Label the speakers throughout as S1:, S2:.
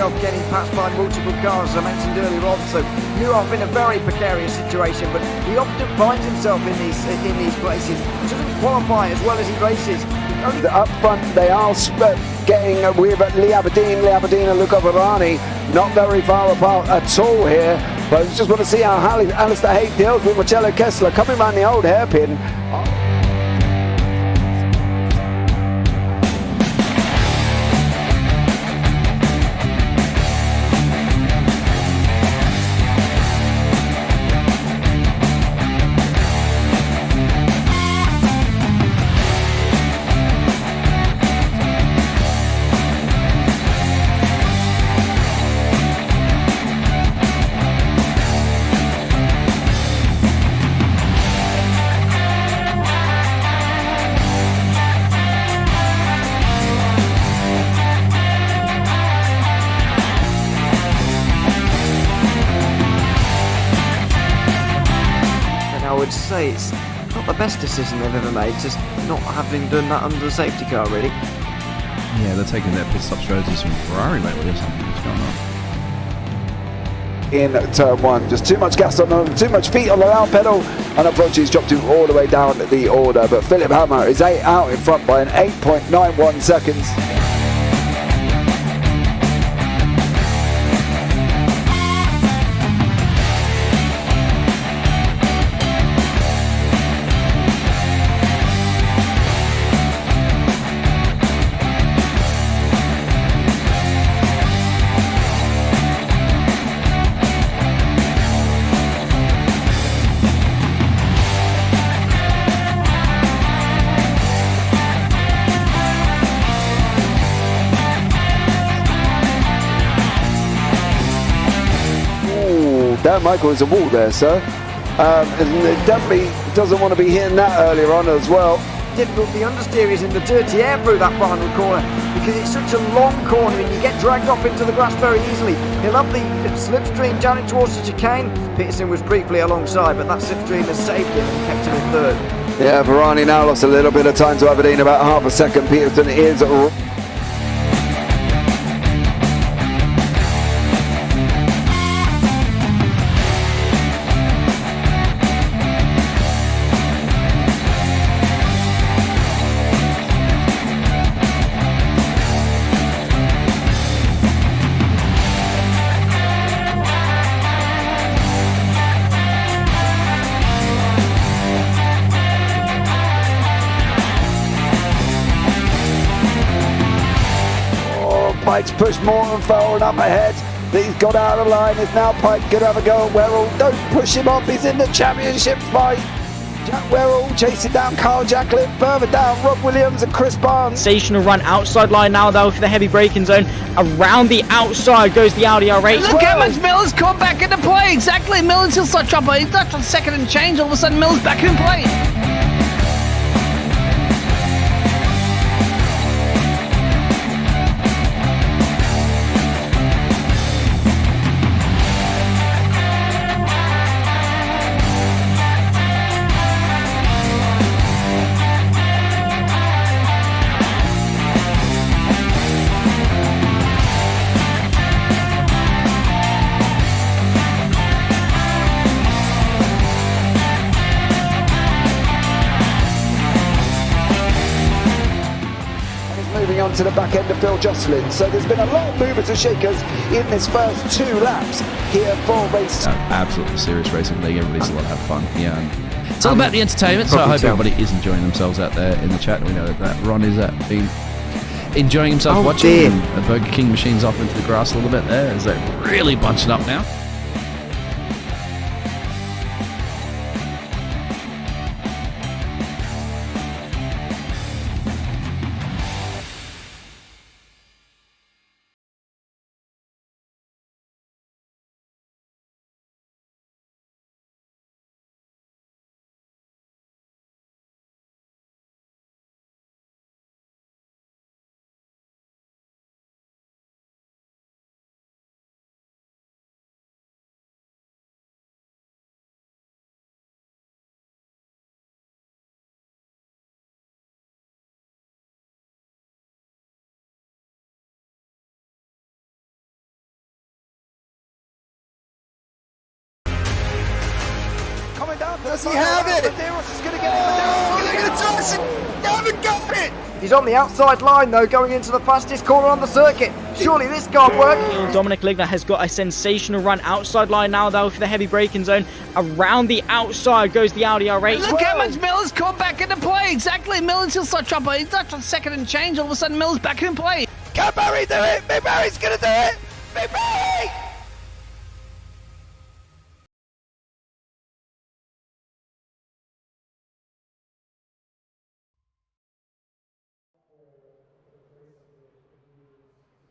S1: himself getting passed by multiple cars, as I mentioned earlier on, so Nuoff in a very precarious situation, but he often finds himself in these places. He doesn't qualify as well as he races.
S2: Up front, they are getting with Lee Aberdeen and Luca Varani, not very far apart at all here. But I just want to see how Alistair Haight deals with Marcello Kessler coming around the old hairpin.
S1: I would say it's not the best decision they've ever made, just not having done that under the safety car, really.
S3: Yeah, they're taking their pit stop strategies from Ferrari lately or something. What's going on?
S2: In turn one, just too much gas on them, too much feet on the loud pedal, and unfortunately he's dropped him all the way down the order. But Philip Hammer is out in front by an 8.91 seconds. Dan Michael is a wall there, sir. And definitely doesn't want to be hitting that earlier on as well.
S1: Difficult, the understeer is in the dirty air through that final corner because it's such a long corner and you get dragged off into the grass very easily. He'll have the slipstream down it towards the chicane. Peterson was briefly alongside, but that slipstream has saved him and kept him in third.
S2: Yeah, Varani now lost a little bit of time to Aberdeen, about half a second. Peterson is Pike's pushed Morton forward up ahead. He's got out of line. It's now Pike going to have a go at Werrell. Don't push him off. He's in the championship fight. Jack Werrell chasing down Carl Jacklin. Further down, Rob Williams and Chris Barnes.
S4: Sensational run outside line now though for the heavy braking zone. Around the outside goes the Audi R8.
S5: Look how much Miller's come back into play. Exactly. Miller's still such up. He's left on second and change. All of a sudden Miller's back in play.
S2: Moving on to the back end of Phil Jocelyn. So there's been a lot of movers and shakers in this first 2 laps here for race.
S3: Absolutely serious racing league. Everybody's allowed to have fun. Yeah, and it's all about the entertainment. So I hope everybody is enjoying themselves out there in the chat. We know that Ron is been enjoying himself watching. And the Burger King machine's off into the grass a little bit there as they're really bunching up now.
S2: Does he have it?
S1: Medeiros is going to get it.
S2: They haven't got it.
S1: He's on the outside line though, going into the fastest corner on the circuit. Surely this can't work.
S4: Dominic Ligner has got a sensational run outside line now though for the heavy braking zone. Around the outside goes the Audi R8.
S5: Look how much Miller's come back into play. Exactly. Miller's still such chopper. He's not on second and change. All of a sudden, Miller's back in play.
S2: Can Barry do it? Big Barry's going to do it. Big Barry.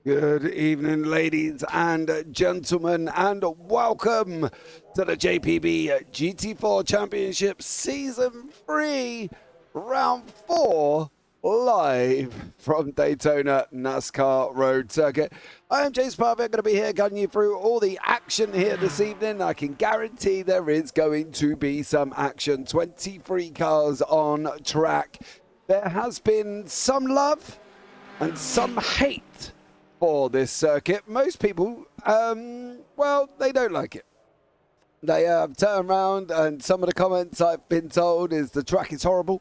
S2: Good evening, ladies and gentlemen, and welcome to the JPB GT4 Championship Season 3, Round 4, live from Daytona Nascar Road Circuit. I am James Parfitt, going to be here guiding you through all the action here this evening. I can guarantee there is going to be some action. 23 cars on track. There has been some love and some hate for this circuit. Most people, well, they don't like it. They turn around, and some of the comments I've been told is the track is horrible.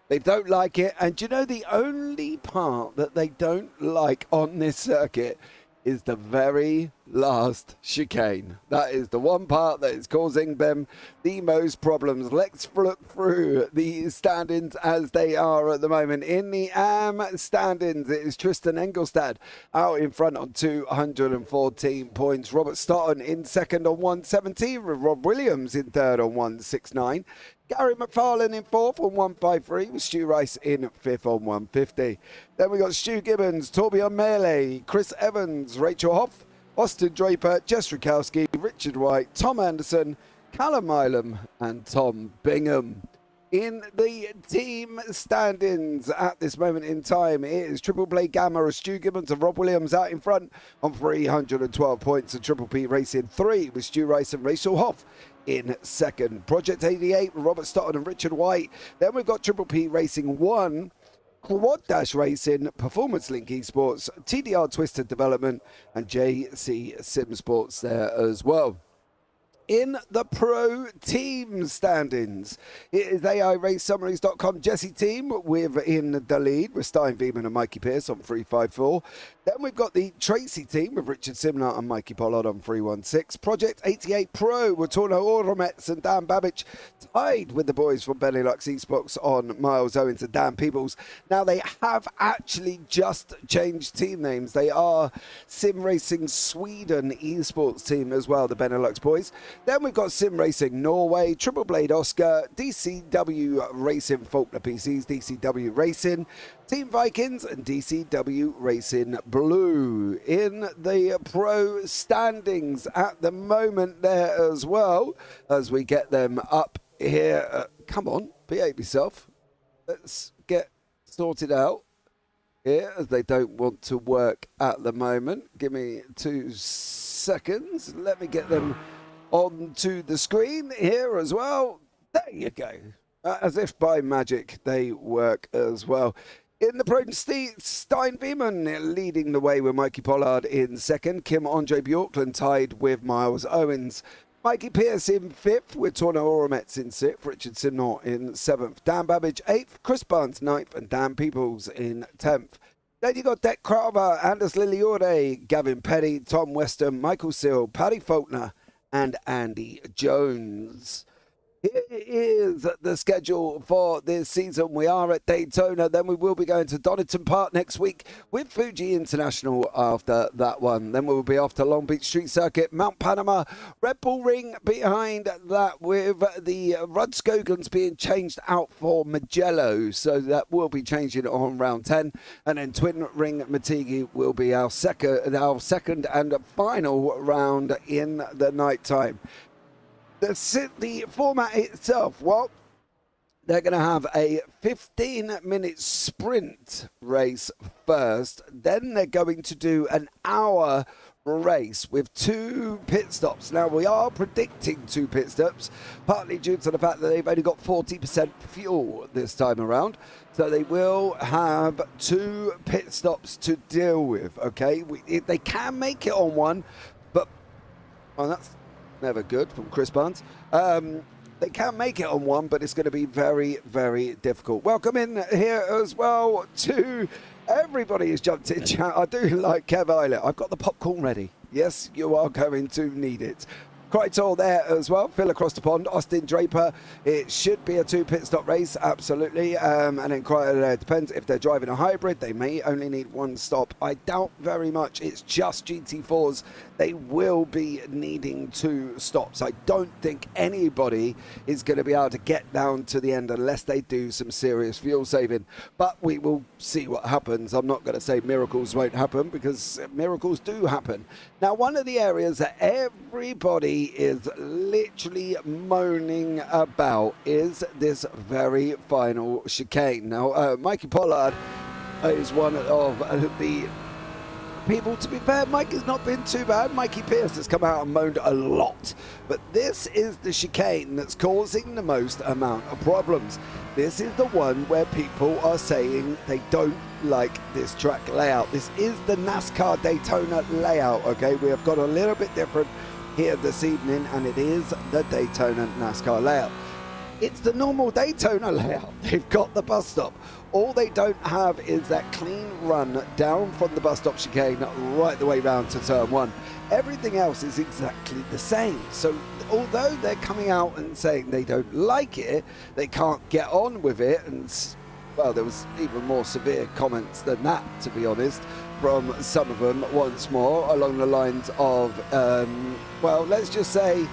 S2: They don't like it. And you know, the only part that they don't like on this circuit is the very last chicane. That is the one part that is causing them the most problems. Let's look through the standings as they are at the moment. In the AM standings, it is Tristan Engelstad out in front on 214 points. Robert Stoughton in second on 117, with Rob Williams in third on 169. Gary McFarlane in fourth on 153, with Stu Rice in fifth on 150. Then we got Stu Gibbons, Torbjörn Mele, Chris Evans, Rachel Hoff, Austin Draper, Jess Rukowski, Richard White, Tom Anderson, Callum Milam, and Tom Bingham. In the team standings at this moment in time, it is Triple Play Gamma of Stu Gibbons and Rob Williams out in front on 312 points, and Triple P Racing 3 with Stu Rice and Rachel Hoff in second. Project 88 with Robert Stoughton and Richard White. Then we've got Triple P Racing 1, Quad Dash Racing, Performance Link Esports, TDR Twisted Development, and JC Sim Sports there as well. In the pro team standings, it is AIRaceSummaries.com Jesse team with in the lead with Stein Veman and Mikey Pierce on 354. Then we've got the Tracy team with Richard Simnart and Mikey Pollard on 316. Project 88 Pro with Torno Oromets and Dan Babbage tied with the boys from Benelux Esports on Miles Owens and Dan Peebles. Now they have actually just changed team names. They are Sim Racing Sweden Esports team as well, the Benelux boys. Then we've got Sim Racing Norway, Triple Blade Oscar, DCW Racing Faulkner PCs, DCW Racing, Team Vikings, and DCW Racing Blue. In the pro standings at the moment there as well, as we get them up here. Come on, behave yourself. Let's get sorted out here, as they don't want to work at the moment. Give me 2 seconds. Let me get them onto the screen here as well. There you go. As if by magic, they work as well. In the pro Stein Veman leading the way with Mikey Pollard in second. Kim Andre Bjorklund tied with Miles Owens. Mikey Pierce in fifth with Torno Oromets in sixth. Richard Simnor in seventh. Dan Babbage eighth. Chris Barnes ninth. And Dan Peebles in 10th. Then you got Dec Crowver, Anders Liliore, Gavin Petty, Tom Weston, Michael Seal, Paddy Faulkner, and Andy Jones. Here is the schedule for this season. We are at Daytona, then we will be going to Donington Park next week with Fuji International after that one. Then we will be off to Long Beach Street Circuit, Mount Panorama, Red Bull Ring behind that, with the Rudd Skogans being changed out for Mugello, so that will be changing on round 10. And then Twin Ring Motegi will be our second and final round in the night time. The format itself, well, they're going to have a 15-minute sprint race first. Then they're going to do an hour race with 2 pit stops. Now, we are predicting 2 pit stops, partly due to the fact that they've only got 40% fuel this time around. So they will have 2 pit stops to deal with, okay? They can make it on one, but... well, that's never good from Chris Barnes. They can make it on one, but it's going to be very, very difficult. Welcome in here as well to everybody who's jumped in chat. I do like Kev Eilert. I've got the popcorn ready. Yes, you are going to need it. Quite tall there as well. Phil across the pond. Austin Draper. It should be a 2 pit stop race, absolutely. And Enquires, depends if they're driving a hybrid. They may only need 1 stop. I doubt very much it's just GT4s. They will be needing 2 stops. I don't think anybody is going to be able to get down to the end unless they do some serious fuel saving. But we will see what happens. I'm not going to say miracles won't happen, because miracles do happen. Now, one of the areas that everybody is literally moaning about is this very final chicane. Now, Mikey Pollard is one of the people. To be fair, Mike has not been too bad. Mikey Pierce has come out and moaned a lot, but this is the chicane that's causing the most amount of problems. This is the one where people are saying they don't like this track layout. This is the NASCAR Daytona layout, okay? We have got a little bit different here this evening, and it is the Daytona NASCAR layout. It's the normal Daytona layout. They've got the bus stop. All they don't have is that clean run down from the bus stop chicane right the way round to turn 1. Everything else is exactly the same. So although they're coming out and saying they don't like it, they can't get on with it, and well, there was even more severe comments than that, to be honest, from some of them once more along the lines of, well, let's just say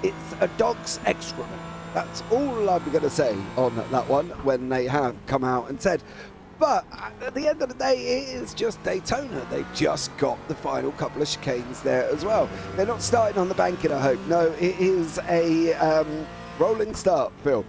S2: it's a dog's excrement. That's all I'm going to say on that one when they have come out and said. But at the end of the day, it is just Daytona. They've just got the final couple of chicanes there as well. They're not starting on the banking, I hope. No, it is a rolling start, Phil.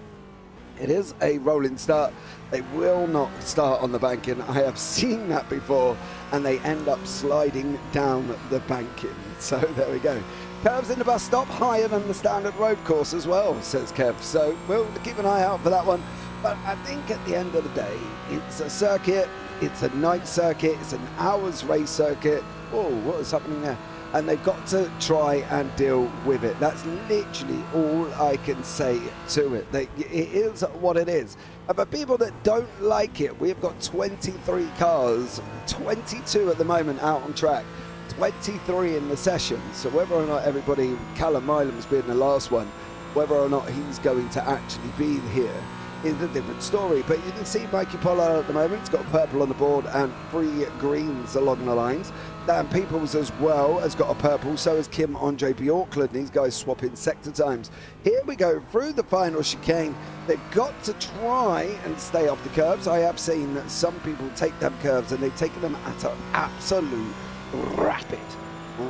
S2: It is a rolling start. They will not start on the banking. I have seen that before, and they end up sliding down the banking. So there we go. Curves in the bus stop, higher than the standard road course as well, says Kev. So we'll keep an eye out for that one. But I think at the end of the day, it's a circuit, it's a night circuit, it's an hour's race circuit. Oh, what is happening there? And they've got to try and deal with it. That's literally all I can say to it. It is what it is. And for people that don't like it, we've got 23 cars, 22 at the moment out on track, 23 in the session. So whether or not everybody, Callum Milam's being the last one, whether or not he's going to actually be here is a different story. But you can see Mikey Pollard at the moment. He's got purple on the board and 3 greens along the lines. Dan Peoples as well has got a purple. So has Kim on JP Auckland. These guys swapping sector times. Here we go through the final chicane. They've got to try and stay off the curves. I have seen that some people take them curves and they've taken them at an absolute rapid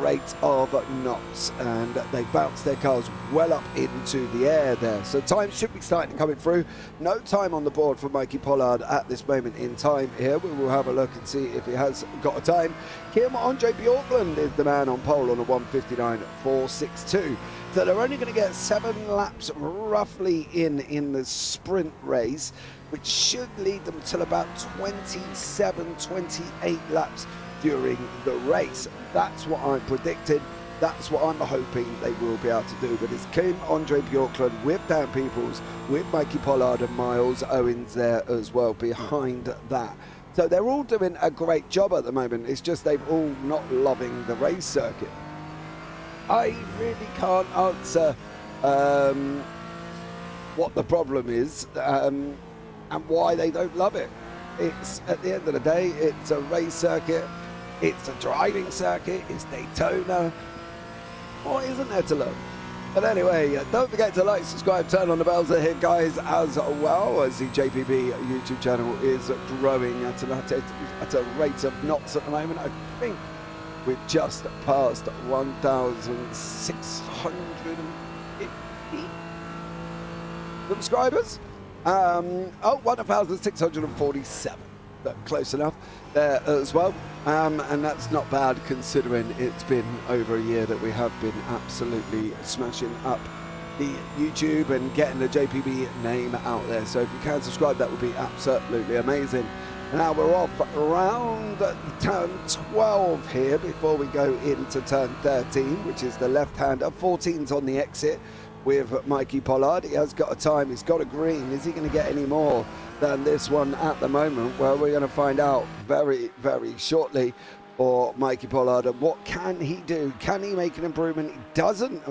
S2: rate of knots, and they bounce their cars well up into the air there. So time should be starting coming through. No time on the board for Mikey Pollard at this moment in time here. We will have a look and see if he has got a time. Kim on JP Auckland is the man on pole on a 1:59.462. So they're only going to get 7 laps roughly in the sprint race, which should lead them till about 27, 28 laps during the race. That's what I'm predicting. That's what I'm hoping they will be able to do. But it's Kim on JP Auckland with Dan Peoples, with Mikey Pollard and Miles Owens there as well behind that. So they're all doing a great job at the moment. It's just they've all not loving the race circuit. I really can't answer what the problem is and why they don't love it. It's, at the end of the day, it's a race circuit. It's a driving circuit. It's Daytona. What isn't there to love? But anyway, don't forget to like, subscribe, turn on the bells here, guys, as well as the JPB YouTube channel is growing at a rate of knots at the moment. I think we've just passed 1,650 subscribers. 1,647. Close enough there as well, and that's not bad considering it's been over a year that we have been absolutely smashing up the YouTube and getting the JPB name out there. So if you can subscribe, that would be absolutely amazing. Now we're off around turn 12 here before we go into turn 13, which is the left-hander. 14's on the exit. with Mikey Pollard. He has got a time, he's got a green. Is he going to get any more than this one at the moment? Well, we're going to find out very, very shortly for Mikey Pollard. And what can he do? Can he make an improvement? He doesn't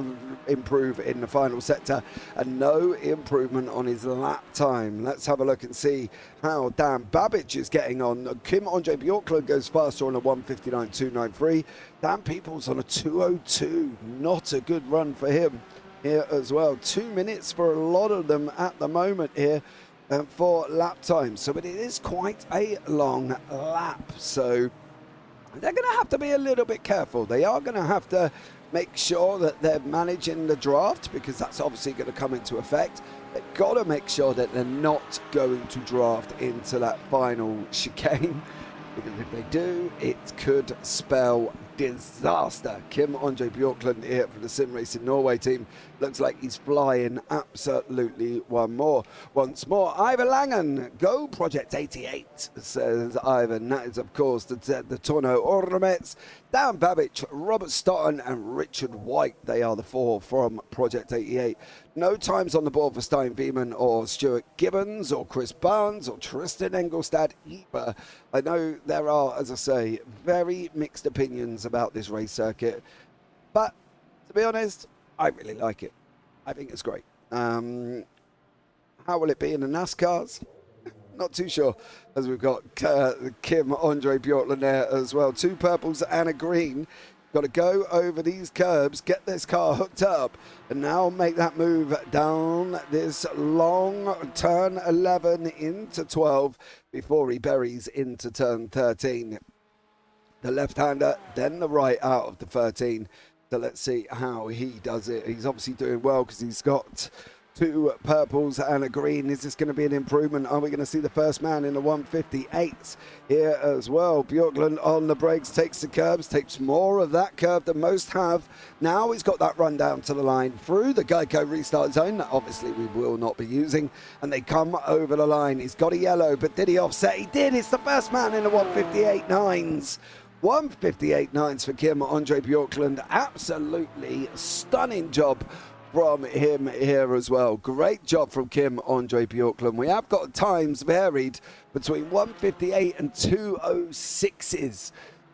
S2: improve in the final sector, and no improvement on his lap time. Let's have a look and see how Dan Babbage is getting on. Kim Andre Bjorklund goes faster on a 1:59.293. Dan Peoples on a 2:02. Not a good run for him here as well. 2 minutes for a lot of them at the moment here for lap time. So, but it is quite a long lap. So they're going to have to be a little bit careful. They are going to have to make sure that they're managing the draft, because that's obviously going to come into effect. They've got to make sure that they're not going to draft into that final chicane, because if they do, it could spell disaster. Kim Andre Bjorklund here for the Sim Racing Norway team. Looks like he's flying absolutely once more. Ivan Langen, go Project 88, says Ivan. That is, of course, the Torno Ornaments. Dan Babbage, Robert Stoughton and Richard White. They are the four from Project 88. No times on the board for Stein Beeman or Stuart Gibbons or Chris Barnes or Tristan Engelstad either. I know there are, as I say, very mixed opinions about this race circuit, but to be honest, I really like it. I think it's great. How will it be in the NASCARs? Not too sure, as we've got Kim Andre Bjorklund there as well. 2 purples and a green. Got to go over these curbs, get this car hooked up, and now make that move down this long turn 11 into 12 before he buries into turn 13. The left-hander, then the right out of the 13. So let's see how he does it. He's obviously doing well because he's got 2 purples and a green. Is this going to be an improvement? Are we going to see the first man in the 158 here as well? Bjorklund on the brakes, takes the curbs, takes more of that curve than most have. Now he's got that run down to the line through the Geico restart zone that obviously we will not be using, and they come over the line. He's got a yellow, but did he offset? He did. It's the first man in the 158.9s. 158.9s for Kim Andre Bjorklund. Absolutely stunning job from him here as well. Great job from Kim Andre Bjorklund. We have got times varied between 158 and 206s.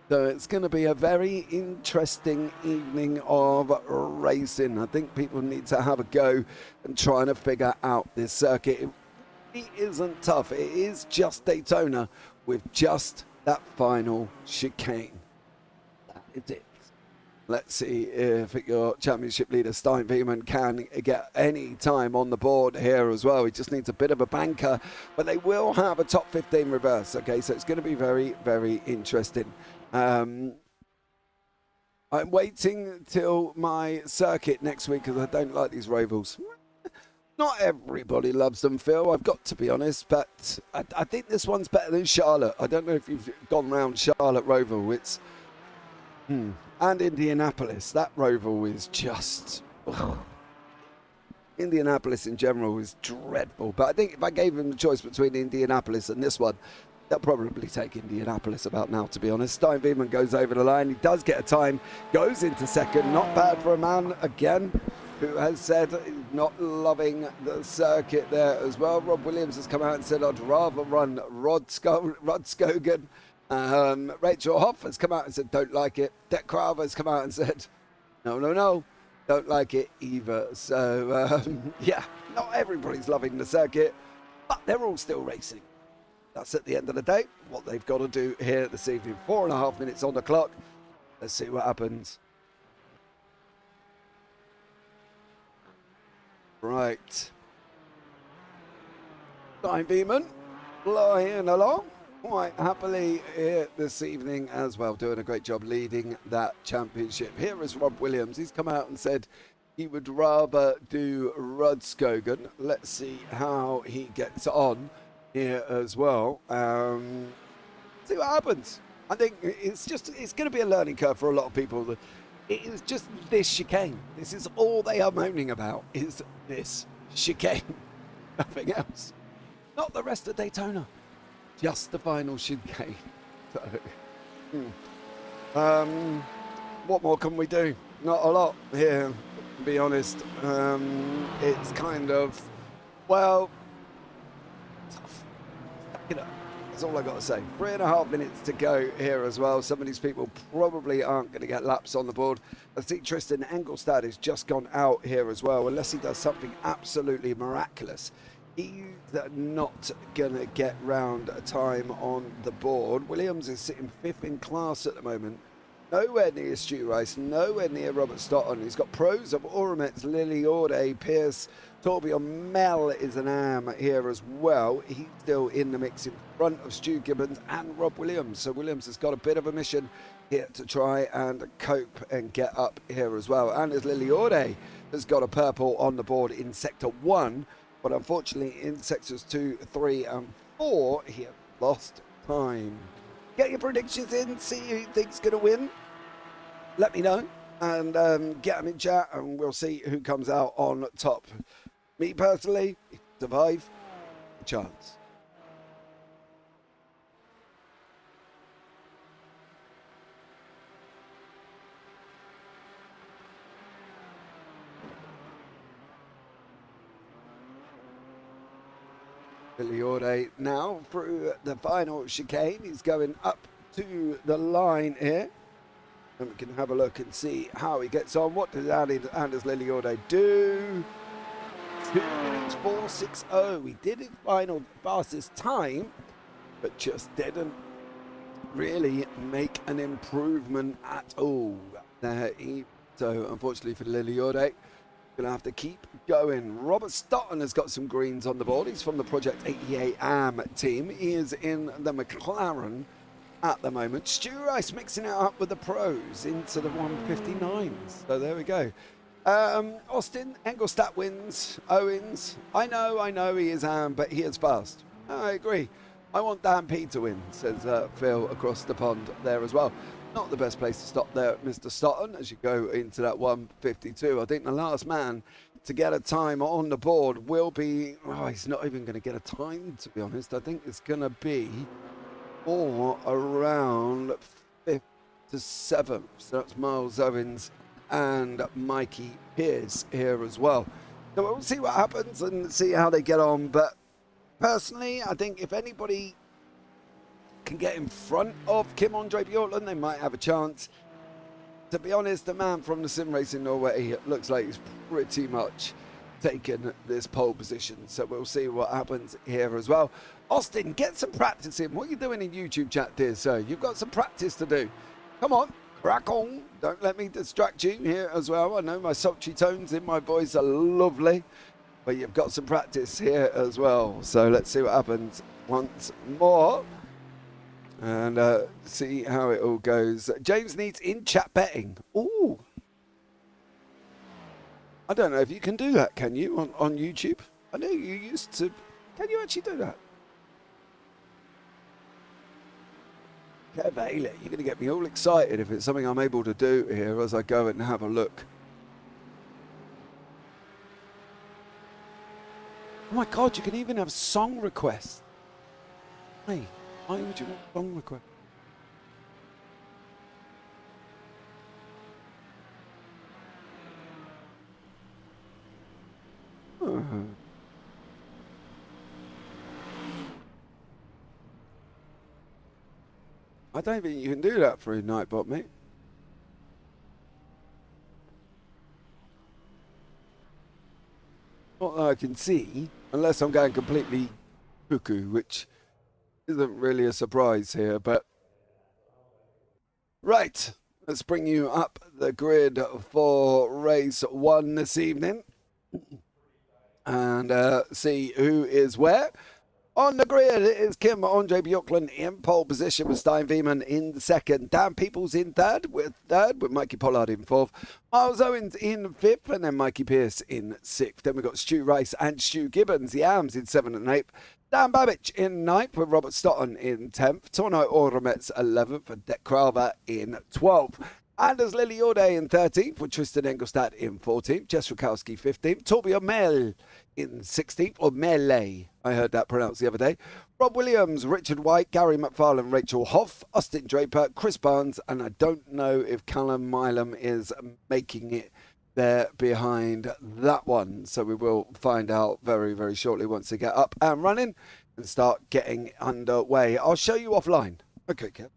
S2: So it's going to be a very interesting evening of racing. I think people need to have a go and trying to figure out this circuit. It isn't tough. It is just Daytona with just that final chicane. That is it. Let's see if your championship leader Stein Veerman can get any time on the board here as well. He just needs a bit of a banker, but they will have a top 15 reverse. Okay, so it's going to be very, very interesting. I'm waiting till my circuit next week because I don't like these Rovals. Not everybody loves them, Phil, I've got to be honest, but I think this one's better than Charlotte. I don't know if you've gone round Charlotte Roval. It's and Indianapolis. That Roval is just Indianapolis in general is dreadful, but I think if I gave them the choice between Indianapolis and this one, they'll probably take Indianapolis about now, to be honest. Stein Veerman goes over the line. He does get a time, goes into second. Not bad for a man, again, who has said he's not loving the circuit there as well. Rob Williams has come out and said, I'd rather run Rod Skogan. Rachel Hoff has come out and said, don't like it. Dec Crowther has come out and said, no, don't like it either. So, yeah, not everybody's loving the circuit, but they're all still racing. That's at the end of the day what they've got to do here this evening. 4.5 minutes on the clock. Let's see what happens. Right. Stein Veerman flying along quite happily here this evening as well, doing a great job leading that championship. Here is Rob Williams. He's come out and said he would rather do Rod Skogan. Let's see how he gets on here as well. See what happens. I think it's going to be a learning curve for a lot of people. It is just this chicane. This is all they are moaning about, is this chicane. Nothing else. Not the rest of Daytona. Just the final chicane. So, what more can we do? Not a lot here. to be honest. It's kind of, well, tough. You know, that's all I got to say. 3.5 minutes to go here as well. Some of these people probably aren't going to get laps on the board. I think Tristan Engelstad has just gone out here as well, unless he does something absolutely miraculous. He's not going to get round a time on the board. Williams is sitting 5th in class at the moment. Nowhere near Stu Rice, nowhere near Robert Stotton. He's got pros of Oromets, Lily Orde, Pierce, Torbjorn Mel is an AM here as well. He's still in the mix in front of Stu Gibbons and Rob Williams. So Williams has got a bit of a mission here to try and cope and get up here as well. And as Lily Orde has got a purple on the board in Sector 1, but unfortunately in Sectors 2, 3 and 4, he lost time. Get your predictions in, see who you think's going to win. Let me know and get them in chat and we'll see who comes out on top. Me personally, if you survive, a chance. Villeneuve now through the final chicane. He's going up to the line here. And we can have a look and see how he gets on. What does Anders Liliorde do? 2:04.60. He did his final fastest time, but just didn't really make an improvement at all. So unfortunately for Liliorde, going to have to keep going. Robert Stotton has got some greens on the board. He's from the Project 88 AM team. He is in the McLaren at the moment. Stu Rice mixing it up with the pros into the 159s. So there we go. Austin Engelstadt wins. Owens. I know he is AM, but he is fast. I agree. I want Dan P to win, says Phil across the pond there as well. Not the best place to stop there, Mr. Stotton, as you go into that 152. I think the last man to get a time on the board will be, he's not even going to get a time, to be honest. I think it's going to be more around 5th to 7th. So that's Miles Owens and Mikey Pierce here as well. So we'll see what happens and see how they get on. But personally, I think if anybody can get in front of Kim Andre Bjorklund, they might have a chance. To be honest, the man from the Sim Racing Norway looks like he's pretty much taken this pole position. So we'll see what happens here as well. Austin, get some practice in. What are you doing in YouTube chat, dear sir? You've got some practice to do. Come on, crack on. Don't let me distract you here as well. I know my sultry tones in my voice are lovely, but you've got some practice here as well. So let's see what happens once more. And see how it all goes. James needs in-chat betting. Ooh. I don't know if you can do that, can you, on YouTube? I know you used to. Can you actually do that? Kev Ailey, you're going to get me all excited if it's something I'm able to do here as I go and have a look. Oh my God, you can even have song requests. Hey. Why would you want song request? I don't think you can do that through Nightbot, mate. Not that I can see, unless I'm going completely cuckoo, which isn't really a surprise here, but right, let's bring you up the grid for race 1 this evening and see who is where. On the grid, it is Kim Andre Bjorklund in pole position with Stein Veman in second. Dan Peoples in third with Mikey Pollard in fourth. Miles Owens in fifth, and then Mikey Pierce in sixth. Then we've got Stu Rice and Stu Gibbons, the AMs, in seventh and eighth. Dan Babbage in ninth with Robert Stotton in 10th. Torno Oromets 11th and Dek Kralva in 12th. Anders Liliorde in 13th with Tristan Engelstad in 14th. Jess Rakowski 15th. Torbjörn Mel in 16th, or Melee, I heard that pronounced the other day. Rob Williams, Richard White, Gary McFarlane, Rachel Hoff, Austin Draper, Chris Barnes, and I don't know if Callum Milam is making it there behind that one. So we will find out very, very shortly once they get up and running and start getting underway. I'll show you offline. Okay, Kev.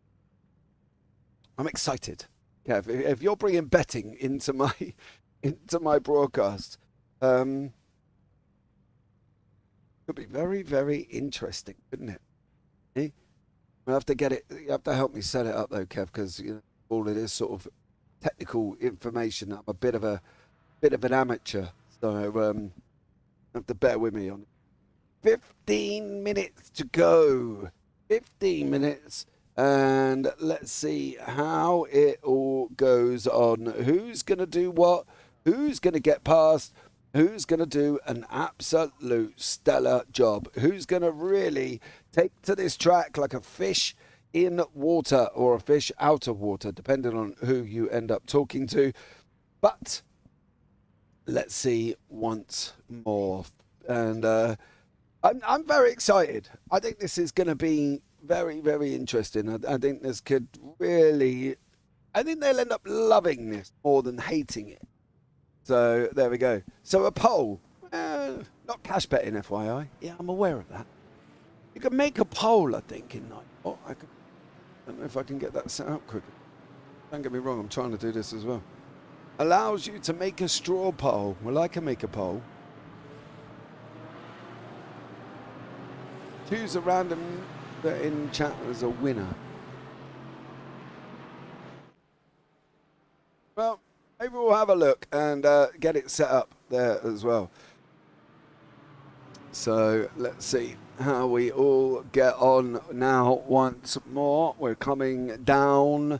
S2: I'm excited. Kev, if you're bringing betting into my broadcast, could be very, very interesting, couldn't it? Eh? I have to get it. You have to help me set it up though, Kev, because you know, all it is sort of technical information. I'm a bit of an amateur, so you have to bear with me on it. 15 minutes to go. 15 minutes. And let's see how it all goes on. Who's going to do what? Who's going to get past? Who's going to do an absolute stellar job? Who's going to really take to this track like a fish in water or a fish out of water, depending on who you end up talking to. But let's see once more. And I'm very excited. I think this is going to be very, very interesting. I think this could really... I think they'll end up loving this more than hating it. So there we go. So a poll. Not cash betting, FYI. Yeah, I'm aware of that. You can make a poll, I think, in night. Oh, I don't know if I can get that set up quicker. Don't get me wrong, I'm trying to do this as well. Allows you to make a straw poll. Well, I can make a poll. Choose a random in chat as a winner. Well, maybe we'll have a look and get it set up there as well. So let's see how we all get on now once more. We're coming down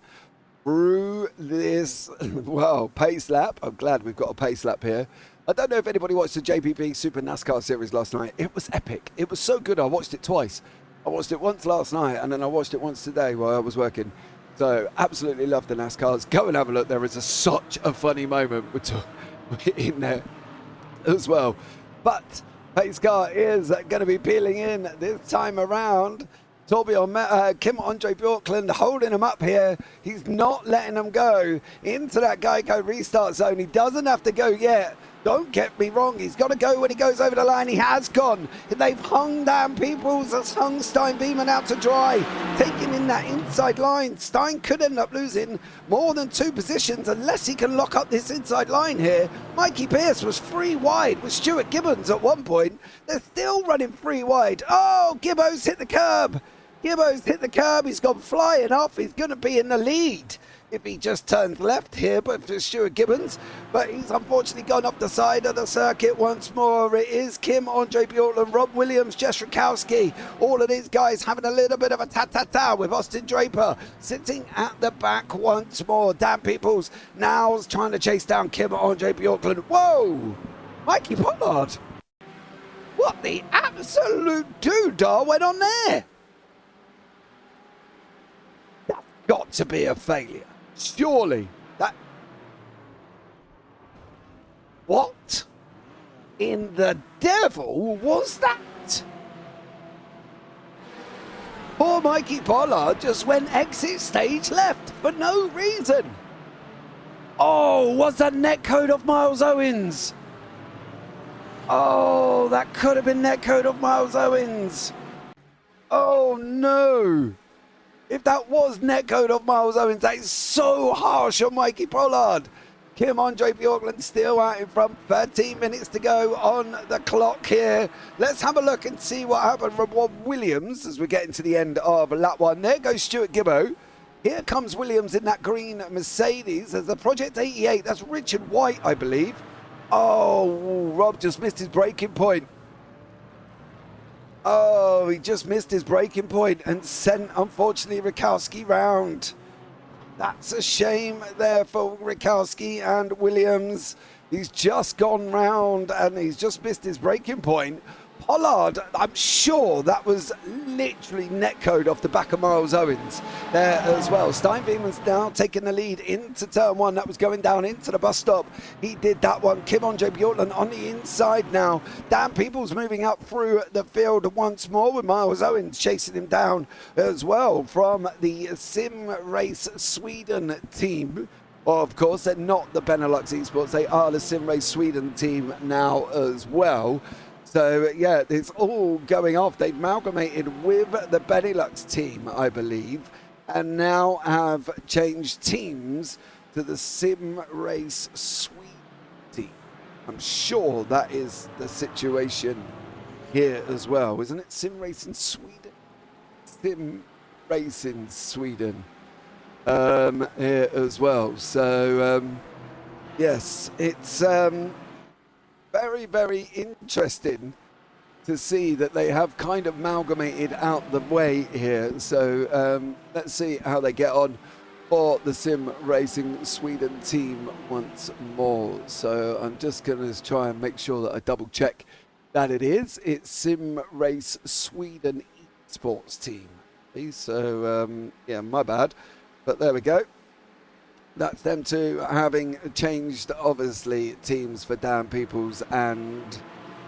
S2: through this, well, pace lap. I'm glad we've got a pace lap here. I don't know if anybody watched the JPB Super NASCAR series last night. It was epic. It was so good. I watched it twice. I watched it once last night and then I watched it once today while I was working. So absolutely love the NASCARs. Go and have a look. There is such a funny moment in there as well. But pace car is going to be peeling in this time around. Kim Andre Bjorklund holding him up here. He's not letting him go into that Geico restart zone. He doesn't have to go yet. Don't get me wrong, he's got to go when he goes over the line. He has gone. They've hung down Peoples, has hung Stein Beeman out to dry, taking in that inside line. Stein could end up losing more than 2 positions unless he can lock up this inside line here. Mikey Pierce was 3 wide with Stuart Gibbons at one point. They're still running 3 wide. Oh, Gibbo's hit the curb. Gibbo's hit the curb. He's gone flying off. He's going to be in the lead if he just turns left here, but for Stuart Gibbons. But he's unfortunately gone up the side of the circuit once more. It is Kim Andre Bjorklund, Rob Williams, Jess Rakowski. All of these guys having a little bit of a ta-ta-ta with Austin Draper sitting at the back once more. Dan Peoples now trying to chase down Kim Andre Bjorklund. Whoa! Mikey Pollard! What the absolute doodah went on there? That's got to be a failure. Surely that... What in the devil was that? Poor Mikey Pollard just went exit stage left for no reason. Oh, was that netcode of Miles Owens? Oh, that could have been netcode of Miles Owens. Oh no. If that was netcode of Miles Owens, that is so harsh on Mikey Pollard. Kim Andre Bjorklund still out in front. 13 minutes to go on the clock here. Let's have a look and see what happened from Rob Williams as we're getting to the end of lap 1. There goes Stuart Gibbo. Here comes Williams in that green Mercedes. There's the Project 88. That's Richard White, I believe. Oh, Rob just missed his braking point. Oh, he just missed his braking point and sent, unfortunately, Rakowski round. That's a shame there for Rakowski and Williams. He's just gone round and he's just missed his braking point. Pollard, I'm sure that was literally netcode off the back of Miles Owens there as well. Steinbeeman's now taking the lead into turn 1. That was going down into the bus stop. He did that one. Kim Andre Bjorklund on the inside now. Dan Peoples moving up through the field once more with Miles Owens chasing him down as well from the Sim Race Sweden team. Of course, they're not the Benelux Esports. They are the Sim Race Sweden team now as well. So, yeah, it's all going off. They've amalgamated with the Benelux team, I believe, and now have changed teams to the Sim Race Sweden team. I'm sure that is the situation here as well, isn't it? Sim Race in Sweden? Sim Race in Sweden here as well. So, yes, it's very, very interesting to see that they have kind of amalgamated out the way here. So let's see how they get on for the Sim Racing Sweden team once more. So I'm just going to try and make sure that I double check that it is. It's Sim Race Sweden Esports team. So yeah, my bad. But there we go. That's them two having changed, obviously, teams for Dan Peoples and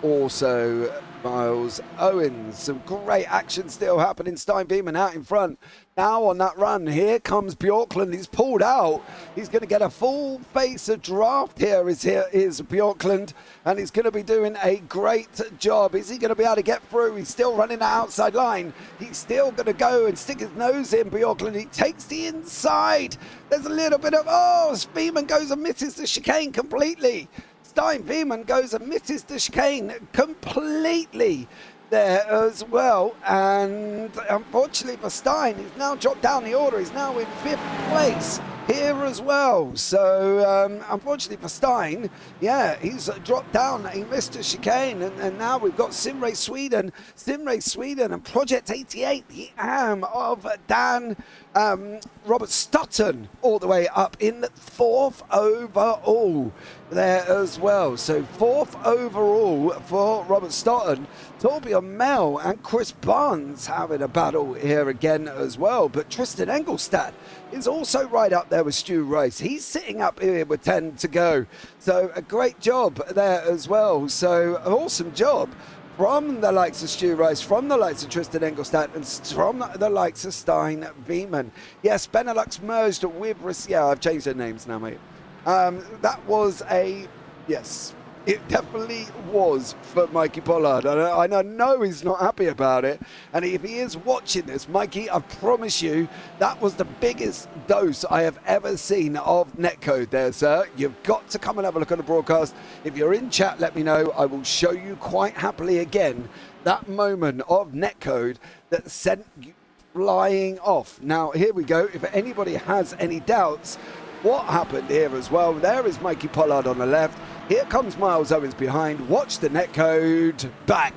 S2: also Miles Owens. Some great action still happening. Stein Beeman out in front. Now on that run, here comes Bjorklund. He's pulled out. He's going to get a full face of draft here is Bjorklund, and he's going to be doing a great job. Is he going to be able to get through? He's still running the outside line. He's still going to go and stick his nose in, Bjorklund. He takes the inside. There's a little bit of, Beeman goes and misses the chicane completely. Stein Beeman goes and misses the chicane completely there as well, and unfortunately for Stein, he's now dropped down the order. He's now in 5th place here as well. So unfortunately for Stein, yeah, he's dropped down. He missed a chicane, and now we've got Sim Race Sweden and Project 88, the arm of Dan Robert Stutton, all the way up in 4th overall there as well. So 4th overall for Robert Stutton. Torbjörn Mell and Chris Barnes having a battle here again as well. But Tristan Engelstad is also right up there with Stu Rice. He's sitting up here with 10 to go. So a great job there as well. So an awesome job from the likes of Stu Rice, from the likes of Tristan Engelstad, and from the likes of Stein Beeman. Yes, Benelux merged with... Yeah, I've changed their names now, mate. That was a... Yes, it definitely was for Mikey Pollard. And I know he's not happy about it. And if he is watching this, Mikey, I promise you, that was the biggest dose I have ever seen of netcode there, sir. You've got to come and have a look at the broadcast. If you're in chat, let me know. I will show you quite happily again that moment of netcode that sent you flying off. Now, here we go. If anybody has any doubts, what happened here as well, there is Mikey Pollard on the left. Here comes Miles Owens behind. Watch the netcode. Bang!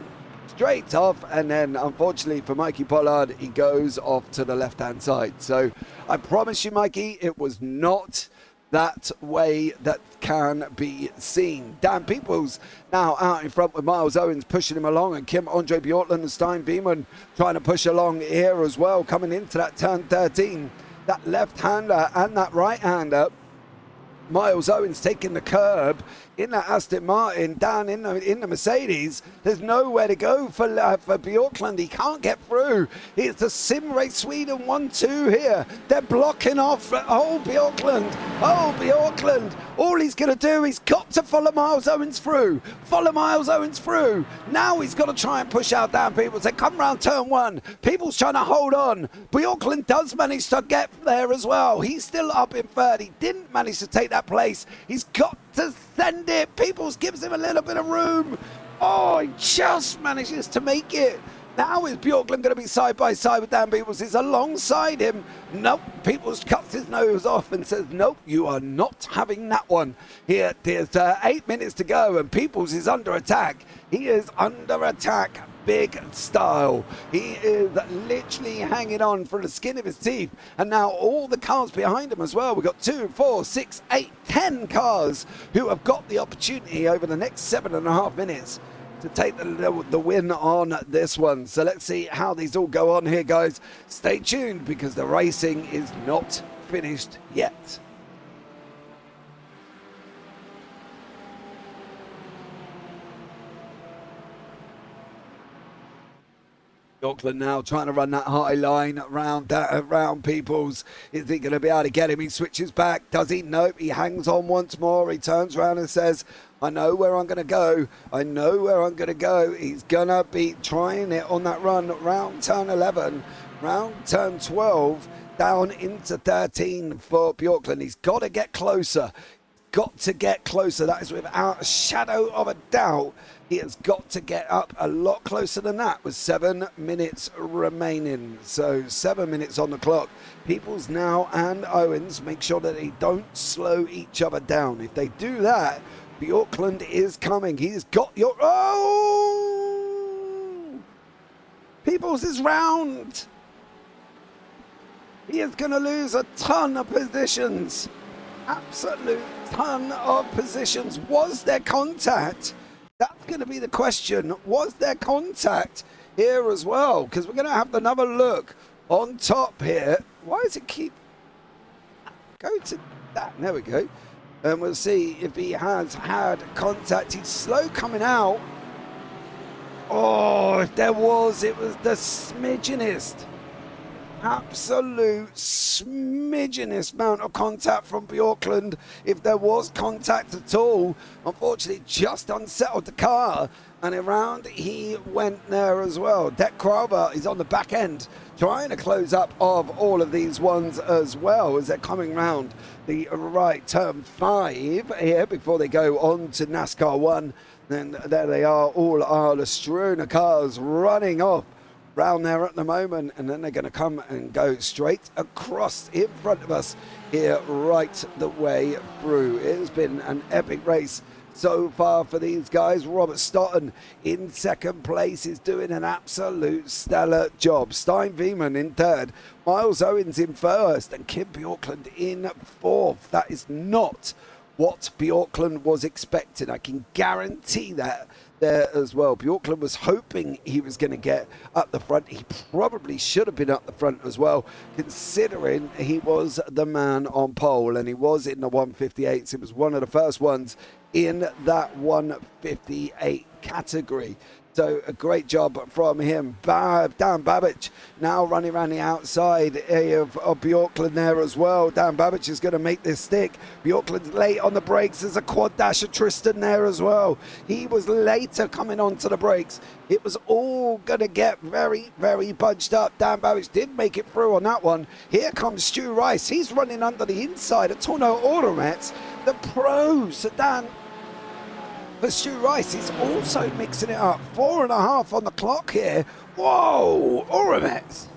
S2: Straight off. And then, unfortunately for Mikey Pollard, he goes off to the left-hand side. So, I promise you, Mikey, it was not that way that can be seen. Dan Peoples now out in front with Miles Owens pushing him along, and Andre Bjorklund and Stein Beeman trying to push along here as well, coming into that turn 13. That left-hander and that right-hander. Miles Owens taking the curb in that Aston Martin, down in the Mercedes. There's nowhere to go for Bjorklund. He can't get through. It's the Sim Race Sweden 1-2 here. They're blocking off. Bjorklund. Bjorklund. All he's going to do, he's got to follow Miles Owens through. Follow Miles Owens through. Now he's got to try and push out down Peoples. They come round turn 1. Peoples trying to hold on. Bjorklund does manage to get there as well. He's still up in third. He didn't manage to take that place. He's got to send it. Peoples gives him a little bit of room. He just manages to make it. Now is Bjorklund going to be side by side with Dan Peoples? He's alongside him. Nope. Peoples cuts his nose off and says, nope, you are not having that one. Here, there's 8 minutes to go, and Peoples is under attack. He is under attack. Big style. He is literally hanging on for the skin of his teeth. And now all the cars behind him as well. We've got 2, 4, 6, 8, 10 cars who have got the opportunity over the next 7.5 minutes to take the win on this one. So let's see how these all go on here, guys. Stay tuned because the racing is not finished yet. Auckland now trying to run that high line around Peoples. Is he going to be able to get him? He switches back. Does he? Nope. He hangs on once more. He turns around and says, I know where I'm going to go. I know where I'm going to go. He's going to be trying it on that run round turn 11, round turn 12, down into 13 for Bjorklund. He's got to get closer. Got to get closer. That is without a shadow of a doubt. He has got to get up a lot closer than that with 7 minutes remaining. So 7 minutes on the clock. Peoples now and Owens make sure that they don't slow each other down. If they do that, Bjorklund is coming. He's got your... Oh! Peoples is round. He is going to lose a ton of positions. Absolute ton of positions. Was there contact? That's going to be the question. Was there contact here as well? Because we're going to have another look on top here. Why does it keep... Go to that. There we go. And we'll see if he has had contact. He's slow coming out. Oh, if there was, it was the smidgenest. Absolute smidgenest amount of contact from Bjorklund. If there was contact at all, unfortunately just unsettled the car, and around he went there as well. Dek Krauber is on the back end trying to close up of all of these ones as well as they're coming round the right turn 5 here before they go on to NASCAR 1. Then there they are, all are the strewn of cars running off round there at the moment, and then they're going to come and go straight across in front of us here right the way through. It has been an epic race so far for these guys. Robert Stoughton in second place is doing an absolute stellar job. Stein Wieman in third, Miles Owens in first, and Kim Bjorklund in fourth. That is not what Bjorklund was expecting. I can guarantee that there as well. Bjorklund was hoping he was going to get up the front. He probably should have been up the front as well, considering he was the man on pole and he was in the 158s. It was one of the first ones in that 158 category. So a great job from him. Dan Babbage now running around the outside of Bjorklund there as well. Dan Babbage is going to make this stick. Bjorklund's late on the brakes. There's a quad dasher Tristan there as well. He was later coming onto the brakes. It was all going to get very, very bunched up. Dan Babbage did make it through on that one. Here comes Stu Rice. He's running under the inside of Torno Automats. The pro sedan for Stu Rice is also mixing it up. 4.5 on the clock here. Whoa, Automats.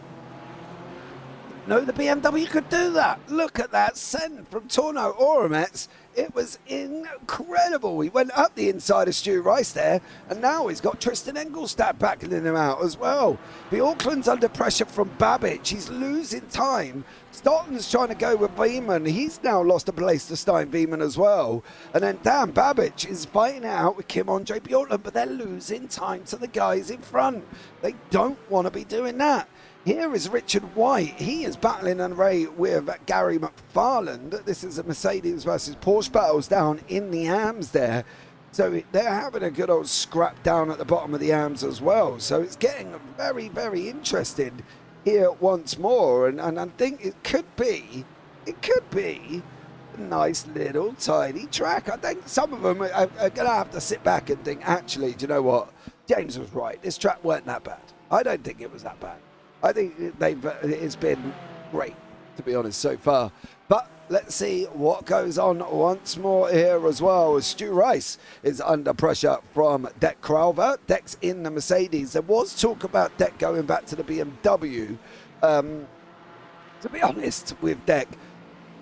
S2: No, the BMW could do that. Look at that send from Torno Automats. It was incredible. He went up the inside of Stu Rice there, and now he's got Tristan Engelstad backing him out as well. Bjorklund's under pressure from Babbage. He's losing time. Stoughton's trying to go with Wieman. He's now lost a place to Stein Wieman as well. And then Dan Babbage is fighting it out with Kim Andre Bjorklund, but they're losing time to the guys in front. They don't want to be doing that. Here is Richard White. He is battling an array with Gary McFarland. This is a Mercedes versus Porsche battles down in the AMS there. So they're having a good old scrap down at the bottom of the AMS as well. So it's getting very, very interesting here once more. And I think it could be a nice little tidy track. I think some of them are going to have to sit back and think, actually, do you know what? James was right. This track weren't that bad. I don't think it was that bad. I think it's been great, to be honest, so far. But let's see what goes on once more here as well. Stu Rice is under pressure from Dek Krauber. Dek's in the Mercedes. There was talk about Dek going back to the BMW. To be honest with Dek,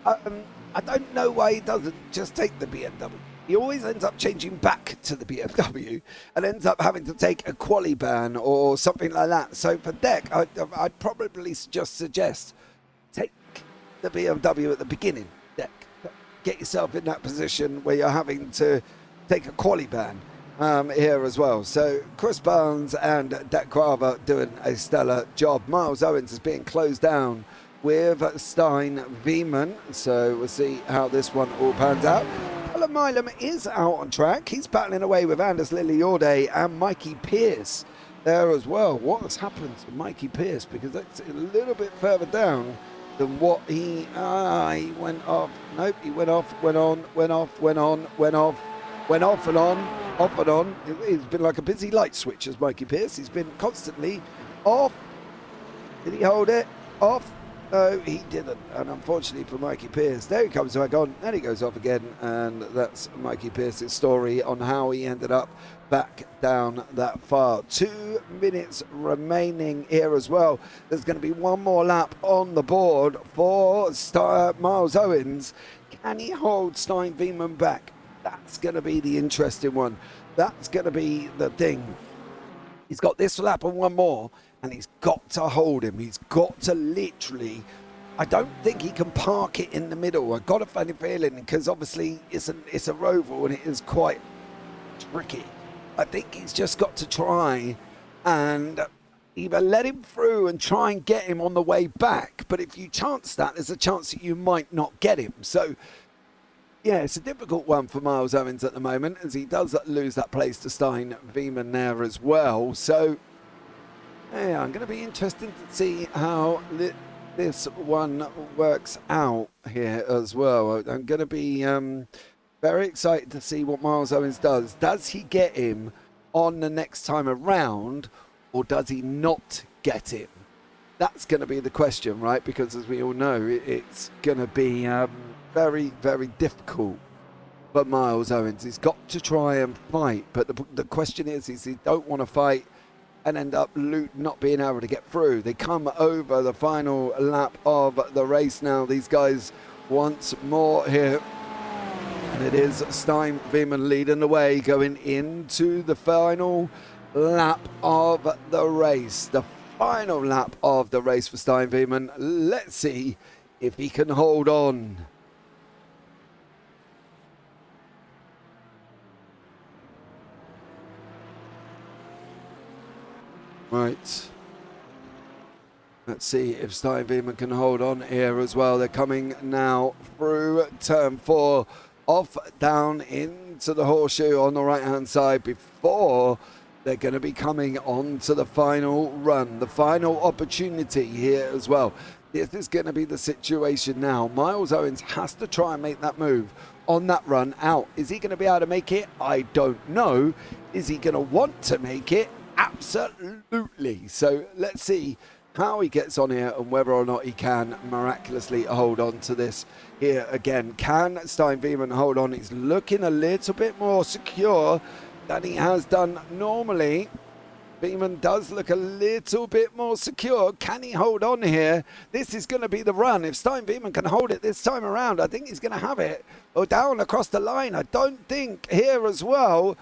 S2: I don't know why he doesn't just take the BMW. He always ends up changing back to the BMW and ends up having to take a quali ban or something like that. So for Dek, I'd probably just suggest take the BMW at the beginning, Dek. Get yourself in that position where you're having to take a quali ban here as well. So Chris Barnes and Dek Krauber doing a stellar job. Miles Owens is being closed down with Stein Wieman. So we'll see how this one all pans out. Milam is out on track. He's battling away with Anders Lilliorde and Mikey Pierce there as well. What has happened to Mikey Pierce? Because that's a little bit further down than what he went off. Nope, he went off, went on, went off, went on, went off, went off and on, off and on. It's been like a busy light switch as Mikey Pierce. He's been constantly off. Did he hold it? Off? No, he didn't. And unfortunately for Mikey Pierce, there he comes back on, and he goes off again. And that's Mikey Pierce's story on how he ended up back down that far. 2 minutes remaining here as well. There's going to be one more lap on the board for Miles Owens. Can he hold Stein Veman back? That's going to be the interesting one. That's going to be the thing. He's got this lap and one more, and he's got to hold him. He's got to literally, I don't think he can park it in the middle. I've got a funny feeling, because obviously it's a roval and it is quite tricky. I think he's just got to try and either let him through and try and get him on the way back. But if you chance that, there's a chance that you might not get him. So yeah, it's a difficult one for Miles Owens at the moment, as he does lose that place to Stein Veman there as well. So yeah, I'm going to be interested to see how this one works out here as well. I'm going to be very excited to see what Miles Owens does. Does he get him on the next time around, or does he not get him? That's going to be the question, right? Because as we all know, it's going to be very, very difficult for Miles Owens. He's got to try and fight, but the question is he don't want to fight and end up not being able to get through. They come over the final lap of the race now, these guys, once more here. And it is Stein Veman leading the way going into the final lap of the race. The final lap of the race for Stein Veman. Let's see if he can hold on. Right. Let's see if Stein Veman can hold on here as well. They're coming now through turn 4, off down into the horseshoe on the right hand side before they're going to be coming on to the final run, the final opportunity here as well. This is going to be the situation now. Miles Owens has to try and make that move on that run out. Is he going to be able to make it? I don't know. Is he going to want to make it? Absolutely. So let's see how he gets on here and whether or not he can miraculously hold on to this here again. Can Stein Veman hold on? He's looking a little bit more secure than he has done normally. Veman does look a little bit more secure. Can he hold on here? This is going to be the run. If Stein Veman can hold it this time around, I think he's going to have it. Or down across the line. I don't think here as well.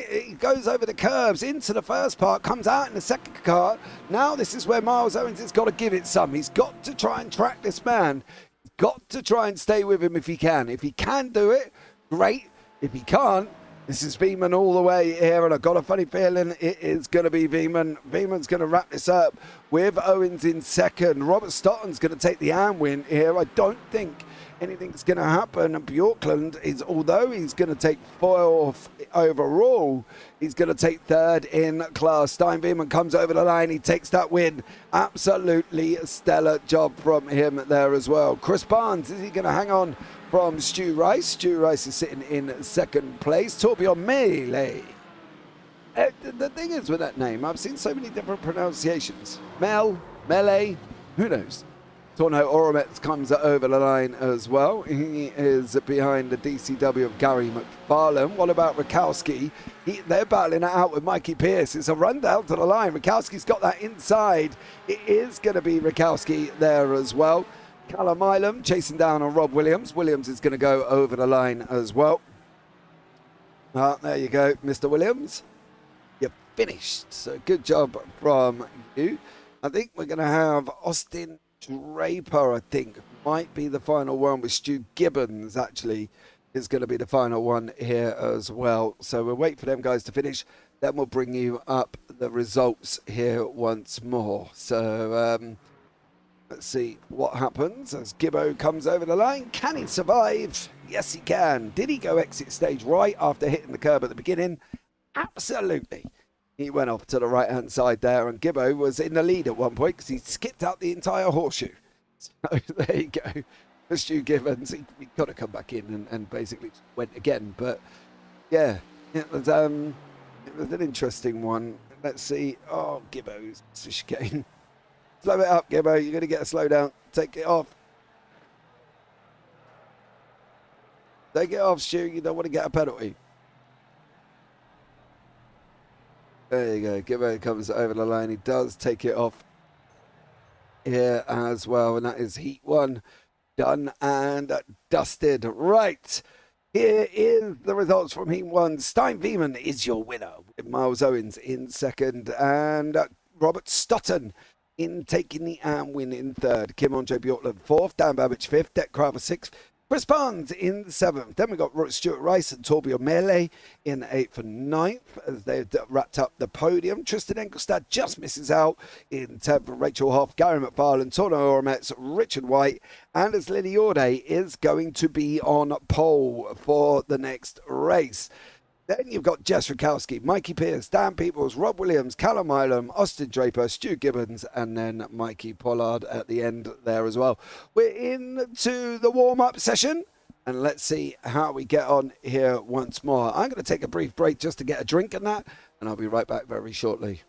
S2: He goes over the curbs into the first part, comes out in the second car. Now this is where Miles Owens has got to give it some. He's got to try and track this man. He's got to try and stay with him if he can. If he can do it, great. If he can't, this is Veman all the way here, and I've got a funny feeling it is going to be Veman. Veman's going to wrap this up with Owens in second. Robert Stotton's going to take the hand win here. I don't think anything's going to happen. Bjorklund is, although he's going to take 4th overall, he's going to take 3rd in class. Stein Veman comes over the line. He takes that win. Absolutely stellar job from him there as well. Chris Barnes, is he going to hang on from Stu Rice? Stu Rice is sitting in second place. Torbjorn Melee. The thing is with that name, I've seen so many different pronunciations. Melee, who knows? Torno Orometz comes over the line as well. He is behind the DCW of Gary McFarlane. What about Rakowski? They're battling it out with Mikey Pierce. It's a run down to the line. Rakowski's got that inside. It is going to be Rakowski there as well. Callum Milam chasing down on Rob Williams. Williams is going to go over the line as well. There you go, Mr. Williams. You're finished. So good job from you. I think we're going to have Austin Draper, I think, might be the final one, with Stu Gibbons actually is going to be the final one here as well. So we'll wait for them guys to finish, then we'll bring you up the results here once more. So let's see what happens as Gibbo comes over the line. Can he survive? Yes, he can. Did he go exit stage right after hitting the curb at the beginning? Absolutely. He went off to the right-hand side there, and Gibbo was in the lead at one point because he skipped out the entire horseshoe. So there you go. For Stu Gibbons, he got to come back in and basically went again. But yeah, it was an interesting one. Let's see. Oh, Gibbo's chicane. Slow it up, Gibbo. You're going to get a slow down. Take it off. Take it off, Stu. You don't want to get a penalty. There you go. Gibbo comes over the line. He does take it off here as well. And that is heat 1 done and dusted. Right. Here is the results from Heat 1. Stein Veeman is your winner, with Miles Owens in second, and Robert Stotton in taking the win in third. Kim on JP Ortland fourth, Dan Babbage fifth, Deck Craver sixth, Chris Barnes in seventh. Then we got Stuart Rice and Torbjörn Mele in eighth and ninth as they wrapped up the podium. Tristan Engelstad just misses out in 10th. Rachel Hoff, Gary McFarlane, Torno Ormets, Richard White, and as Lily Orde is going to be on pole for the next race. Then you've got Jess Rakowski, Mikey Pierce, Dan Peoples, Rob Williams, Callum Milam, Austin Draper, Stu Gibbons, and then Mikey Pollard at the end there as well. We're into the warm-up session, and let's see how we get on here once more. I'm going to take a brief break just to get a drink and that, and I'll be right back very shortly.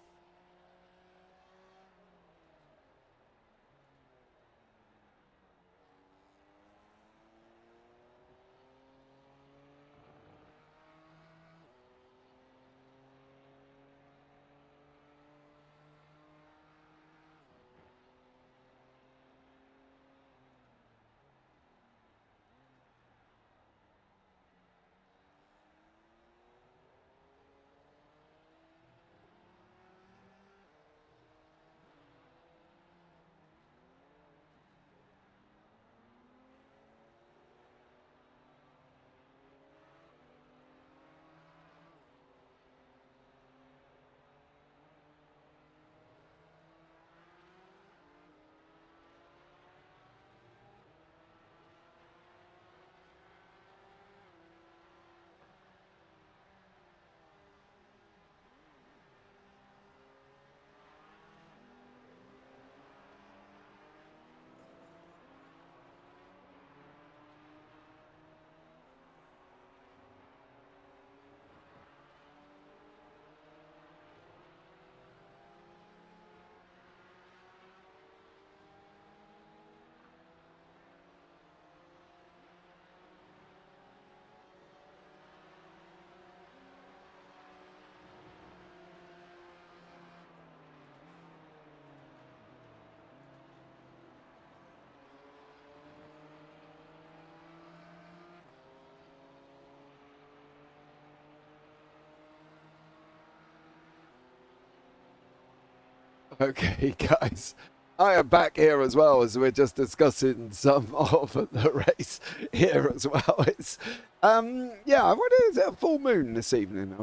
S2: Okay, guys, I am back here as well as we're just discussing some of the race here as well. It's, yeah, what is it, a full moon this evening?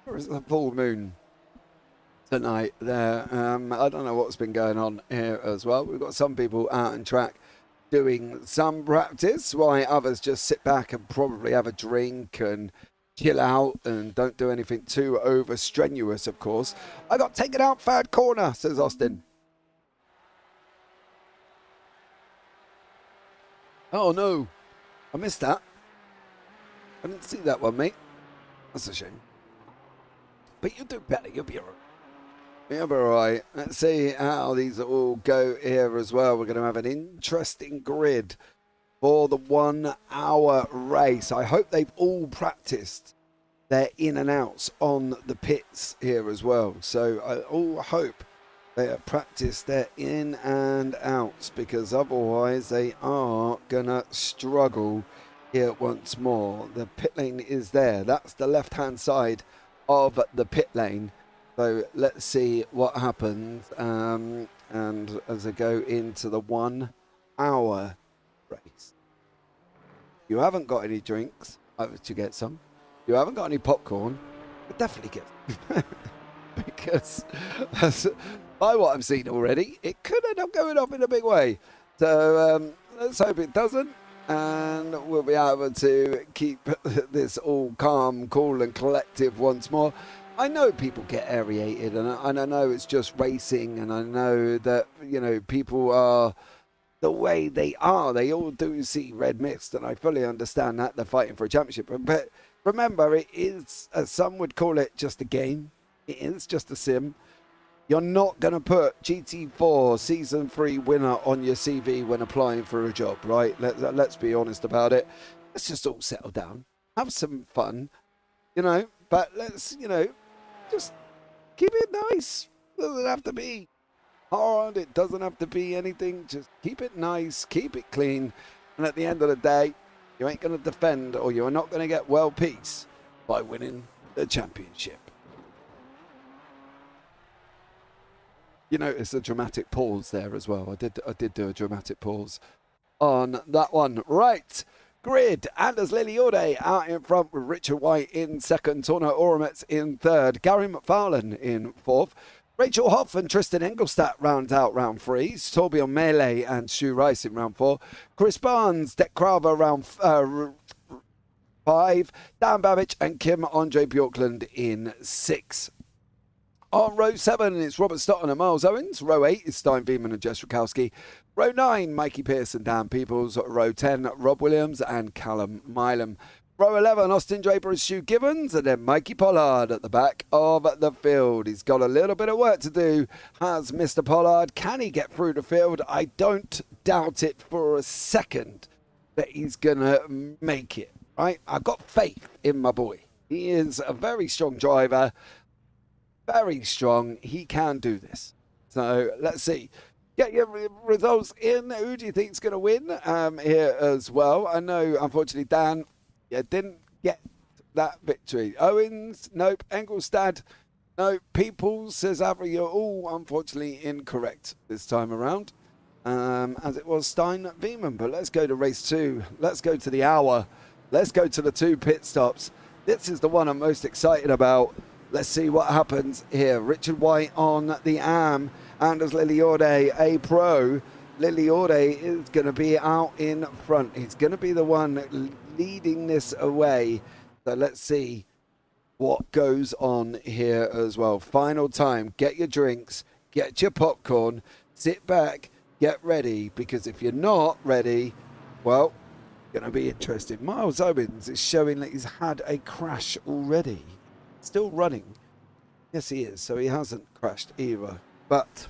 S2: Or is it a full moon tonight there? I don't know what's been going on here as well. We've got some people out on track doing some practice, while others just sit back and probably have a drink and chill out and don't do anything too over strenuous, of course. I got taken out third corner, says Austin. Oh no, I missed that. I didn't see that one, mate. That's a shame. But you'll do better, you'll be alright. You'll be alright. Let's see how these all go here as well. We're going to have an interesting grid for the 1 hour race. I hope they've all practiced their in and outs on the pits here as well. So I all hope they have practiced their in and outs, because otherwise they are gonna struggle here once more. The pit lane is there. That's the left hand side of the pit lane. So let's see what happens. And as I go into the 1 hour race. You haven't got any drinks, I would you get some. You haven't got any popcorn, but definitely get some. Because by what I've seen already, it could end up going off in a big way. So let's hope it doesn't, and we'll be able to keep this all calm, cool and collective once more. I know people get aerated, and I know it's just racing, and I know that, you know, people are the way they are. They all do see red mist, and I fully understand that they're fighting for a championship. But remember, it is, as some would call it, just a game. It is just a sim. You're not going to put GT4 Season 3 winner on your CV when applying for a job, right? Let's be honest about it. Let's just all settle down. Have some fun, you know. But let's, you know, just keep it nice. It doesn't have to be hard. It doesn't have to be anything. Just keep it nice. Keep it clean. And at the end of the day, you ain't going to defend, or you're not going to get world peace by winning the championship. You notice a dramatic pause there as well. I did do a dramatic pause on that one. Right. Grid, Anders Liliode out in front with Richard White in second, Torno Oromets in third, Gary McFarlane in fourth, Rachel Hoff and Tristan Engelstadt round out round 3, Torbjorn Melee and Stu Rice in round 4, Chris Barnes, Dek Krava round 5, Dan Babbage and Kim Andre Bjorklund in 6. On row 7, it's Robert Stotton and Miles Owens. Row 8 is Stein Veerman and Jess Rakowski. Row 9, Mikey Pearce and Dan Peoples. Row 10, Rob Williams and Callum Milam. Row 11, Austin Draper and Stu Gibbons. And then Mikey Pollard at the back of the field. He's got a little bit of work to do, has Mr. Pollard. Can he get through the field? I don't doubt it for a second that he's going to make it. Right? I've got faith in my boy. He is a very strong driver. Very strong. He can do this. So let's see. Get your results in. Who do you think is going to win here as well? I know, unfortunately, Dan didn't get that victory. Owens, nope. Engelstad, no. Peoples, says Avery, you're all unfortunately incorrect this time around, as it was Stein Veerman. But let's go to race 2. Let's go to the hour. Let's go to the 2 pit stops. This is the one I'm most excited about. Let's see what happens here. Richard White on the AM. Anders Liliode, a pro. Liliode is going to be out in front. He's going to be the one leading this away. So let's see what goes on here as well. Final time. Get your drinks. Get your popcorn. Sit back. Get ready. Because if you're not ready, well, going to be interesting. Miles Owens is showing that he's had a crash already. Still running. Yes, he is. So he hasn't crashed either. But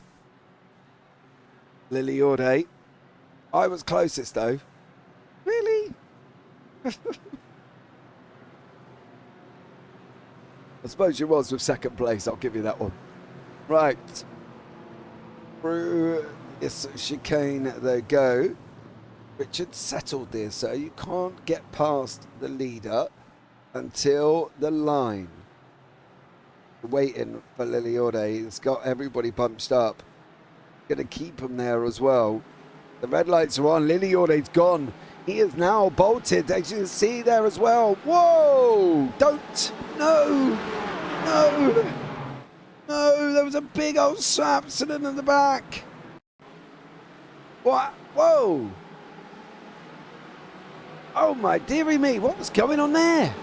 S2: Liliode, I was closest though. Really? I suppose you was with second place. I'll give you that one. Right. Through this chicane they go. Richard settled this, so you can't get past the leader until the line. Waiting for Liliode. It's got everybody bunched up. Going to keep him there as well. The red lights are on. Liliode's gone. He is now bolted, as you can see there as well. Whoa! Don't! No! No! No! There was a big old accident in the back. What? Whoa! Oh my dearie me! What was going on there?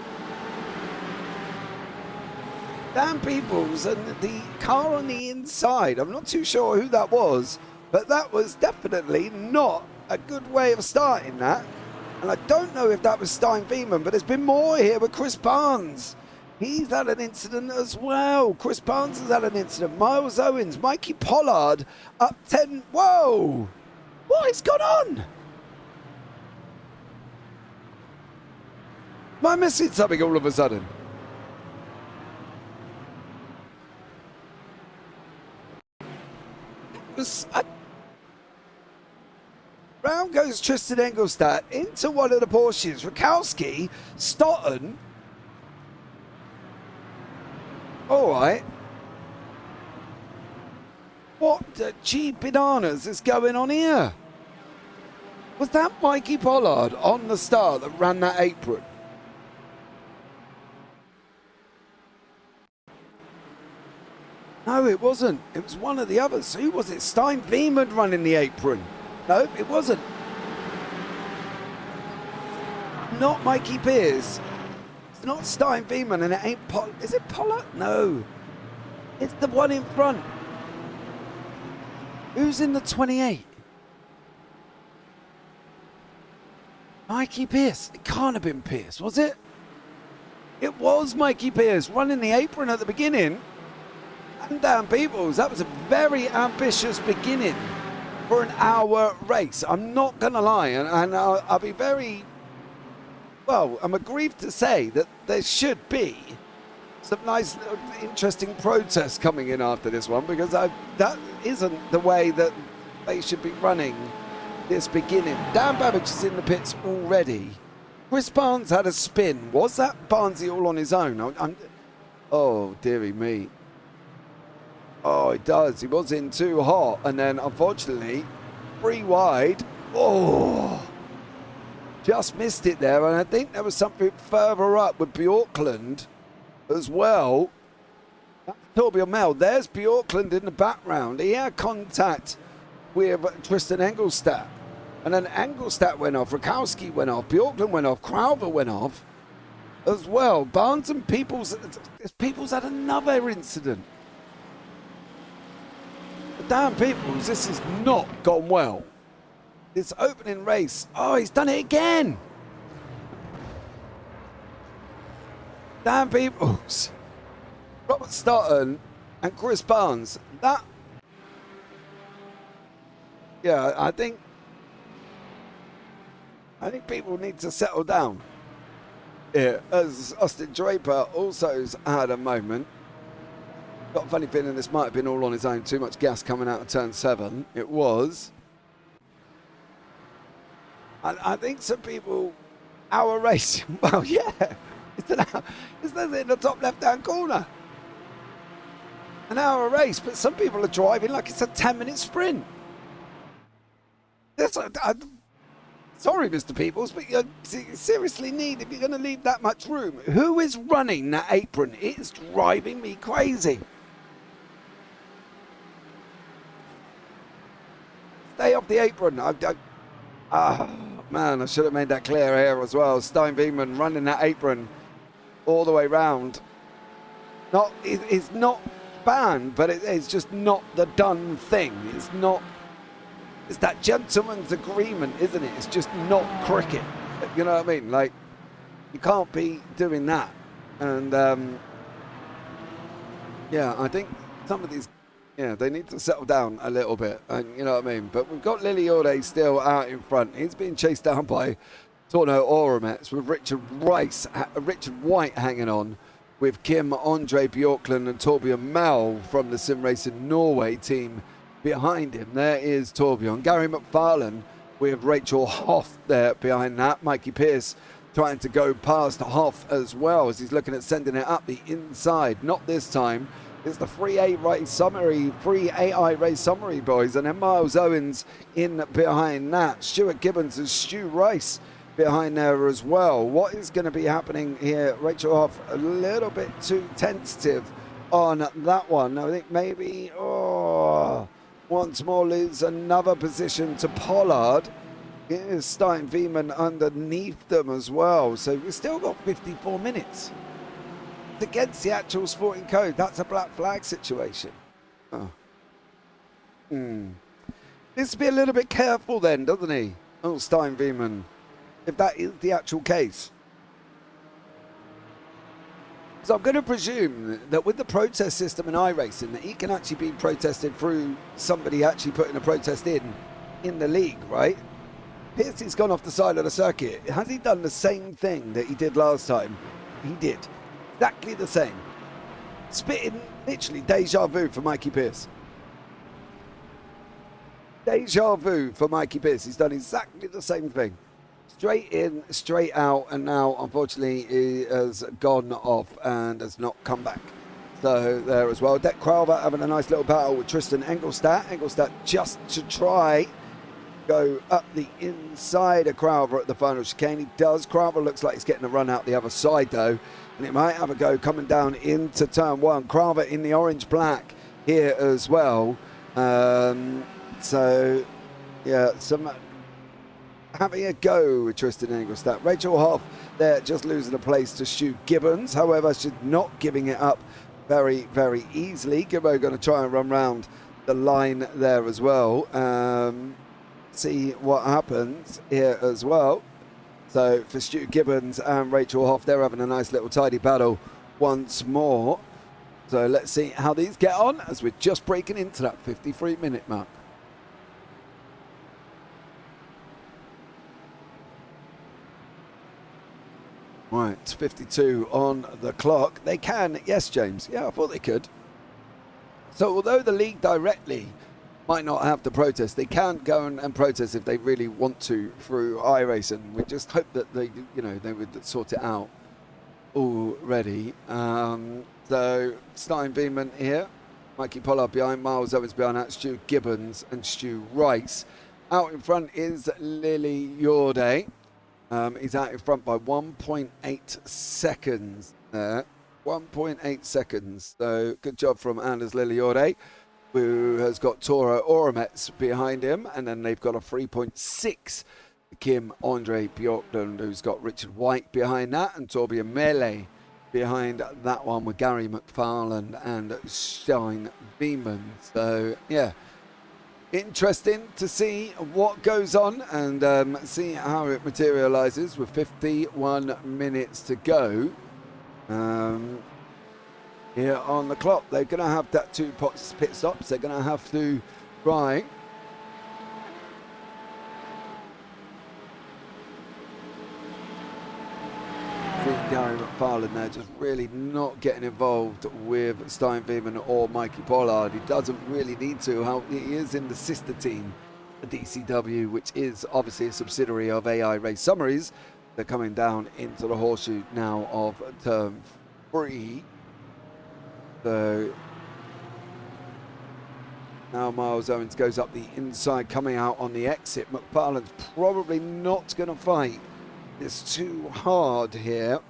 S2: Dan Peoples and the car on the inside. I'm not too sure who that was, but that was definitely not a good way of starting that. And I don't know if that was Stein Veerman, but there's been more here with Chris Barnes. He's had an incident as well. Chris Barnes has had an incident. Miles Owens, Mikey Pollard up 10. Whoa! What is going on? Am I missing something all of a sudden? Round goes Tristan Engelstadt into one of the Porsches. Rakowski, Stotton. All right. What the G bananas is going on here? Was that Mikey Pollard on the start that ran that apron? No, it wasn't. It was one of the others. Who was it? Stein Veerman running the apron. No, it wasn't. Not Mikey Pearce. not Stein Veman, and it ain't is it Pollard? No. It's the one in front. Who's in the 28? Mikey Pierce. It can't have been Pierce, was it? It was Mikey Pierce running the apron at the beginning. And Dan Peebles, that was a very ambitious beginning for an hour race. I'm not going to lie, and I'll be very... Well, I'm aggrieved to say that there should be some nice, interesting protests coming in after this one, because that isn't the way that they should be running this beginning. Dan Babbage is in the pits already. Chris Barnes had a spin. Was that Barnesy all on his own? Oh, dearie me. Oh, it does. He was in too hot, and then unfortunately, 3 wide. Oh, just missed it there, and I think there was something further up with Bjorkland as well. That's Torbjörn Mel. There's Bjorkland in the background. He had contact with Tristan Engelstad, and then Engelstad went off, Rakowski went off, Bjorkland went off, Crowther went off as well. Barnes and Peoples had another incident. But damn Peoples, this has not gone well. This opening race, oh, he's done it again. Dan Peebles, Robert Stoughton, and Chris Barnes. Yeah, I think people need to settle down. Yeah, as Austin Draper also has had a moment. Got a funny feeling this might have been all on his own. Too much gas coming out of turn 7. It was. I think some people, our race, well, yeah, it's in the top left-hand corner. An hour race, but some people are driving like it's a 10-minute sprint. Sorry, Mr. Peoples, but you seriously need, if you're going to leave that much room, who is running that apron? It's driving me crazy. Stay off the apron. Man, I should have made that clear here as well. Stein Veman running that apron all the way round. It's not banned, but it's just not the done thing. It's that gentleman's agreement, isn't it? It's just not cricket. You know what I mean? Like, you can't be doing that. And, yeah, I think some of these, they need to settle down a little bit. And you know what I mean? But we've got Lily Orde still out in front. He's being chased down by Torno Oromets with Richard White hanging on, with Kim Andre Bjorkland and Torbjörn Mel from the Sim Racing Norway team behind him. There is Torbjörn. Gary McFarlane with Rachel Hoff there behind that. Mikey Pierce trying to go past Hoff as well as he's looking at sending it up the inside. Not this time. It's the 3A race summary, 3AI race summary, boys. And then Miles Owens in behind that. Stuart Gibbons and Stu Rice behind there as well. What is going to be happening here? Rachel Hoff a little bit too tentative on that one. I think maybe, once more lose another position to Pollard. Here's Stein Veman underneath them as well. So we've still got 54 minutes. It's against the actual sporting code. That's a black flag situation. Needs to be a little bit careful then, doesn't he? Oh, Stein Veman. If that is the actual case. So I'm going to presume that with the protest system in iRacing, that he can actually be protested through somebody actually putting a protest in the league, right? Piercy's gone off the side of the circuit. Has he done the same thing that he did last time? He did. Exactly the same. Spitting literally deja vu for Mikey Pierce. Deja vu for Mikey Pierce. He's done exactly the same thing. Straight in, straight out, and now, unfortunately, he has gone off and has not come back. So, there as well. Deck Crowther having a nice little battle with Tristan Engelstad. Engelstad just to try go up the inside of Crowther at the final chicane. He does. Crowther looks like he's getting a run out the other side, though. And it might have a go coming down into turn 1. Crowther in the orange-black here as well. So, yeah, some... having a go with Tristan Engelstadt. Rachel Hoff there just losing a place to Stu Gibbons. However, she's not giving it up very, very easily. Gibbo going to try and run round the line there as well. See what happens here as well. So for Stu Gibbons and Rachel Hoff, they're having a nice little tidy battle once more. So let's see how these get on as we're just breaking into that 53-minute mark. Right, 52 on the clock. They can, yes, James. Yeah, I thought they could. So although the league directly might not have to protest, they can go and protest if they really want to through iRacing. We just hope that they would sort it out already. So Stein Beeman here, Mikey Pollard behind, Miles Owens behind that, Stu Gibbons and Stu Rice. Out in front is Lily Yorday. He's out in front by 1.8 seconds there. 1.8 seconds. So good job from Anders Liliorde, who has got Toro Oromets behind him. And then they've got a 3.6 Kim Andre Bjorklund, who's got Richard White behind that. And Torbjörn Mele behind that one with Gary McFarlane and Stein Beeman. So, yeah. Interesting to see what goes on and see how it materializes with 51 minutes to go here on the clock. They're going to have that 2 pit stops. They're going to have to try Gary McFarlane there just really not getting involved with Stein Beeman or Mikey Pollard. He doesn't really need to. He is in the sister team, the DCW, which is obviously a subsidiary of AI Race Summaries. They're coming down into the horseshoe now of turn 3. So now Miles Owens goes up the inside, coming out on the exit. McFarlane's probably not going to fight. It's too hard here.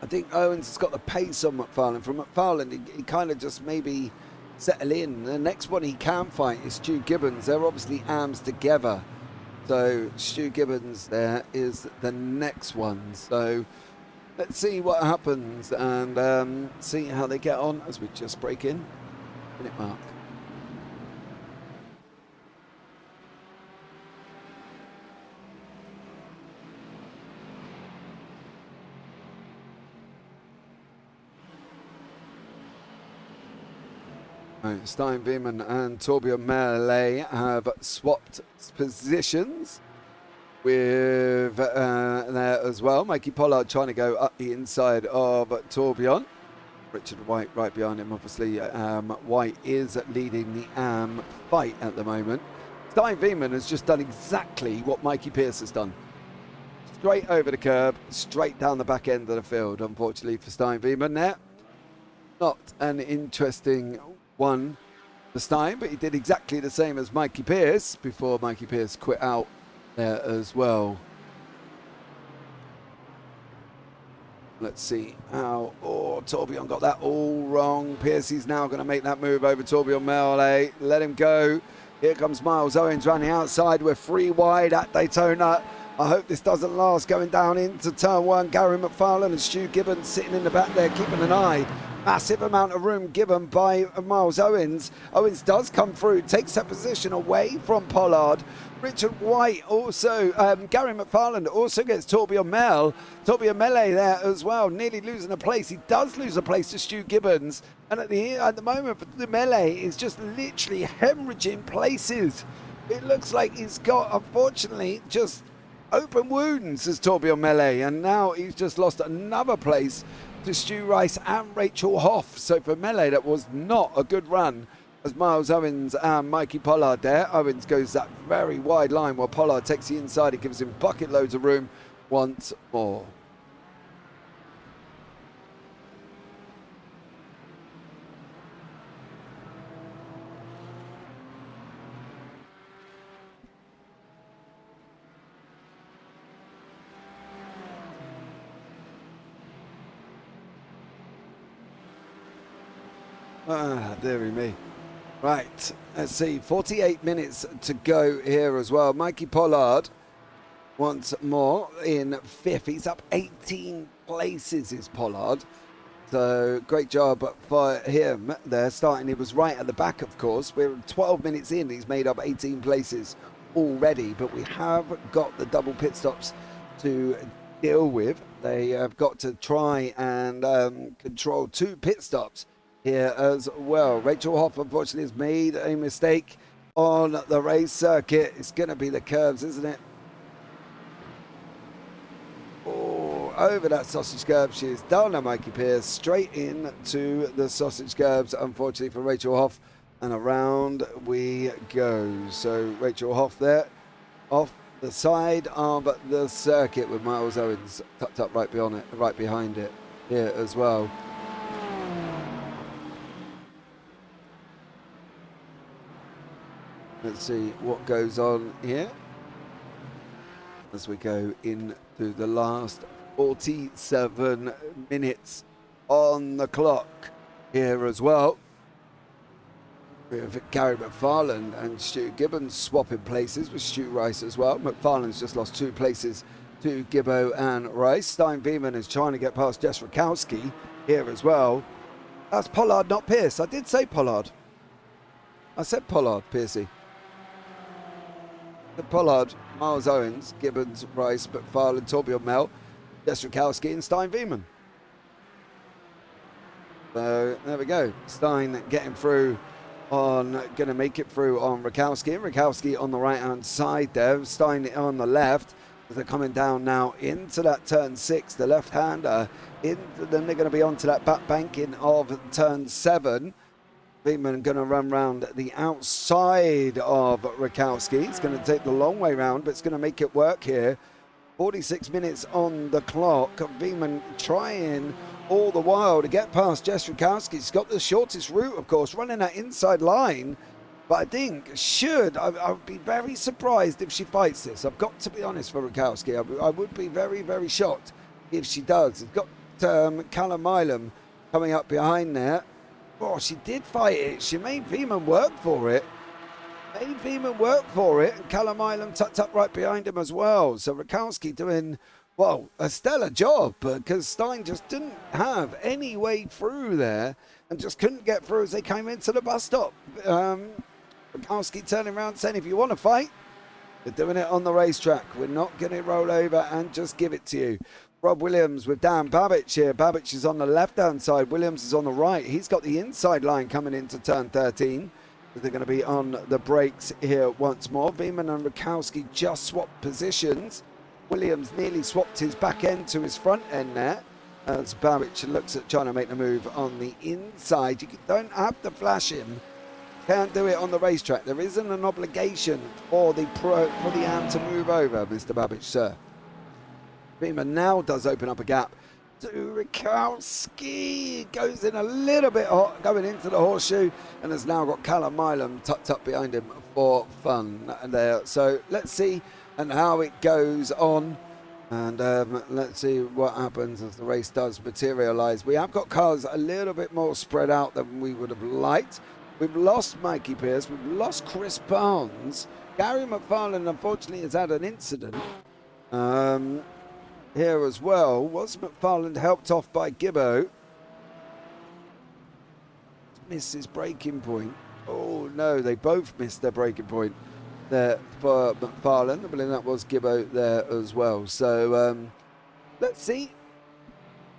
S2: I think Owens has got the pace on McFarlane. From McFarlane, he kind of just maybe settle in. The next one he can fight is Stu Gibbons. They're obviously arms together. So Stu Gibbons there is the next one. So let's see what happens and see how they get on as we just break in. Minute mark. Right, Stein Beeman and Torbjörn Mele have swapped positions with there as well. Mikey Pollard trying to go up the inside of Torbjörn. Richard White right behind him, obviously. White is leading the fight at the moment. Stein Beeman has just done exactly what Mikey Pierce has done. Straight over the curb, straight down the back end of the field, unfortunately for Stein Beeman there. Not an interesting one for Stein, but he did exactly the same as Mikey Pierce before Mikey Pierce quit out there as well. Let's see how, Torbjörn got that all wrong. Piercy's now going to make that move over Torbjörn Mele. Let him go. Here comes Miles Owens running outside. We're 3 wide at Daytona. I hope this doesn't last going down into turn 1. Gary McFarlane and Stu Gibbons sitting in the back there, keeping an eye. Massive amount of room given by Miles Owens. Owens does come through, takes that position away from Pollard. Richard White also, Gary McFarlane also gets Torbjörn Mele there as well, nearly losing a place. He does lose a place to Stu Gibbons. And at the moment, the Mele is just literally hemorrhaging places. It looks like he's got, unfortunately, just open wounds as Torbjörn Mele. And now he's just lost another place to Stu Rice and Rachel Hoff. So for Mele, that was not a good run as Miles Owens and Mikey Pollard there. Owens goes that very wide line while Pollard takes the inside. It gives him bucket loads of room once more. Dearie me. Right, let's see, 48 minutes to go here as well. Mikey Pollard once more in 5th. He's up 18 places, is Pollard. So great job for him there. Starting, he was right at the back, of course. We're 12 minutes in. He's made up 18 places already, but we have got the double pit stops to deal with. They have got to try and control 2 pit stops here as well. Rachel Hoff, unfortunately, has made a mistake on the race circuit. It's going to be the curves, isn't it? Oh, over that sausage curb. She's down to Mikey Pierce, straight into the sausage curbs, unfortunately for Rachel Hoff, and around we go. So Rachel Hoff there, off the side of the circuit with Miles Owens tucked up right behind it here as well. Let's see what goes on here as we go into the last 47 minutes on the clock here as well. We have Gary McFarland and Stu Gibbons swapping places with Stu Rice as well. McFarland's just lost 2 places to Gibbo and Rice. Stein Beeman is trying to get past Jess Rakowski here as well. That's Pollard, not Pierce. I did say Pollard. I said Pollard, Piercy. The Pollard, Miles Owens, Gibbons, Rice, McFarland, Torbjorn Mel, Jess Rakowski and Stein Beeman. So there we go. Stein getting through on, going to make it through on Rakowski. And Rakowski on the right-hand side there. Stein on the left. They're coming down now into that turn 6, the left-hander. Then they're going to be onto that back banking of turn 7. Beeman going to run round the outside of Rakowski. It's going to take the long way round, but it's going to make it work here. 46 minutes on the clock. Beeman trying all the while to get past Jess Rakowski. He's got the shortest route, of course, running that inside line. But I think I would be very surprised if she fights this. I've got to be honest for Rakowski. I would be very, very shocked if she does. We've got Callum Milam coming up behind there. Oh, she did fight it. She made Beeman work for it. And Callum Milam tucked up right behind him as well. So Rakowski doing, well, a stellar job, because Stein just didn't have any way through there and just couldn't get through as they came into the bus stop. Rakowski turning around saying, if you want to fight, we're doing it on the racetrack. We're not going to roll over and just give it to you. Rob Williams with Dan Babbage here. Babbage is on the left-hand side. Williams is on the right. He's got the inside line coming into turn 13. They're going to be on the brakes here once more. Beeman and Rakowski just swapped positions. Williams nearly swapped his back end to his front end there, as Babbage looks at trying to make the move on the inside. You don't have to flash him. Can't do it on the racetrack. There isn't an obligation for the AM to move over, Mr. Babbage, sir. Beeman now does open up a gap to Rakowski. Goes in a little bit hot, going into the horseshoe, and has now got Callum Milam tucked up behind him for fun there. So let's see and how it goes on, and let's see what happens as the race does materialise. We have got cars a little bit more spread out than we would have liked. We've lost Mikey Pierce, we've lost Chris Barnes. Gary McFarland unfortunately has had an incident here as well. Was McFarland helped off by Gibbo? Missed his braking point. Oh no, they both missed their braking point there for McFarland. I believe that was Gibbo there as well. So let's see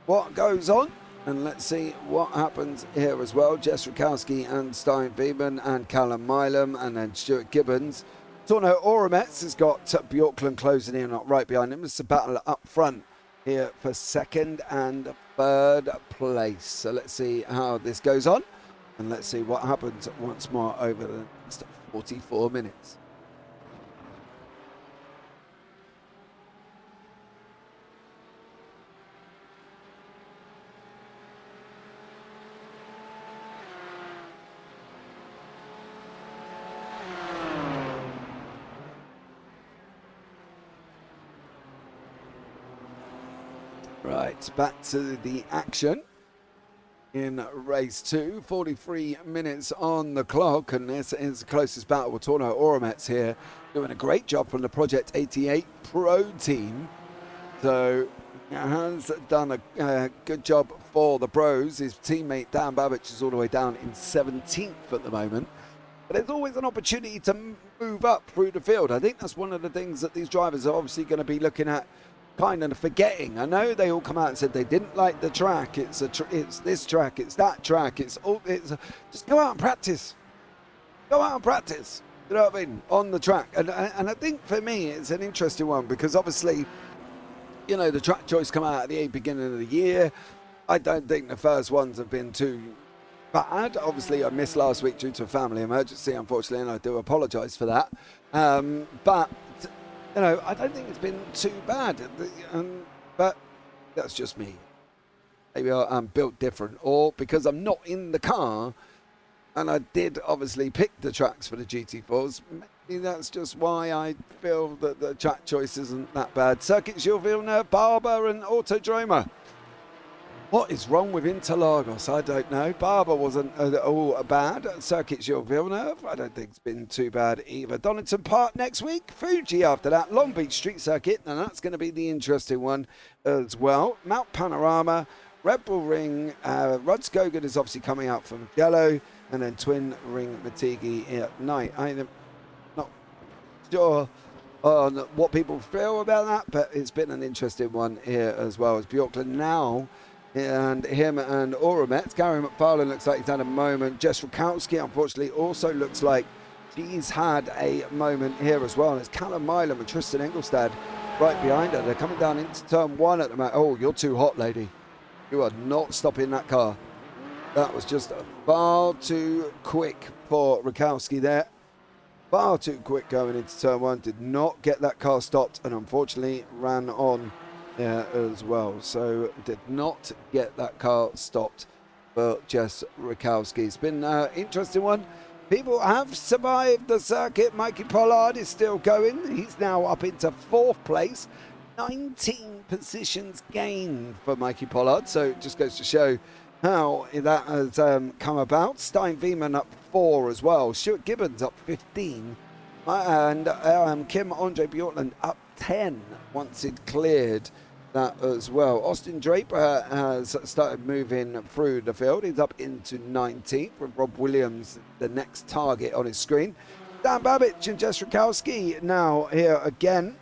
S2: what goes on, and let's see what happens here as well. Jess Rakowski and Stein Beeman and Callum Milam, and then Stuart Gibbons. Torno Oromets has got Bjorklund closing in right behind him. It's a battle up front here for second and third place. So let's see how this goes on, and let's see what happens once more over the next 44 minutes. Right, back to the action. in race 2. 43 minutes on the clock, and this is the closest battle. Torno Oromets here doing a great job from the Project 88 Pro team. So has done a good job for the pros. His teammate Dan Babbage is all the way down in 17th at the moment. But there's always an opportunity to move up through the field. I think that's one of the things that these drivers are obviously going to be looking at, kind of forgetting. I know they all come out and said they didn't like the track. It's this track. It's that track. Just go out and practice. Go out and practice. You know what I mean? On the track. And I think for me it's an interesting one because obviously, you know, the track choice come out at the beginning of the year. I don't think the first ones have been too bad. Obviously, I missed last week due to a family emergency, unfortunately, and I do apologise for that. But, you know, I don't think it's been too bad. But that's just me. Maybe I'm built different, or because I'm not in the car, and I did obviously pick the tracks for the GT4s. Maybe that's just why I feel that the track choice isn't that bad. Circuit Gilles Villeneuve, Barber and Autodromo. What is wrong with Interlagos? I don't know. Barber wasn't all bad. Circuit Gilles Villeneuve, I don't think it's been too bad either. Donington Park next week. Fuji after that. Long Beach Street Circuit, and that's going to be the interesting one as well. Mount Panorama, Red Bull Ring. Rod Skogan is obviously coming out from Mugello, and then Twin Ring Motegi at night. I'm not sure on what people feel about that, but it's been an interesting one here as well. As Bjorklund now, and him and Oromets. Gary McFarlane looks like he's had a moment. Jess Rakowski, unfortunately, also looks like she's had a moment here as well. And it's Callum Milam and Tristan Engelstad right behind her. They're coming down into turn 1 at the moment. Oh, you're too hot, lady. You are not stopping that car. That was just far too quick for Rakowski there. Far too quick going into turn 1. Did not get that car stopped and unfortunately ran on as well. So did not get that car stopped for Jess Rakowski. It's been an interesting one. People have survived the circuit. Mikey Pollard is still going. He's now up into 4th place. 19 positions gained for Mikey Pollard. So it just goes to show how that has come about. Stein Veman up 4 as well. Stuart Gibbons up 15. And Kim Andre Bjorkland up 10 once it cleared that as well. Austin Draper has started moving through the field. He's up into 19th with Rob Williams, the next target on his screen. Dan Babbage and Jess Rakowski now here again.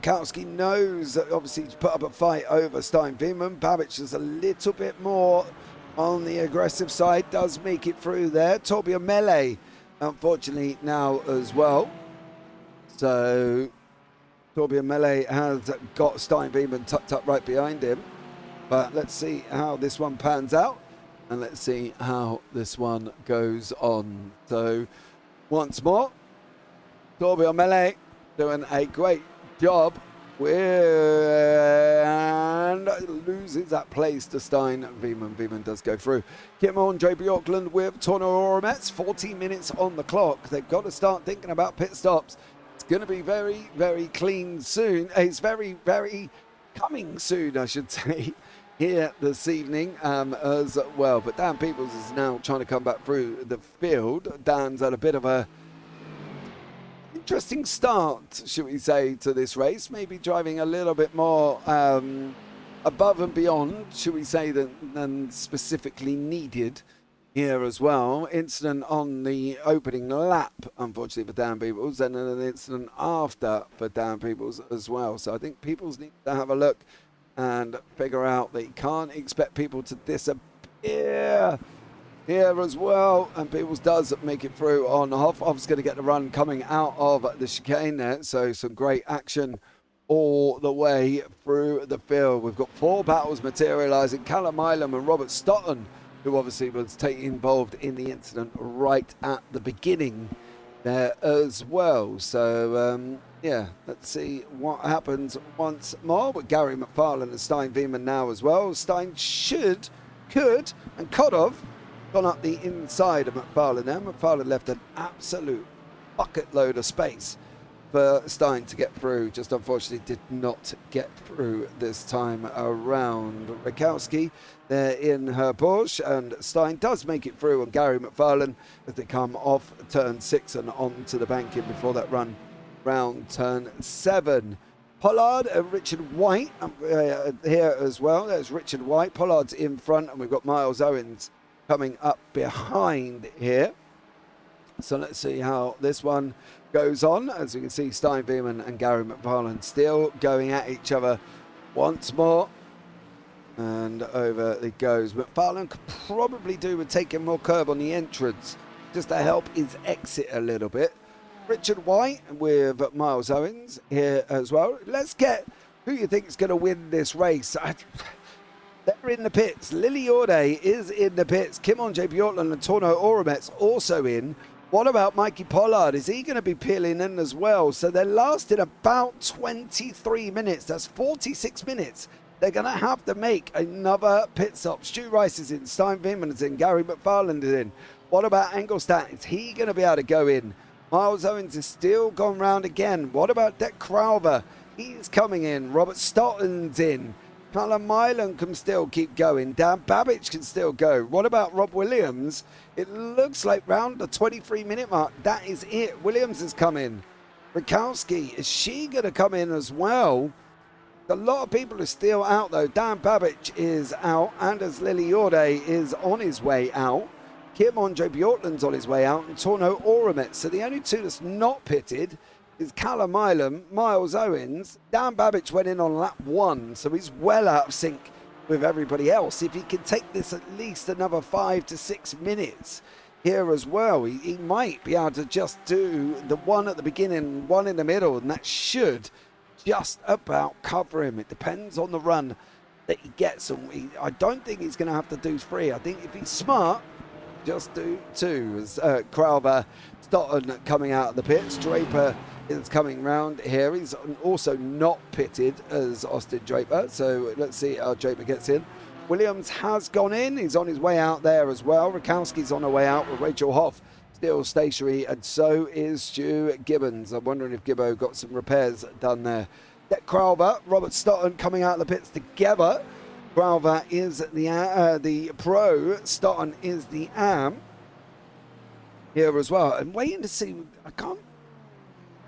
S2: Rakowski knows that obviously he's put up a fight over Stein Veman. Babbage is a little bit more on the aggressive side, does make it through there. Torbjörn Mele, unfortunately, now as well. So Torbjörn Mele has got Stein Veman tucked up right behind him. But let's see how this one pans out. And let's see how this one goes on. So once more, Torbjörn Mele doing a great job and loses that place to Stein Veman. Veman does go through. Kim Andre Bjorkland with Torno Oromets. 14 minutes on the clock. They've got to start thinking about pit stops. It's going to be very, very clean soon. It's very, very coming soon, I should say, here this evening as well. But Dan Peoples is now trying to come back through the field. Dan's had a bit of a interesting start, should we say, to this race. Maybe driving a little bit more above and beyond, should we say, than specifically needed here as well. Incident on the opening lap, unfortunately, for Dan Peoples, and then an incident after for Dan Peoples as well. So I think Peoples need to have a look and figure out that you can't expect people to disappear here as well. And Peoples does make it through on Hoff. Hoff's going to get the run coming out of the chicane there. So some great action all the way through the field. We've got 4 battles materialising. Callum Milam and Robert Stotton, who obviously was involved in the incident right at the beginning there as well. So, yeah, let's see what happens once more. But Gary McFarlane and Stein Veman now as well. Stein could have gone up the inside of McFarlane there. McFarlane left an absolute bucket load of space for Stein to get through. Just unfortunately did not get through this time around. Rakowski there in her Porsche, and Stein does make it through on Gary McFarlane as they come off turn 6 and onto the banking before that run round turn 7. Pollard and Richard White here as well. There's Richard White. Pollard's in front, and we've got Miles Owens coming up behind here. So let's see how this one goes on. As you can see, Stein Veerman and Gary McFarlane still going at each other once more. And over it goes. McFarlane could probably do with taking more curb on the entrance just to help his exit a little bit. Richard White with Miles Owens here as well. Let's get who you think is going to win this race. They're in the pits. Lily Orde is in the pits. Kimon J. Bjortland and Torno Oramet's also in. What about Mikey Pollard? Is he going to be peeling in as well? So they're lasting about 23 minutes. That's 46 minutes. They're going to have to make another pit stop. Stu Rice is in. Stein Veerman is in. Gary McFarland is in. What about Engelstadt? Is he going to be able to go in? Miles Owens is still gone round again. What about Dick Crowther? He's coming in. Robert Stotton's in. Callum Milan can still keep going. Dan Babbage can still go. What about Rob Williams? It looks like round the 23-minute mark. That is it. Williams has come in. Rakowski, is she going to come in as well? A lot of people are still out, though. Dan Babbage is out. Anders Liliorde is on his way out. Kim Andre Bjortland's on his way out. And Torno Oramet. So the only two that's not pitted is Callum Milam, Miles Owens. Dan Babbage went in on lap 1, so he's well out of sync with everybody else. If he can take this at least another 5 to 6 minutes here as well, he might be able to just do the one at the beginning, one in the middle, and that should just about cover him. It depends on the run that he gets, and I don't think he's going to have to do 3. I think if he's smart, just do 2. As Crowther, Stotton coming out of the pits, Draper is coming round here. He's also not pitted as Austin Draper, so let's see how Draper gets in. Williams has gone in. He's on his way out there as well. Rakowski's on her way out with Rachel Hoff still stationary, and so is Stu Gibbons. I'm wondering if Gibbo got some repairs done there. Dick Crowther, Robert Stotton coming out of the pits together. Crowther is the pro, Stotton is the am here as well. And waiting to see, I can't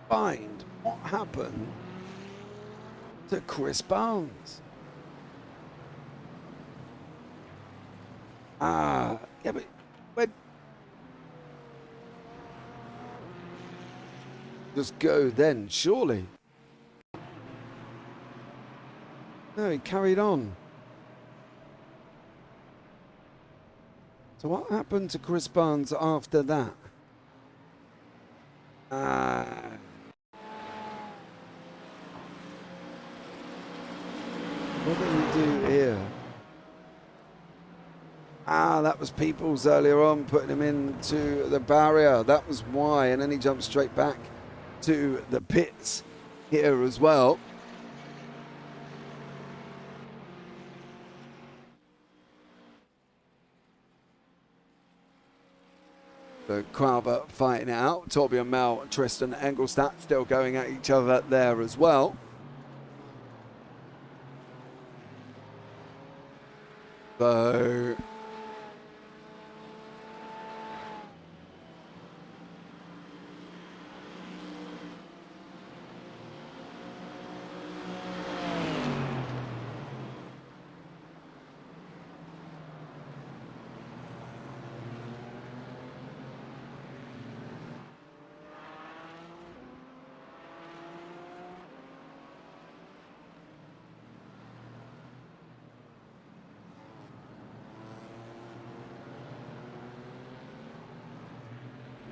S2: find what happened to Chris Barnes. Yeah, but when just go then, surely. No, he carried on. So what happened to Chris Barnes after that? What did he do here? That was Peoples earlier on, putting him into the barrier. That was why. And then he jumped straight back to the pits here as well. So Crowther fighting it out. Torbjörn Mel, Tristan Engelstadt still going at each other there as well. So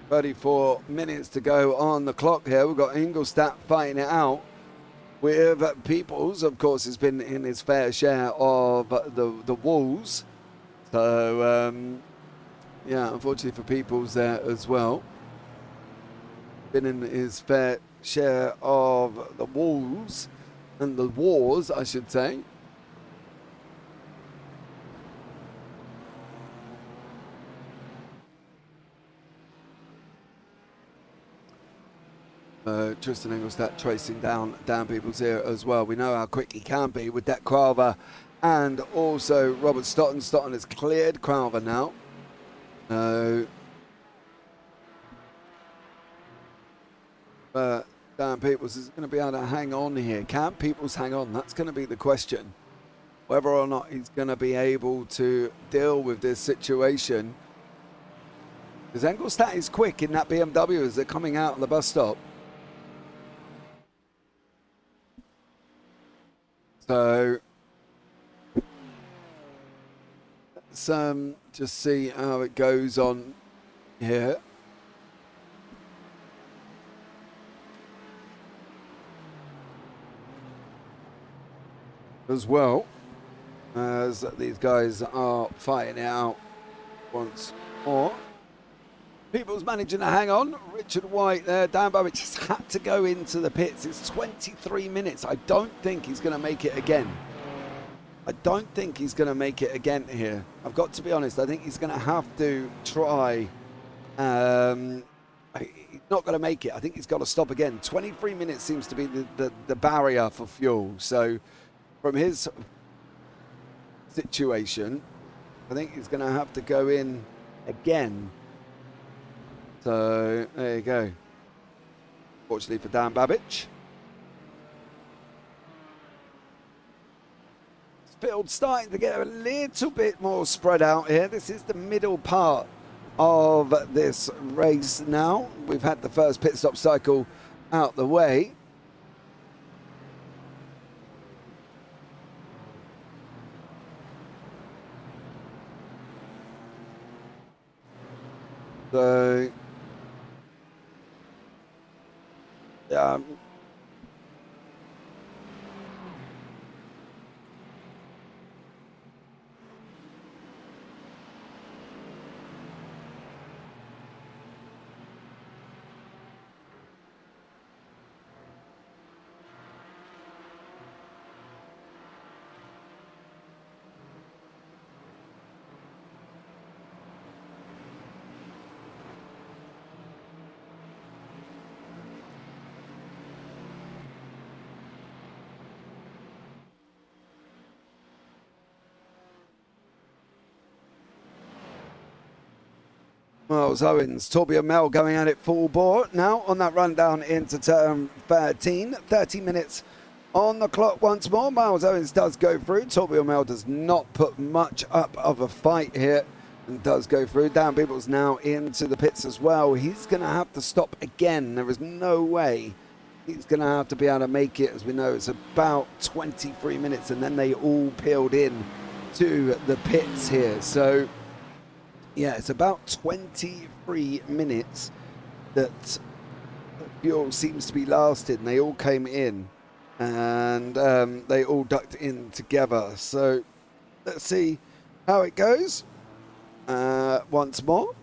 S2: .34 minutes to go on the clock here. We've got Engelstadt fighting it out with Peoples. Of course, has been in his fair share of the walls. So, yeah, unfortunately for Peoples there as well. Been in his fair share of the walls and the wars, I should say. Tristan Engelstadt tracing down Dan Peoples here as well. We know how quick he can be with that Crowther and also Robert Stotton. Stotton has cleared Crowther now. Dan Peoples is going to be able to hang on here. Can Peoples hang on? That's going to be the question. Whether or not he's going to be able to deal with this situation. Because Engelstadt is quick in that BMW as they're coming out of the bus stop. So let's just see how it goes on here. As well as these guys are fighting it out once more. People's managing to hang on. Richard White there. Dan Babbitt just had to go into the pits. It's 23 minutes. I don't think he's going to make it again. I don't think he's going to make it again here. I've got to be honest. I think he's going to have to try. He's not going to make it. I think he's got to stop again. 23 minutes seems to be the barrier for fuel. So from his situation, I think he's going to have to go in again. So there you go. Fortunately for Dan Babbitt. Field starting to get a little bit more spread out here. This is the middle part of this race now. We've had the first pit stop cycle out the way. So Miles Owens, Torbjörn Mell going at it full bore now on that run down into turn 13. 30 minutes on the clock once more. Miles Owens does go through. Torbjörn Mell does not put much up of a fight here and does go through. Dan Peoples now into the pits as well. He's going to have to stop again. There is no way he's going to have to be able to make it. As we know, it's about 23 minutes and then they all peeled in to the pits here. So yeah, it's about 23 minutes that fuel seems to be lasted, and they all came in and they all ducked in together. So let's see how it goes once more.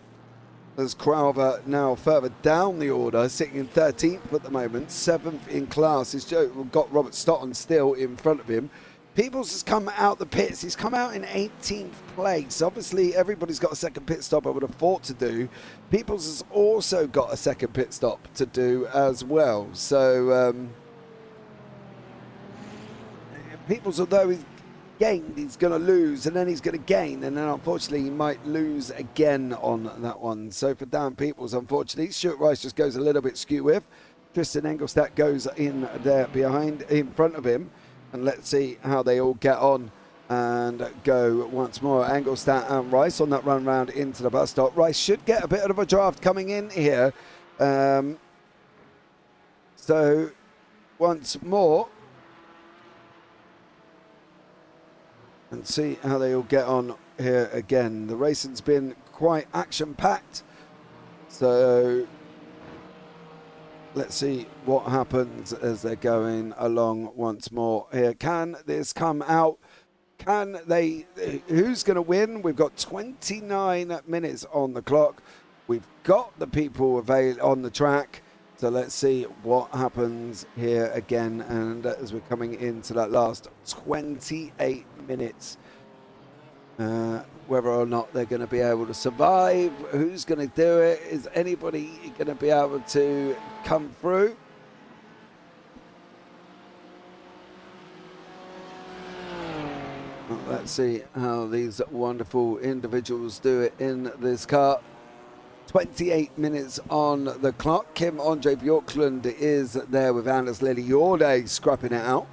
S2: As Crowther now further down the order, sitting in 13th at the moment, 7th in class. He's got Robert Stotton still in front of him. Peoples has come out the pits. He's come out in 18th place. Obviously, everybody's got a second pit stop, I would have thought, to do. Peoples has also got a second pit stop to do as well. So, Peoples, although he's gained, he's going to lose, and then he's going to gain, and then unfortunately he might lose again on that one. So for Dan Peoples, unfortunately, Stuart Rice just goes a little bit skew with. Tristan Engelstadt goes in there in front of him. And let's see how they all get on and go once more. Engelstadt and Rice on that run round into the bus stop. Rice should get a bit of a draft coming in here. So once more. And see how they all get on here again. The racing's been quite action-packed. So let's see what happens as they're going along once more here. Can this come out? Can they? Who's going to win? We've got 29 minutes on the clock. We've got the people on the track. So let's see what happens here again. And as we're coming into that last 28 minutes, whether or not they're going to be able to survive, who's going to do it, is anybody going to be able to come through? let's see how these wonderful individuals do it in this car. 28 minutes on the clock. Kim-Andre Bjorklund is there with Anders Lilliorde scrapping it out.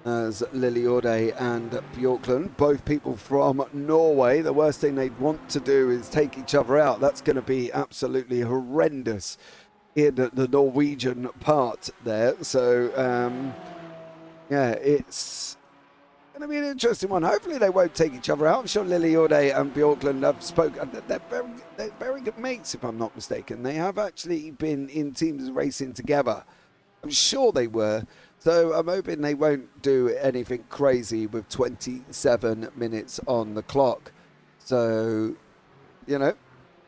S2: As Lilliorde and Bjorklund, both people from Norway. The worst thing they'd want to do is take each other out. That's going to be absolutely horrendous in the Norwegian part there. So, yeah, it's going to be an interesting one. Hopefully they won't take each other out. I'm sure Lilliorde and Bjorklund have spoken. They're very good mates, if I'm not mistaken. They have actually been in teams racing together. I'm sure they were. So I'm hoping they won't do anything crazy with 27 minutes on the clock. So, you know,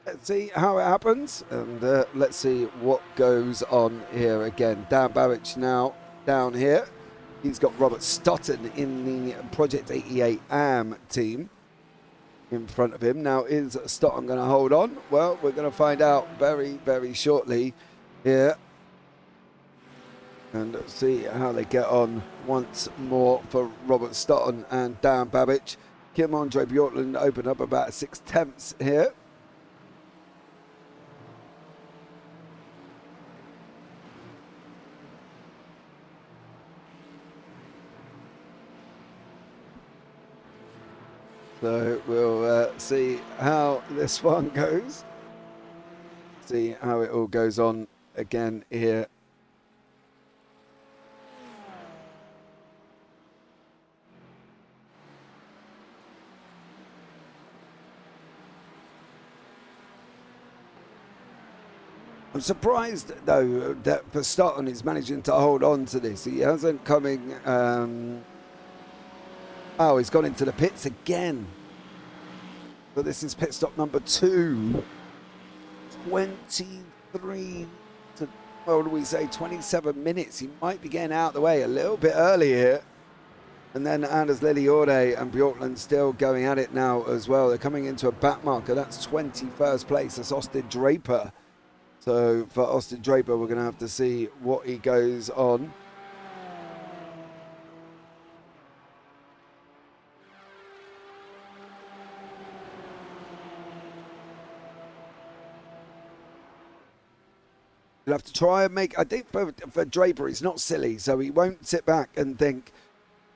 S2: let's see how it happens. And let's see what goes on here again. Dan Babbage now down here. He's got Robert Stotton in the Project 88 AM team in front of him. Now, is Stotton going to hold on? Well, we're going to find out very, very shortly here. And see how they get on once more for Robert Stotton and Dan Babbage. Kim-Andre Bjorklund opened up about 6/10 here. So we'll see how this one goes. See how it all goes on again here. I'm surprised, though, that Verstappen is managing to hold on to this. He hasn't coming... oh, he's gone into the pits again. So this is pit stop number 2. 23 to, what do we say, 27 minutes. He might be getting out of the way a little bit early here. And then Anders Lilliorde and Bjorklund still going at it now as well. They're coming into a back marker. That's 21st place. That's Austin Draper. So for Austin Draper, we're going to have to see what he goes on. You'll have to try and make... I think for Draper, it's not silly, so he won't sit back and think,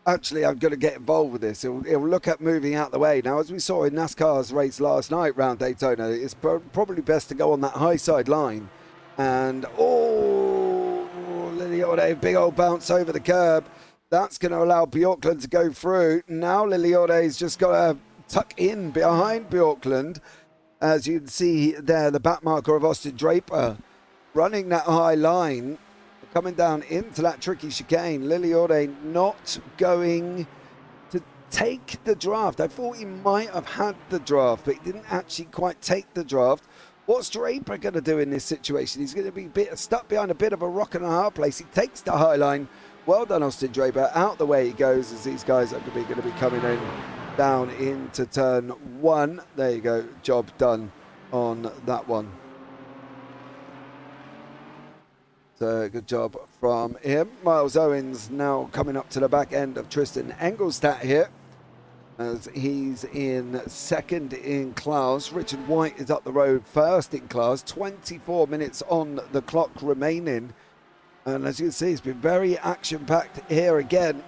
S2: actually, I'm going to get involved with this. He'll look at moving out the way. Now, as we saw in NASCAR's race last night round Daytona, it's probably best to go on that high side line. And, oh, Lilliorde, big old bounce over the curb. That's going to allow Bjorklund to go through. Now Lilliorde's just got to tuck in behind Bjorklund. As you can see there, the back marker of Austin Draper running that high line, coming down into that tricky chicane. Lilliorde not going to take the draft. I thought he might have had the draft, but he didn't actually quite take the draft. What's Draper going to do in this situation? He's going to be stuck behind a bit of a rock and a hard place. He takes the high line. Well done, Austin Draper. Out the way he goes as these guys are going to be coming in down into turn 1. There you go. Job done on that one. So good job from him. Miles Owens now coming up to the back end of Tristan Engelstad here, as he's in second in class. Richard White is up the road first in class. 24 minutes on the clock remaining. And as you can see, it's been very action-packed here again.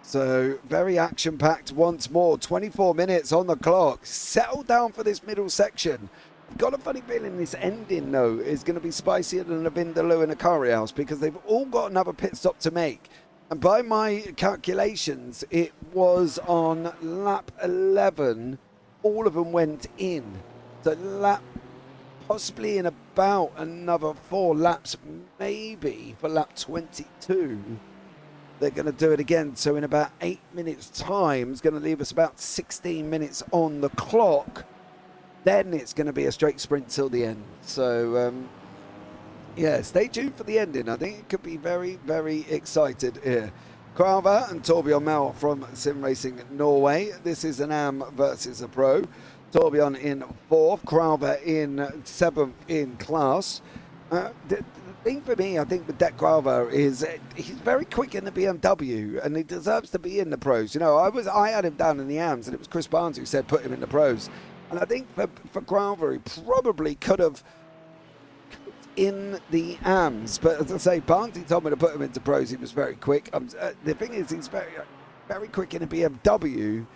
S2: So very action-packed once more. 24 minutes on the clock. Settle down for this middle section. I've got a funny feeling this ending, though, is going to be spicier than a Vindaloo and a Curry House, because they've all got another pit stop to make. And by my calculations, it was on lap 11. All of them went in. So lap, possibly in about another 4 laps, maybe for lap 22. They're going to do it again. So in about 8 minutes' time, it's going to leave us about 16 minutes on the clock. Then it's going to be a straight sprint till the end. So, yeah, stay tuned for the ending. I think it could be very, very excited here. Crowther and Torbjørn Mel from Sim Racing Norway. This is an AM versus a pro. Torbjørn in 4th, Crowther in 7th in class. thing for me, I think with Deck Grauver is he's very quick in the BMW, and he deserves to be in the pros. You know, I had him down in the AMs, and it was Chris Barnes who said put him in the pros. And I think for Grauver, he probably could have in the AMs, but as I say, Barnes told me to put him into pros. He was very quick. The thing is, he's very quick in a BMW.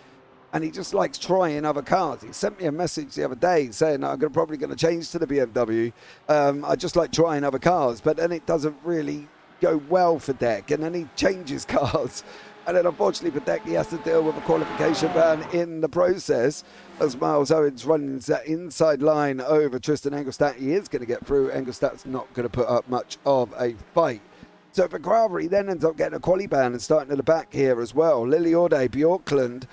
S2: And he just likes trying other cars. He sent me a message the other day saying, I'm probably going to change to the BMW. I just like trying other cars. But then it doesn't really go well for Deck. And then he changes cars. And then unfortunately for Deck, he has to deal with a qualification ban in the process. As Miles Owens runs that inside line over Tristan Engelstadt. He is going to get through. Engelstadt's not going to put up much of a fight. So for Grauver, he then ends up getting a quali ban and starting at the back here as well. Liliorde, Bjorklund.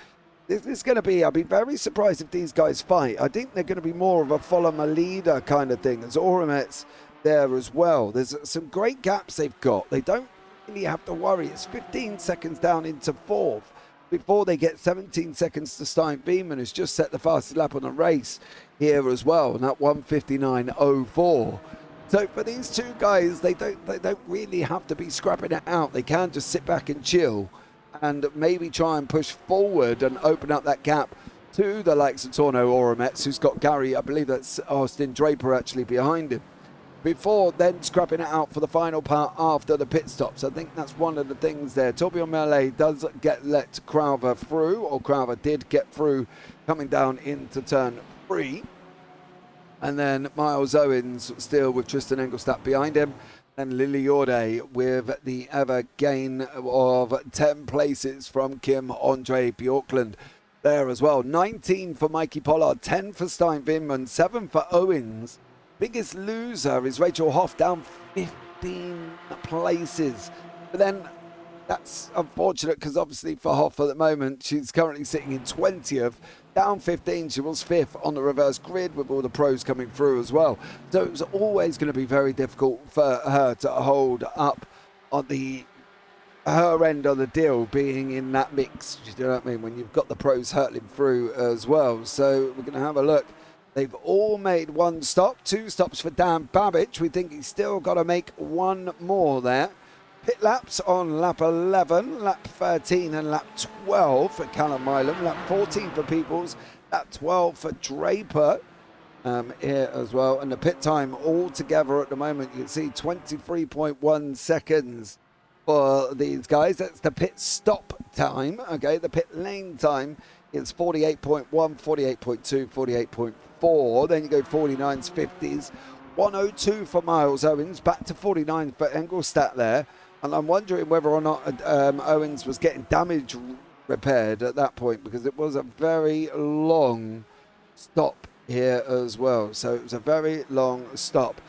S2: This is going to be, I'd be very surprised if these guys fight. I think they're going to be more of a follow my leader kind of thing. There's Oramet's there as well. There's some great gaps they've got. They don't really have to worry. It's 15 seconds down into fourth before they get 17 seconds to Stein Beeman, who's just set the fastest lap on the race here as well, and that 1:59.04. So for these two guys, they don't really have to be scrapping it out. They can just sit back and chill and maybe try and push forward and open up that gap to the likes of Torno Orametz, who's got Gary, I believe that's Austin Draper actually behind him, before then scrapping it out for the final part after the pit stops. I think that's one of the things there. Torbjörn Mele does let Grauver through, or Grauver did get through coming down into turn 3. And then Miles Owens still with Tristan Engelstadt behind him. And Liliorde with the ever gain of 10 places from Kim Andre Bjorklund there as well. 19 for Mikey Pollard, 10 for Stein Vinman, 7 for Owens. Biggest loser is Rachel Hoff, down 15 places. But then that's unfortunate because obviously for Hoff at the moment, she's currently sitting in 20th. Down 15, she was 5th on the reverse grid with all the pros coming through as well. So it was always going to be very difficult for her to hold up on her end of the deal, being in that mix. You know what I mean? When you've got the pros hurtling through as well. So we're going to have a look. They've all made one stop, 2 stops for Dan Babbage. We think he's still got to make one more there. Pit laps on lap 11, lap 13 and lap 12 for Callum Milam, lap 14 for Peoples, lap 12 for Draper here as well. And the pit time all together at the moment, you can see 23.1 seconds for these guys. That's the pit stop time, okay? The pit lane time is 48.1, 48.2, 48.4. Then you go 49s, 50s, 102 for Miles Owens, back to 49 for Engelstadt there. And I'm wondering whether or not Owens was getting damage repaired at that point, because it was a very long stop here as well. So it was a very long stop.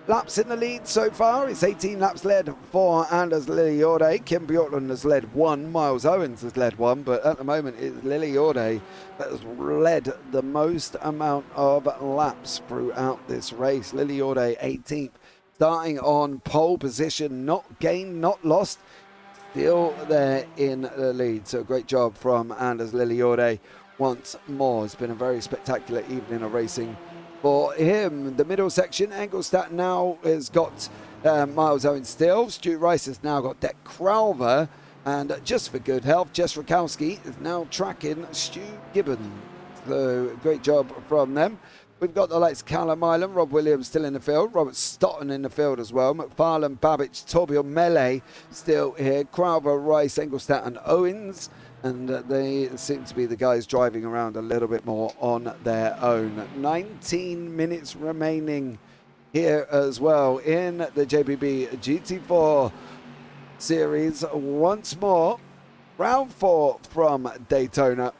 S2: Laps in the lead so far. It's 18 laps led for Anders Liliorde. Kim Bjorklund has led 1. Miles Owens has led 1. But at the moment, it's Liliorde that has led the most amount of laps throughout this race. Liliorde 18th. Starting on pole position, not gained, not lost, still there in the lead. So great job from Anders Liliorde once more. It's been a very spectacular evening of racing for him. The middle section, Engelstadt now has got Miles Owens still. Stu Rice has now got Deck Grauver. And just for good health, Jess Rakowski is now tracking Stu Gibbon. So great job from them. We've got the likes of Callum Milam, Rob Williams still in the field, Robert Stotton in the field as well, McFarlane, Babbage, Torbjörn Mele still here, Grauver, Rice, Engelstadt and Owens, and they seem to be the guys driving around a little bit more on their own. 19 minutes remaining here as well in the JPB GT4 series once more. Round 4 from Daytona.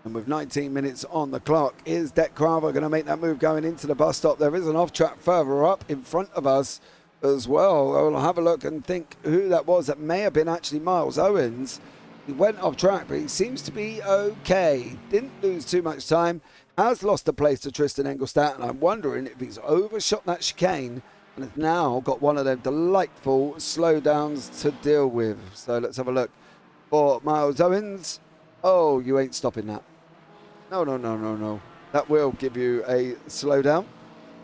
S2: And with 19 minutes on the clock, is Deck Grauver going to make that move going into the bus stop? There is an off-track further up in front of us as well. I'll have a look and think who that was. That may have been actually Miles Owens. He went off track, but he seems to be okay. Didn't lose too much time. Has lost the place to Tristan Engelstadt, and I'm wondering if he's overshot that chicane and has now got one of them delightful slowdowns to deal with. So let's have a look for Miles Owens. Oh, you ain't stopping that. No. That will give you a slowdown.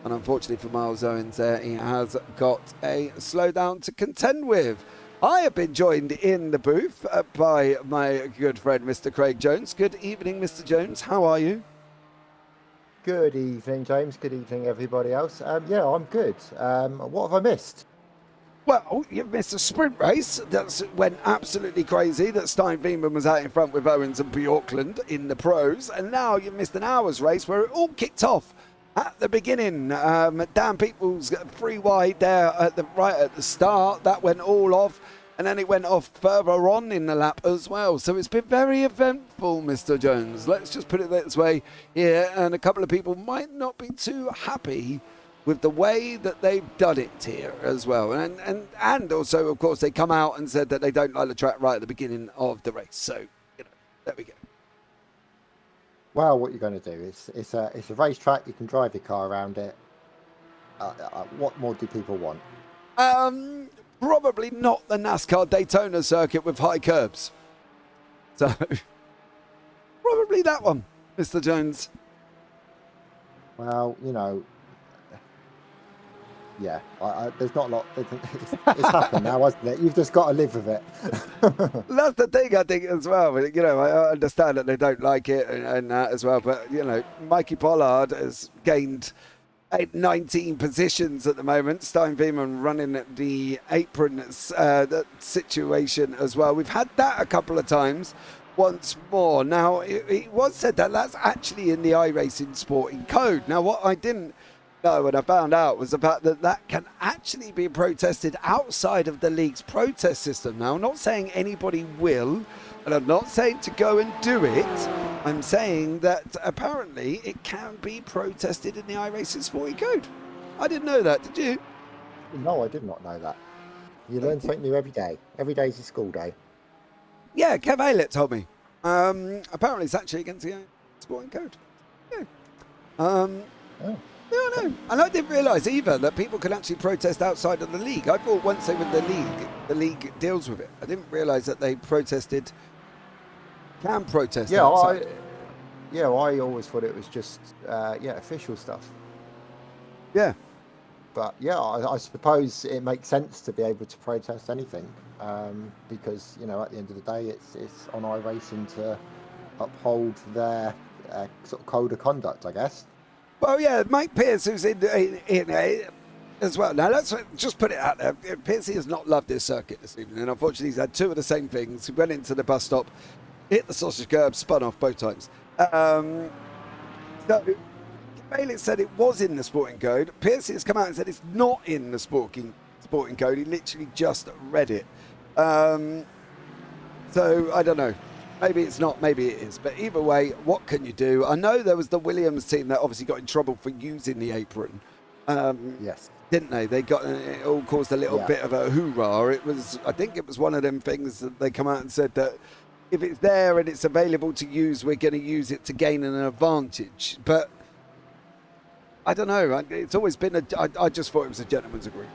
S2: And unfortunately for Miles Owens there, he has got a slowdown to contend with. I have been joined in the booth by my good friend, Mr. Craig Jones. Good evening, Mr. Jones. How are you?
S6: Good evening, James. Good evening, everybody else. Yeah, I'm good. What have I missed?
S2: Well, you've missed a sprint race that went absolutely crazy, that Stein-Wieman was out in front with Owens and Bjorkland in the pros, and now you've missed an hour's race where it all kicked off at the beginning. Dan Peoples free wide there right at the start. That went all off, and then it went off further on in the lap as well. So it's been very eventful, Mr. Jones. Let's just put it this way here, and a couple of people might not be too happy with the way that they've done it here as well. And also, of course, they come out and said that they don't like the track right at the beginning of the race. So, there we go.
S6: Well, what you're going to do is it's a racetrack. You can drive your car around it. What more do people want?
S2: Probably not the NASCAR Daytona circuit with high curbs. So, probably that one, Mr. Jones.
S6: Well, yeah, there's not a lot. It's happened now, hasn't it? You've just got to live with it.
S2: That's the thing, I think, as well. I understand that they don't like it and that as well. But, Mikey Pollard has gained 19 positions at the moment. Stein-Wieman running the apron situation as well. We've had that a couple of times. Once more. Now, it was said that that's actually in the iRacing sporting code. Now, what I didn't know and I found out was the fact that can actually be protested outside of the league's protest system. Now, I'm not saying anybody will, and I'm not saying to go and do it. I'm saying that apparently it can be protested in the iRacing sporting code. I didn't know that, did you?
S6: No, I did not know that. You learn something new every day. Every day is a school day.
S2: Yeah, Kev Aylett told me. Apparently it's actually against the sporting code. Yeah.
S6: Oh.
S2: No. And I didn't realise either that people can actually protest outside of the league. I thought once they were in the league deals with it. I didn't realise that they can protest outside.
S6: I always thought it was just official stuff.
S2: Yeah.
S6: But yeah, I suppose it makes sense to be able to protest anything, because at the end of the day, it's on iRacing to uphold their sort of code of conduct, I guess.
S2: Well, yeah, Mike Pierce, who's in as well. Now, let's just put it out there. Piercy has not loved this circuit this evening, and unfortunately, he's had two of the same things. He went into the bus stop, hit the sausage curb, spun off both times. So, Bailey said it was in the sporting code. Piercy has come out and said it's not in the sporting code. He literally just read it. So, I don't know. Maybe it's not, maybe it is. But either way, what can you do? I know there was the Williams team that obviously got in trouble for using the apron.
S6: Yes.
S2: Didn't they? It all caused a little bit of a hoorah. I think it was one of them things that they come out and said that if it's there and it's available to use, we're going to use it to gain an advantage. But I don't know. It's always been I just thought it was a gentleman's agreement.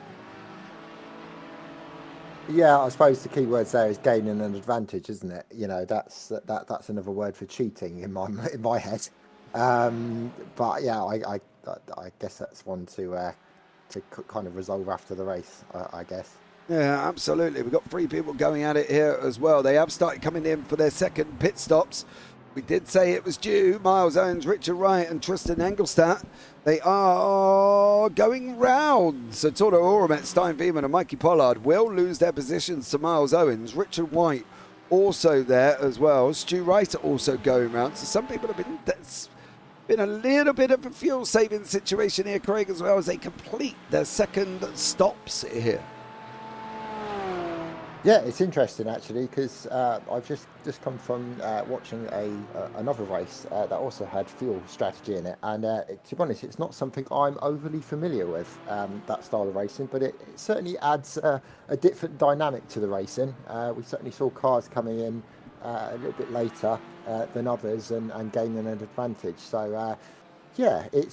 S6: Yeah, I suppose the key words there is gaining an advantage, isn't it? That's another word for cheating in my head. But yeah, I guess that's one to kind of resolve after the race, I guess.
S2: Yeah, absolutely. We've got three people going at it here as well. They have started coming in for their second pit stops. We did say it was due. Miles Owens, Richard Wright and Tristan Engelstadt. They are going round. So Toro Oramet, Stein-Wieman and Mikey Pollard will lose their positions to Miles Owens. Richard White also there as well. Stu Wright also going round. So some people have been... That's been a little bit of a fuel-saving situation here, Craig, as well as they complete their second stops here.
S6: Yeah, it's interesting actually, because I've just come from watching another race that also had fuel strategy in it, and to be honest, it's not something I'm overly familiar with, that style of racing, but it certainly adds a different dynamic to the racing. We certainly saw cars coming in a little bit later than others and gaining an advantage. So yeah, it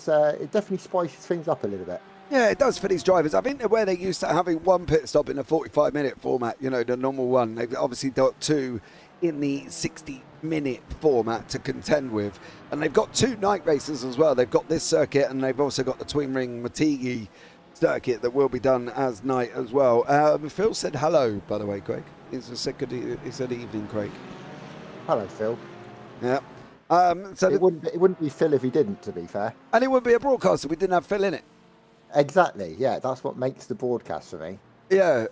S6: definitely spices things up a little bit.
S2: Yeah, it does for these drivers. I think where they're used to having one pit stop in a 45-minute format, the normal one. They've obviously got two in the 60 minute format to contend with. And they've got 2 night races as well. They've got this circuit, and they've also got the twin ring Motegi circuit that will be done as night as well. Phil said hello, by the way, Craig. He said evening, Craig.
S6: Hello, Phil.
S2: Yeah.
S6: So it wouldn't be Phil if he didn't, to be fair.
S2: And it would be a broadcaster. We didn't have Phil in it.
S6: Exactly. Yeah, that's what makes the broadcast for me.
S2: Yeah.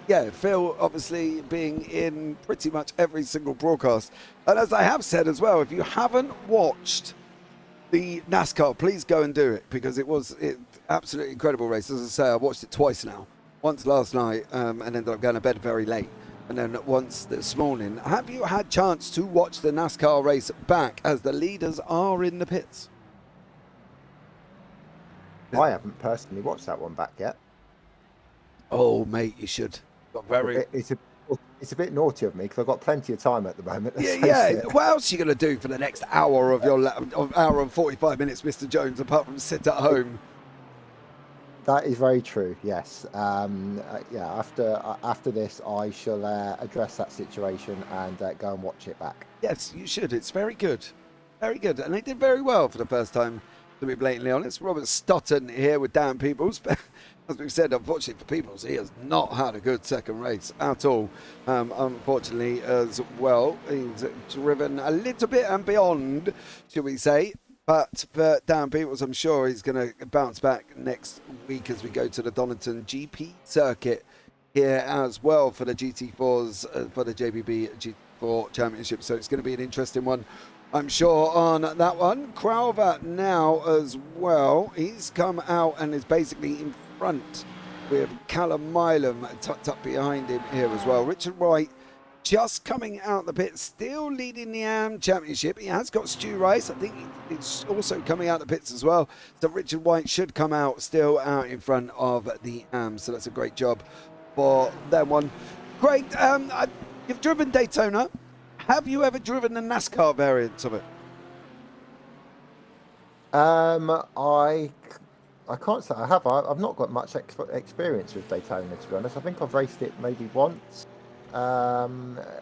S2: Yeah, Phil obviously being in pretty much every single broadcast. And as I have said as well, if you haven't watched the NASCAR, please go and do it, because it was absolutely incredible race. As I say, I watched it twice now. Once last night and ended up going to bed very late. And then once this morning. Have you had chance to watch the NASCAR race back as the leaders are in the pits?
S6: I haven't personally watched that one back yet.
S2: Oh, mate, you should.
S6: It's a bit naughty of me because I've got plenty of time at the moment.
S2: Yeah. What else are you going to do for the next hour of your hour and 45 minutes, Mr. Jones, apart from sit at home?
S6: That is very true. Yes. Yeah. After this, I shall address that situation and go and watch it back.
S2: Yes, you should. It's very good. Very good. And they did very well for the first time, to be blatantly honest. Robert Stotton here with Dan Peoples. As we've said, unfortunately for Peoples, he has not had a good second race at all. Unfortunately as well. He's driven a little bit and beyond, shall we say. But for Dan Peoples, I'm sure he's going to bounce back next week as we go to the Donington GP circuit here as well for the GT4s, for the JPB GT4 Championship. So it's going to be an interesting one, I'm sure, on that one. Crowther now as well. He's come out and is basically in front with Callum Milam tucked up behind him here as well. Richard White just coming out the pit, still leading the AM Championship. He has got Stu Rice. I think it's also coming out the pits as well. So Richard White should come out still out in front of the AM. So that's a great job for that one. Great. You've driven Daytona. Have you ever driven the NASCAR variant of it?
S6: I can't say I have. I've not got much experience with Daytona, to be honest. I think I've raced it maybe once. I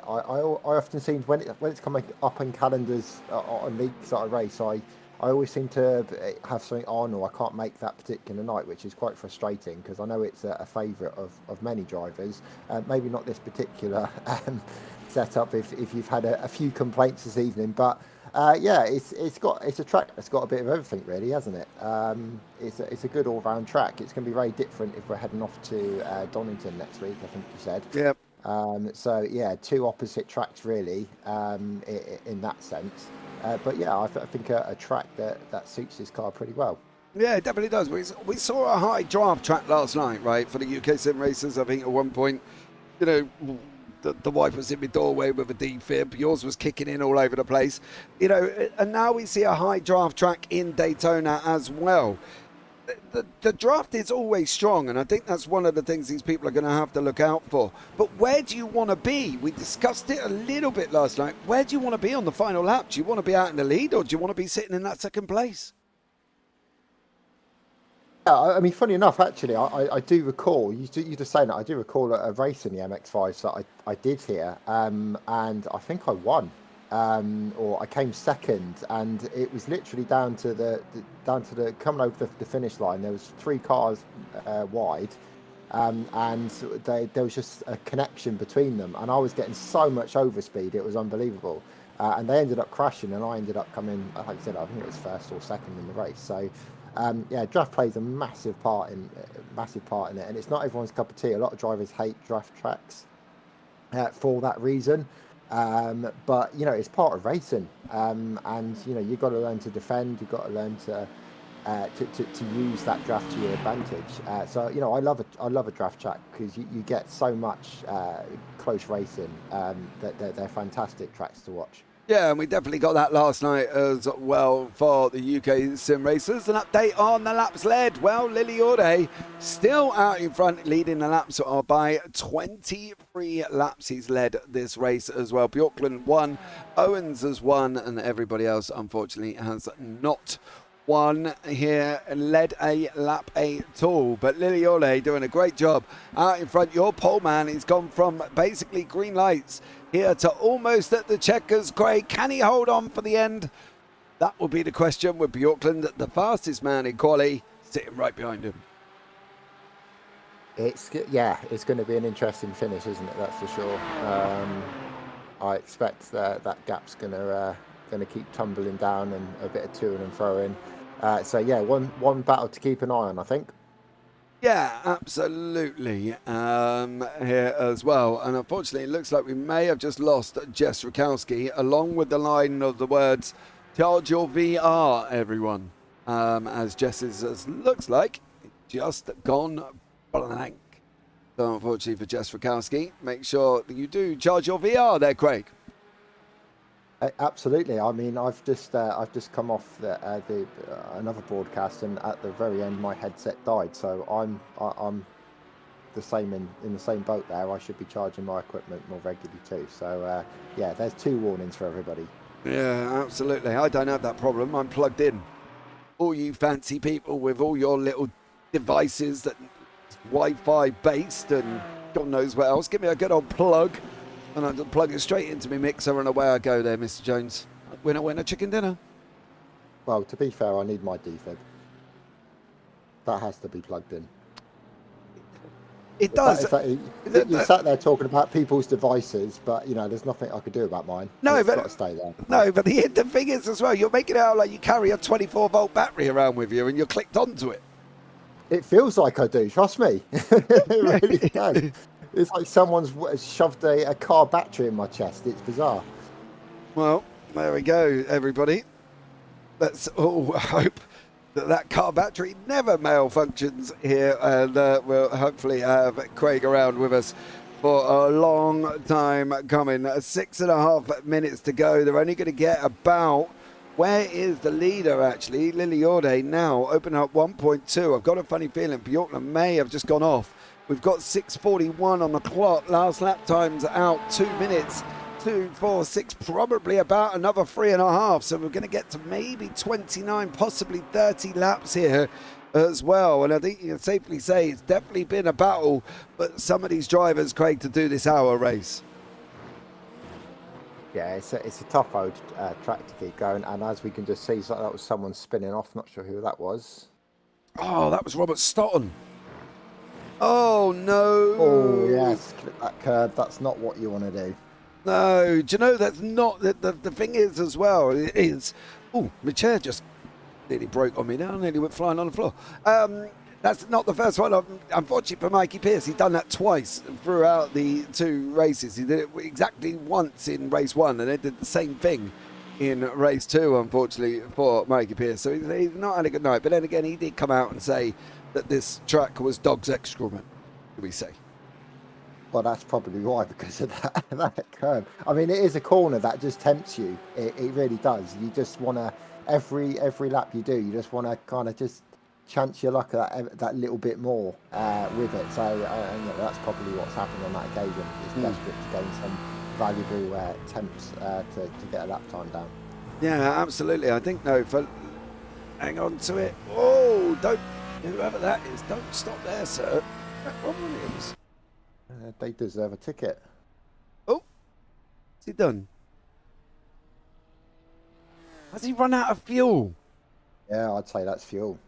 S6: often seem when it's coming up in calendars on leagues that I race, I always seem to have something on, or I can't make that particular night, which is quite frustrating because I know it's a favourite of many drivers. Maybe not this particular setup if you've had a few complaints this evening, but yeah, it's a track that's got a bit of everything, really, hasn't it? It's a good all-round track. It's going to be very different if we're heading off to Donington next week, I think you said.
S2: Yep.
S6: So yeah, 2 opposite tracks really in that sense. But yeah, I think a track that suits this car pretty well.
S2: Yeah, it definitely does. We saw a high draft track last night, right, for the UK sim racers. I think at one point, you know, the wife was in my doorway with a defib. Yours was kicking in all over the place. You know, and now we see a high draft track in Daytona as well. The draft is always strong, and I think that's one of the things these people are going to have to look out for. But where do you want to be? We discussed it a little bit last night. Where do you want to be on the final lap? Do you want to be out in the lead, or do you want to be sitting in that second place?
S6: Yeah, I mean, funny enough, actually, I do recall, you just saying that, I do recall a race in the MX-5 that I did here, and I think I won. Or I came second, and it was literally down to the coming over the finish line. There was 3 cars wide, and there was just a connection between them, and I was getting so much overspeed, it was unbelievable. And they ended up crashing, and I ended up coming, like I said, I think it was first or second in the race. So yeah, draft plays a massive part in it, and it's not everyone's cup of tea. A lot of drivers hate draft tracks for that reason. But you know, it's part of racing, and you know, you've got to learn to defend. You've got to learn to use that draft to your advantage. So you know, I love a draft track because you get so much close racing. That they're fantastic tracks to watch.
S2: Yeah, and we definitely got that last night as well for the UK sim racers. An update on the laps led. Well, Lily Orde still out in front, leading the laps by 23 laps. He's led this race as well. Bjorklund won, Owens has won, and everybody else, unfortunately, has not one here and led a lap at all. But Liliole doing a great job out in front. Your pole man has gone from basically green lights here to almost at the checkers. Craig, can he hold on for the end? That will be the question with Bjorkland, the fastest man in Quali, sitting right behind him.
S6: It's going to be an interesting finish, isn't it? That's for sure. I expect that gap's going to keep tumbling down and a bit of to and fro-in. So yeah, one battle to keep an eye on, I think.
S2: Yeah, absolutely. Here as well. And unfortunately, it looks like we may have just lost Jess Rakowski, along with the line of the words, charge your VR, everyone. As Jess's looks like just gone blank. So unfortunately for Jess Rakowski, make sure that you do charge your VR there, Craig.
S6: Absolutely. I mean, I've just come off another broadcast, and at the very end, my headset died. So I'm the same in the same boat there. I should be charging my equipment more regularly too. So yeah, there's 2 warnings for everybody.
S2: Yeah, absolutely. I don't have that problem. I'm plugged in. All you fancy people with all your little devices that Wi-Fi based and God knows what else, give me a good old plug and I'll plug it straight into my mixer and away I go there, Mr. Jones. Winner, winner, chicken dinner.
S6: Well, to be fair, I need my defib. That has to be plugged in.
S2: It does.
S6: You sat there talking about people's devices, but you know, there's nothing I could do about mine.
S2: No,
S6: it's
S2: but
S6: got to stay there.
S2: No, but the thing is as well, you're making it out like you carry a 24-volt battery around with you and you're clicked onto it.
S6: It feels like I do. Trust me. It really does. It's like someone's shoved a car battery in my chest. It's bizarre.
S2: Well, there we go, everybody. Let's all hope that car battery never malfunctions here, and we'll hopefully have Craig around with us for a long time coming. 6.5 minutes to go. They're only going to get about... Where is the leader, actually? Liliorde now open up 1.2. I've got a funny feeling Bjorkland may have just gone off. We've got 6:41 on the clock. Last lap time's out 2 minutes. 2, 4, 6, probably about another 3.5. So we're going to get to maybe 29, possibly 30 laps here as well. And I think you can safely say it's definitely been a battle, but some of these drivers, Craig, to do this hour race.
S6: Yeah, it's a tough old track to keep going, and as we can just see, so that was someone spinning off. Not sure who that was.
S2: Oh, that was Robert Stotton. Oh no!
S6: Oh yes, clip that curb. That's not what you want to do.
S2: No, do you know that's not the thing is as well. It is. Oh, my chair just nearly broke on me now. Nearly went flying on the floor. That's not the first one. Unfortunately for Mikey Pierce, he's done that twice throughout the 2 races. He did it exactly once in race 1, and then did the same thing in race 2, unfortunately, for Mikey Pierce. So he's not had a good night. But then again, he did come out and say that this track was dog's excrement, do we say?
S6: Well, that's probably why, because of that curve. I mean, it is a corner that just tempts you. It really does. You just want to, every lap you do, you just want to kind of just chance your luck that little bit more with it. So that's probably what's happened on that occasion. It's desperate to gain some valuable temps to get a lap time down.
S2: Yeah, absolutely. I think, no, hang on to it. Oh, don't, whoever that is, don't stop there, sir. Ron Williams.
S6: They deserve a ticket.
S2: Oh, what's he done? Has he run out of fuel?
S6: Yeah, I'd say that's fuel.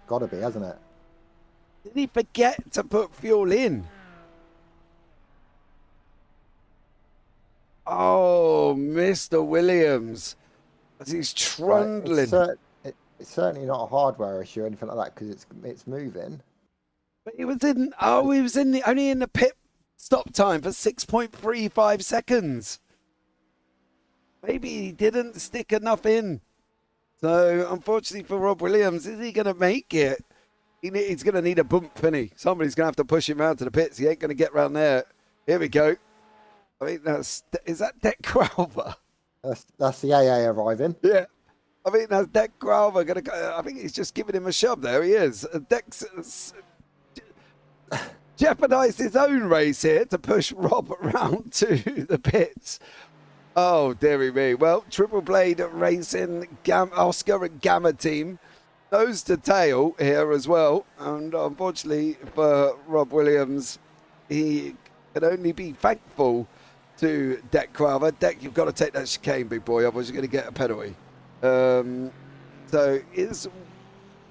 S6: Gotta be, hasn't it?
S2: Did he forget to put fuel in? Oh, Mr. Williams. As he's trundling.
S6: Right, it's certainly not a hardware issue or anything like that, because it's moving.
S2: But he was in. Oh, he was only in the pit stop time for 6.35 seconds. Maybe he didn't stick enough in. So, unfortunately for Rob Williams, is he going to make it? He's going to need a bump, Finny. Somebody's going to have to push him out to the pits. He ain't going to get round there. Here we go. I think is that Deck Crowther?
S6: That's the AA arriving.
S2: Yeah. I think that's Deck Crowther going to go. I think he's just giving him a shove. There he is. Deck's jeopardised his own race here to push Rob around to the pits. Oh, dearie me. Well, Triple Blade Racing, Oscar and Gamma team, nose to tail here as well. And unfortunately for Rob Williams, he can only be thankful to Deck Crowther. Deck, you've got to take that chicane, big boy, otherwise you're going to get a penalty. So is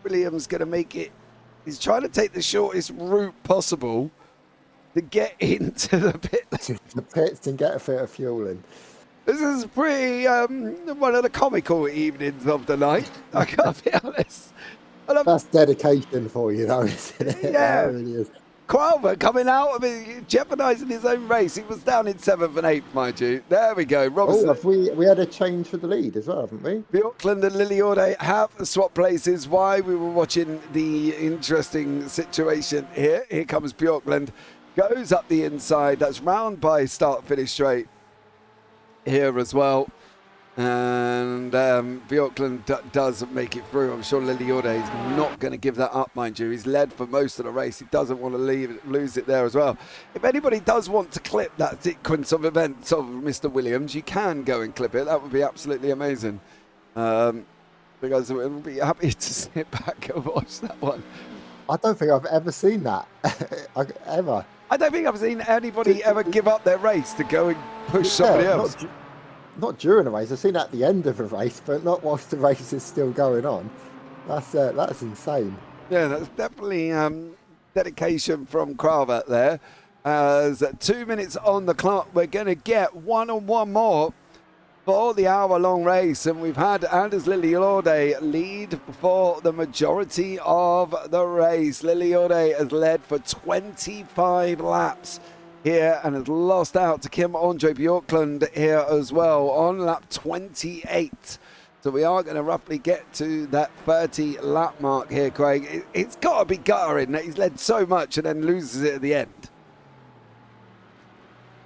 S2: Williams going to make it? He's trying to take the shortest route possible to get into the pit.
S6: The pits and get a bit of fuel in.
S2: This is pretty one of the comical evenings of the night. I can't be honest.
S6: That's dedication for you, though, isn't it?
S2: Yeah.
S6: It really is.
S2: Crowther coming out, I mean, jeopardising his own race. He was down in 7th and 8th, mind you. There we go. Robinson.
S6: Oh, we had a change for the lead as well, haven't we?
S2: Bjorklund and Liliorde have swapped places. Why? We were watching the interesting situation here. Here comes Bjorklund. Goes up the inside. That's round by start finish straight here as well. And Bjorklund does make it through. I'm sure Liliorde is not going to give that up, mind you. He's led for most of the race. He doesn't want to lose it there as well. If anybody does want to clip that sequence of events of Mr. Williams, you can go and clip it. That would be absolutely amazing. Because we'll be happy to sit back and watch that one.
S6: I don't think I've ever seen that. Ever.
S2: I don't think I've seen anybody ever give up their race to go and push somebody else.
S6: Not during a race. I've seen that at the end of a race, but not whilst the race is still going on. That's insane.
S2: Yeah, that's definitely dedication from Crowther there. As 2 minutes on the clock, we're going to get one more for the hour-long race, and we've had Anders Liliorde lead for the majority of the race. Liliorde has led for 25 laps here and has lost out to Kim Andre Bjorklund here as well on lap 28. So we are going to roughly get to that 30 lap mark here, Craig. It's got to be guttering that he's led so much and then loses it at the end.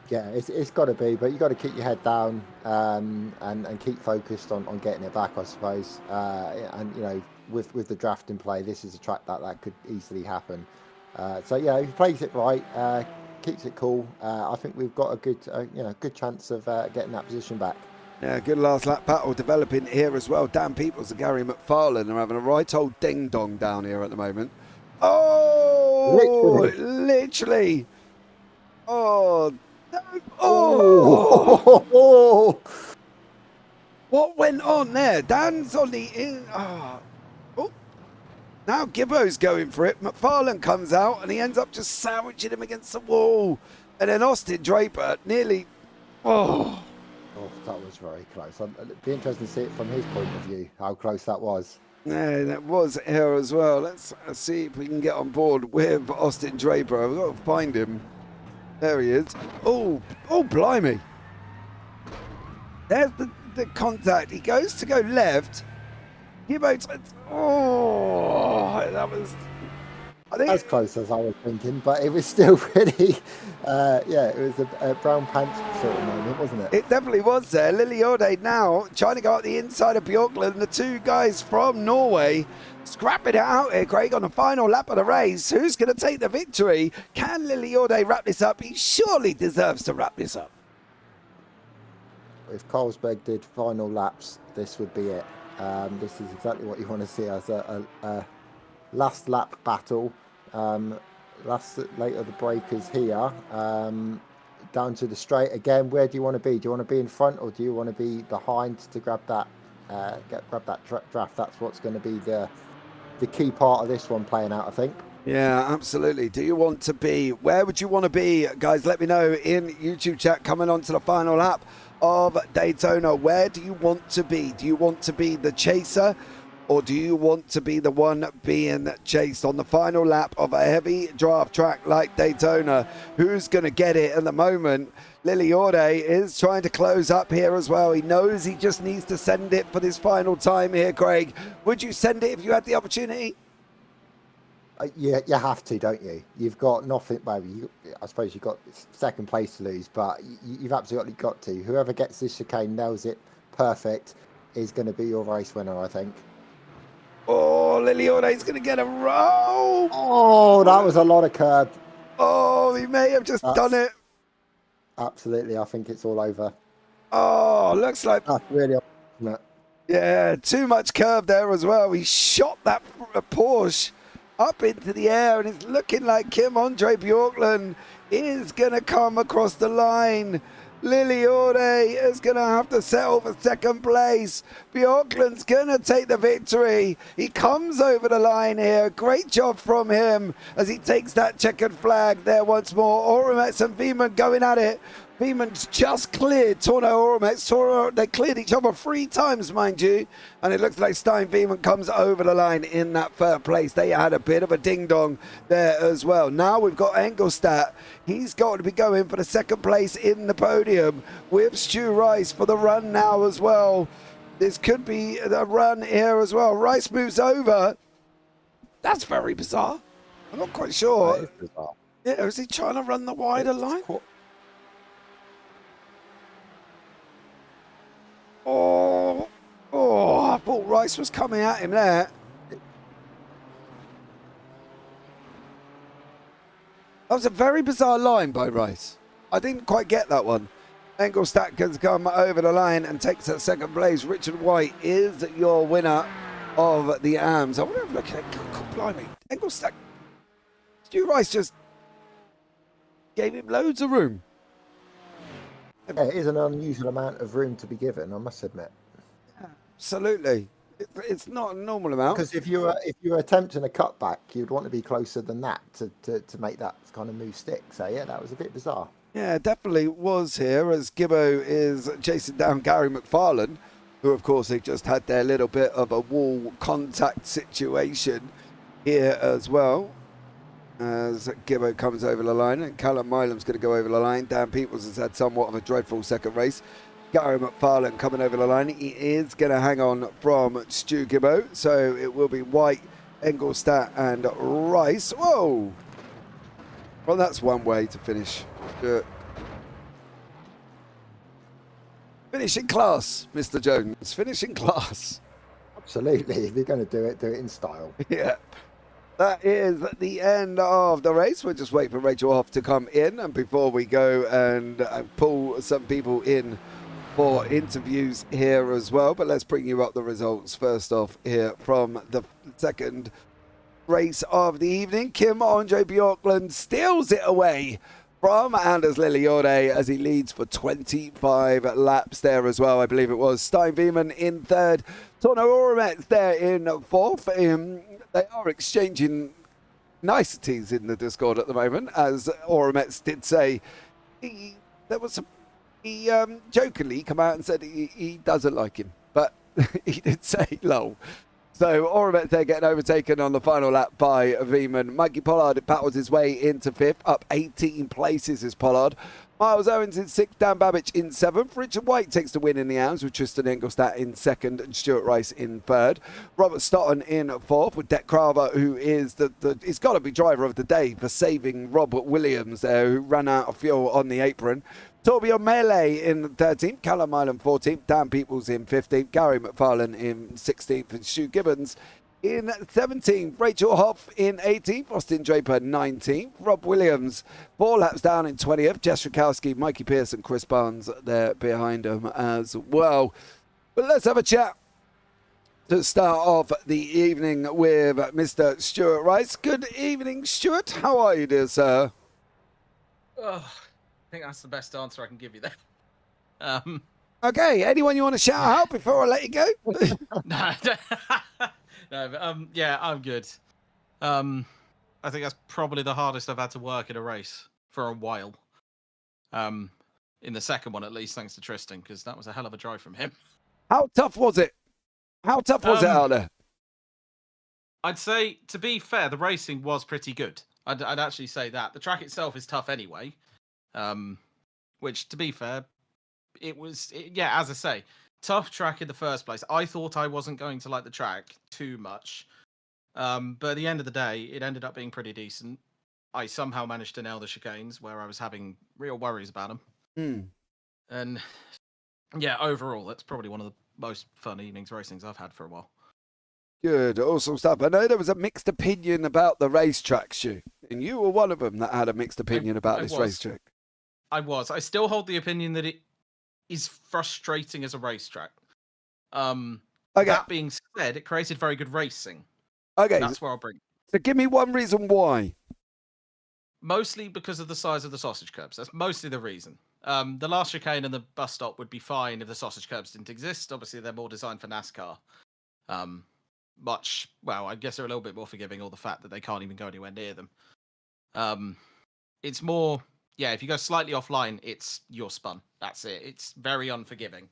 S6: Yeah, it's got to be, but you've got to keep your head down and keep focused on getting it back, I suppose. And, you know, with the draft in play, this is a track that could easily happen. So, yeah, if he plays it right, keeps it cool, I think we've got a good chance of getting that position back.
S2: Yeah, good last lap battle developing here as well. Dan Peoples and Gary McFarlane are having a right old ding-dong down here at the moment. Oh, literally. Oh, no.
S6: Oh.
S2: What went on there? Dan's on the in. Oh. Now Gibbo's going for it. McFarlane comes out and he ends up just sandwiching him against the wall. And then Austin Draper nearly. Oh,
S6: that was very close. It'd be interesting to see it from his point of view, how close that was.
S2: Yeah, that was here as well. Let's see if we can get on board with Austin Draper. We've got to find him. There he is. Oh, blimey. There's the contact. He goes to go left. Gibbo, that was... I think
S6: as close as I was thinking, but it was still pretty... it was a brown pants sort of moment, wasn't it?
S2: It definitely was there. Liliorde now trying to go up the inside of Bjorklund. The two guys from Norway scrapping it out here, Craig, on the final lap of the race. Who's going to take the victory? Can Liliorde wrap this up? He surely deserves to wrap this up.
S6: If Carlsberg did final laps, this would be it. This is exactly what you want to see as a last lap battle. Later the breakers here. Down to the straight again. Where do you want to be? Do you want to be in front or do you want to be behind to grab that draft? That's what's going to be the key part of this one playing out, I think.
S2: Yeah, absolutely. Do you want to be? Where would you want to be? Guys, let me know in YouTube chat coming on to the final lap of Daytona. Where do you want to be? Do you want to be the chaser or do you want to be the one being chased on the final lap of a heavy draft track like Daytona? Who's going to get it at the moment? Liliorde is trying to close up here as well. He knows he just needs to send it for this final time here, Craig. Would you send it if you had the opportunity?
S6: Yeah, you have to, don't you? You've got nothing, maybe. I suppose you've got second place to lose, but you've absolutely got to. Whoever gets this chicane, nails it perfect, is going to be your race winner, I think.
S2: Oh, Liliorde's going to get a roll.
S6: Oh, that was a lot of curb.
S2: Oh, he may have just done it.
S6: Absolutely, I think it's all over.
S2: Oh, looks like...
S6: That's really unfortunate.
S2: Yeah, too much curve there as well. He shot that Porsche up into the air, and it's looking like Kim Andre Bjorklund is going to come across the line. Liliore is going to have to settle for second place. Bjorklund's going to take the victory. He comes over the line here. Great job from him as he takes that checkered flag there once more. Oromets and Veman going at it. Veman's just cleared Torno Oromets. They cleared each other 3 times, mind you. And it looks like Stein Veman comes over the line in that third place. They had a bit of a ding-dong there as well. Now we've got Engelstadt. He's got to be going for the second place in the podium with Stu Rice for the run now as well. This could be a run here as well. Rice moves over. That's very bizarre. I'm not quite sure.
S6: That is bizarre.
S2: Yeah, is he trying to run the wider line? Oh, I thought Rice was coming at him there. That was a very bizarre line by Rice. I didn't quite get that one. Engelstadt has come over the line and takes that second place. Richard White is your winner of the AMS. I wonder if look at God blimey. Engelstadt. Stu Rice just gave him loads of room.
S6: Yeah, it is an unusual amount of room to be given, I must admit.
S2: Absolutely. It's not a normal amount.
S6: Because if you were attempting a cutback, you'd want to be closer than that to make that kind of move stick. So yeah, that was a bit bizarre.
S2: Yeah, definitely was here as Gibbo is chasing down Gary McFarlane, who of course they just had their little bit of a wall contact situation here as well. As Gibbo comes over the line, and Callum Milam's going to go over the line. Dan Peoples has had somewhat of a dreadful second race. Gary McFarlane coming over the line. He is going to hang on from Stu Gibbo, so it will be White, Engelstadt and Rice. Whoa! Well, that's one way to finish. Finishing class, Mr. Jones. Finishing class.
S6: Absolutely. If you're going to do it in style.
S2: Yeah. That is the end of the race. We'll just wait for Rachel Hoff to come in, and before we go and pull some people in for interviews here as well. But let's bring you up the results first off here from the second race of the evening. Kim Andre Bjorklund steals it away from Anders Liliore as he leads for 25 laps there as well, I believe it was. Stein Veman in third. Torno Oromets there in fourth. They are exchanging niceties in the Discord at the moment, as Oromets did say. He jokingly come out and said he doesn't like him, but he did say lol. So Oromets there getting overtaken on the final lap by Veman. Mikey Pollard battles his way into fifth, up 18 places is Pollard. Miles Owens in sixth, Dan Babbage in seventh. Richard White takes the win in the AMS with Tristan Engelstadt in second and Stuart Rice in third. Robert Stotton in fourth with Det Craver, who is he's got to be driver of the day for saving Robert Williams there, who ran out of fuel on the apron. Torbjörn Melee in 13th, Callum Island 14th, Dan Peoples in 15th, Gary McFarlane in 16th, and Stu Gibbons in 17th, Rachel Hoff in 18th, Austin Draper 19th, Rob Williams 4 laps down in 20th, Jess Rakowski, Mikey Pearson, Chris Barnes there behind him as well. But let's have a chat to start off the evening with Mr. Stuart Rice. Good evening, Stuart. How are you, dear sir?
S5: I think that's the best answer I can give you there.
S2: Okay, anyone you want to shout out before I let you go?
S5: No, but yeah, I'm good. I think that's probably the hardest I've had to work in a race for a while. In the second one, at least, thanks to Tristan, because that was a hell of a drive from him.
S2: How tough was it? How tough was it out there?
S5: I'd say, to be fair, the racing was pretty good. I'd actually say that. The track itself is tough anyway. Which, to be fair, yeah, as I say, tough track in the first place. I thought I wasn't going to like the track too much. But at the end of the day, it ended up being pretty decent. I somehow managed to nail the chicanes where I was having real worries about them. And yeah, overall, that's probably one of the most fun evenings racings I've had for a while.
S2: Good, awesome stuff. I know there was a mixed opinion about the racetrack, Stu, and you were one of them that had a mixed opinion about this racetrack.
S5: I still hold the opinion that it is frustrating as a racetrack.
S2: Okay.
S5: That being said, it created very good racing.
S2: Okay.
S5: That's where I'll bring.
S2: So give me one reason why.
S5: Mostly because of the size of the sausage curbs. That's mostly the reason. The last chicane and the bus stop would be fine if the sausage curbs didn't exist. Obviously, they're more designed for NASCAR. I guess they're a little bit more forgiving, or the fact that they can't even go anywhere near them. It's more, if you go slightly offline, you're spun. That's it. It's very unforgiving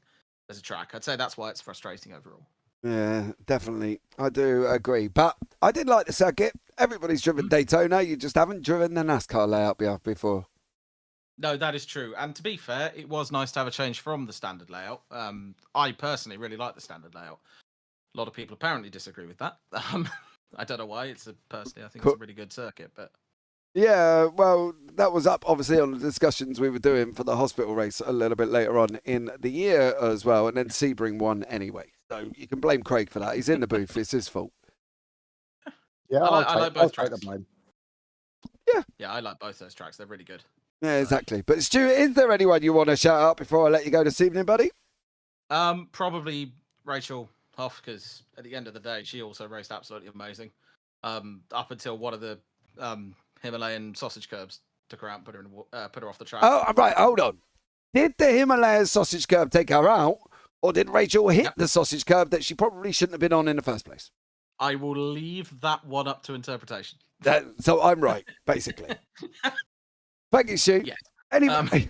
S5: as a track. I'd say that's why it's frustrating overall.
S2: Yeah, definitely. I do agree. But I did like the circuit. Everybody's driven Daytona. You just haven't driven the NASCAR layout before.
S5: No, that is true. And to be fair, it was nice to have a change from the standard layout. I personally really like the standard layout. A lot of people apparently disagree with that. I don't know why. Personally, I think it's a really good circuit. But
S2: yeah, well, that was up obviously on the discussions we were doing for the hospital race a little bit later on in the year as well. And then Sebring won anyway. So you can blame Craig for that. He's in the booth. It's his fault.
S6: Yeah,
S5: I like both tracks.
S2: Yeah,
S5: I like both those tracks. They're really good.
S2: Yeah, exactly. But Stu, is there anyone you want to shout out before I let you go this evening, buddy?
S5: Probably Rachel Hoff, because at the end of the day, she also raced absolutely amazing. Up until one of the Himalayan sausage curbs took her out and put her off the track.
S2: Oh, right. Hold on. Did the Himalayan sausage curb take her out, or did Rachel hit the sausage curb that she probably shouldn't have been on in the first place?
S5: I will leave that one up to interpretation.
S2: So I'm right, basically. Thank you, Stu.
S5: Yes.
S2: Anyway,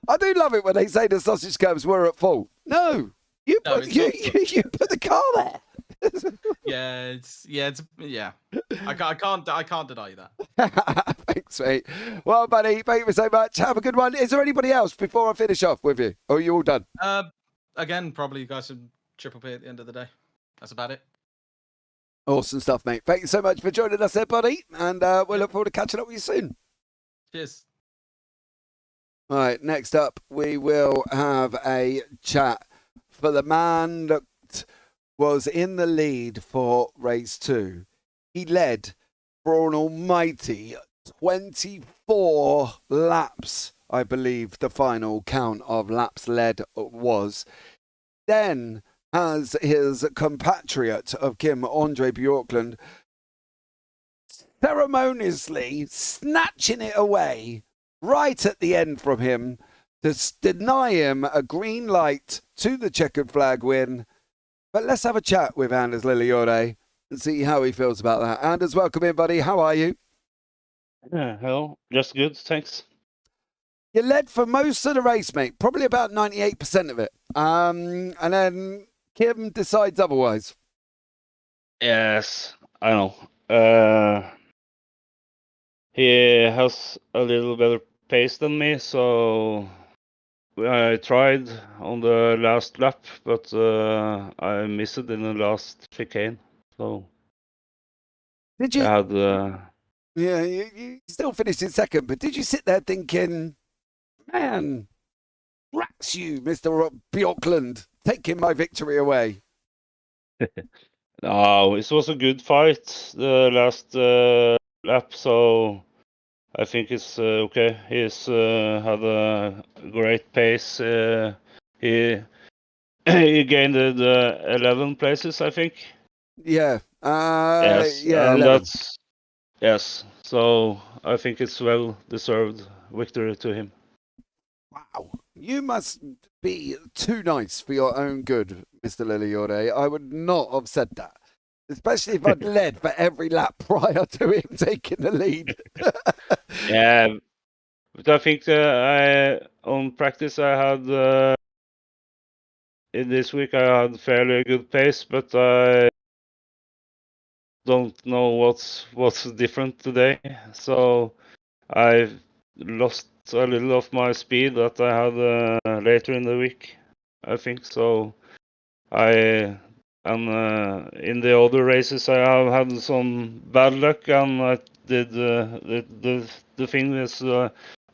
S2: I do love it when they say the sausage curbs were at fault. No, you put the car there.
S5: Yeah. I can't deny that.
S2: Thanks, mate. Well, buddy, thank you so much. Have a good one. Is there anybody else before I finish off with you? Or are you all done?
S5: Again, probably you guys should triple P at the end of the day. That's about it.
S2: Awesome stuff, mate. Thank you so much for joining us there, buddy. And we'll look forward to catching up with you soon.
S5: Cheers.
S2: All right, next up, we will have a chat for the man that was in the lead for race 2. He led for an almighty 24 laps, I believe the final count of laps led was. Then, as his compatriot of Kim, Andre Bjorklund, ceremoniously snatching it away right at the end from him to deny him a green light to the checkered flag win. But let's have a chat with Anders Lilliore and see how he feels about that. Anders, welcome in, buddy. How are you?
S7: Hello. Just good, thanks.
S2: You led for most of the race, mate. Probably about 98% of it. And then Kim decides otherwise.
S7: Yes, I know. He has a little better pace than me, so I tried on the last lap, but I missed it in the last chicane. So
S2: did you?
S7: I had,
S2: yeah, you still finished in second, but did you sit there thinking, man, rats you, Mr. Bjorklund, taking my victory away?
S7: No, it was a good fight the last lap, so I think it's okay. He's had a great pace. He gained 11 places, I think.
S2: Yeah.
S7: Yes.
S2: Yeah.
S7: And
S2: 11.
S7: Yes. So I think it's well deserved victory to him.
S2: Wow. You must be too nice for your own good, Mr. Lilliore. I would not have said that. Especially if I'd led for every lap prior to him taking the lead.
S7: Yeah, but I think on practice I had in this week I had fairly good pace, but I don't know what's different today. So I lost a little of my speed that I had later in the week, I think. So in the other races I have had some bad luck, and I did the thing is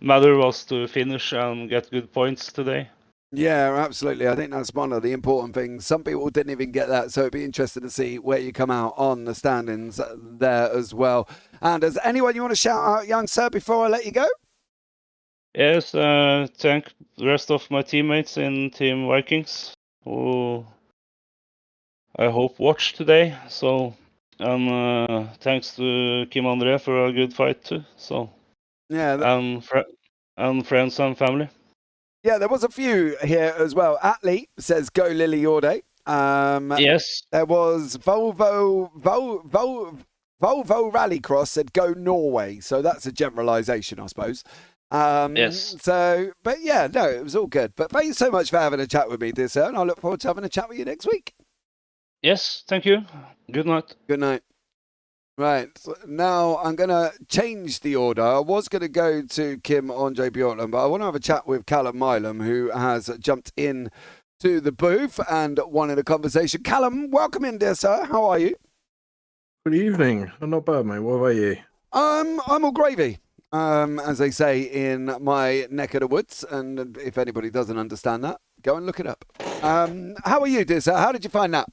S7: matter was to finish and get good points today. Yeah,
S2: absolutely. I think that's one of the important things. Some people didn't even get that, so it'd be interesting to see where you come out on the standings there as well. And does anyone you want to shout out, young sir, before I let you go?
S7: Yes, thank the rest of my teammates in Team Vikings who I hope watch today. So, and thanks to Kim André for a good fight too. So,
S2: Yeah,
S7: and friends and family.
S2: yeah, there was a few here as well. Atlee says go Lily Orde.
S7: Yes.
S2: There was Volvo Rallycross said go Norway. So that's a generalisation, I suppose.
S7: Yes.
S2: So, but yeah, no, it was all good. But thanks so much for having a chat with me, dear sir, and I look forward to having a chat with you next week.
S7: Yes, thank you. Good night.
S2: Good night. Right, so now I'm going to change the order. I was going to go to Kim Andre Bjorklund, but I want to have a chat with Callum Milam, who has jumped in to the booth and wanted a conversation. Callum, welcome in, dear sir. How are you?
S8: Good evening. I'm not bad, mate. What about you?
S2: I'm all gravy, as they say in my neck of the woods. And if anybody doesn't understand that, go and look it up. How are you, dear sir? How did you find that?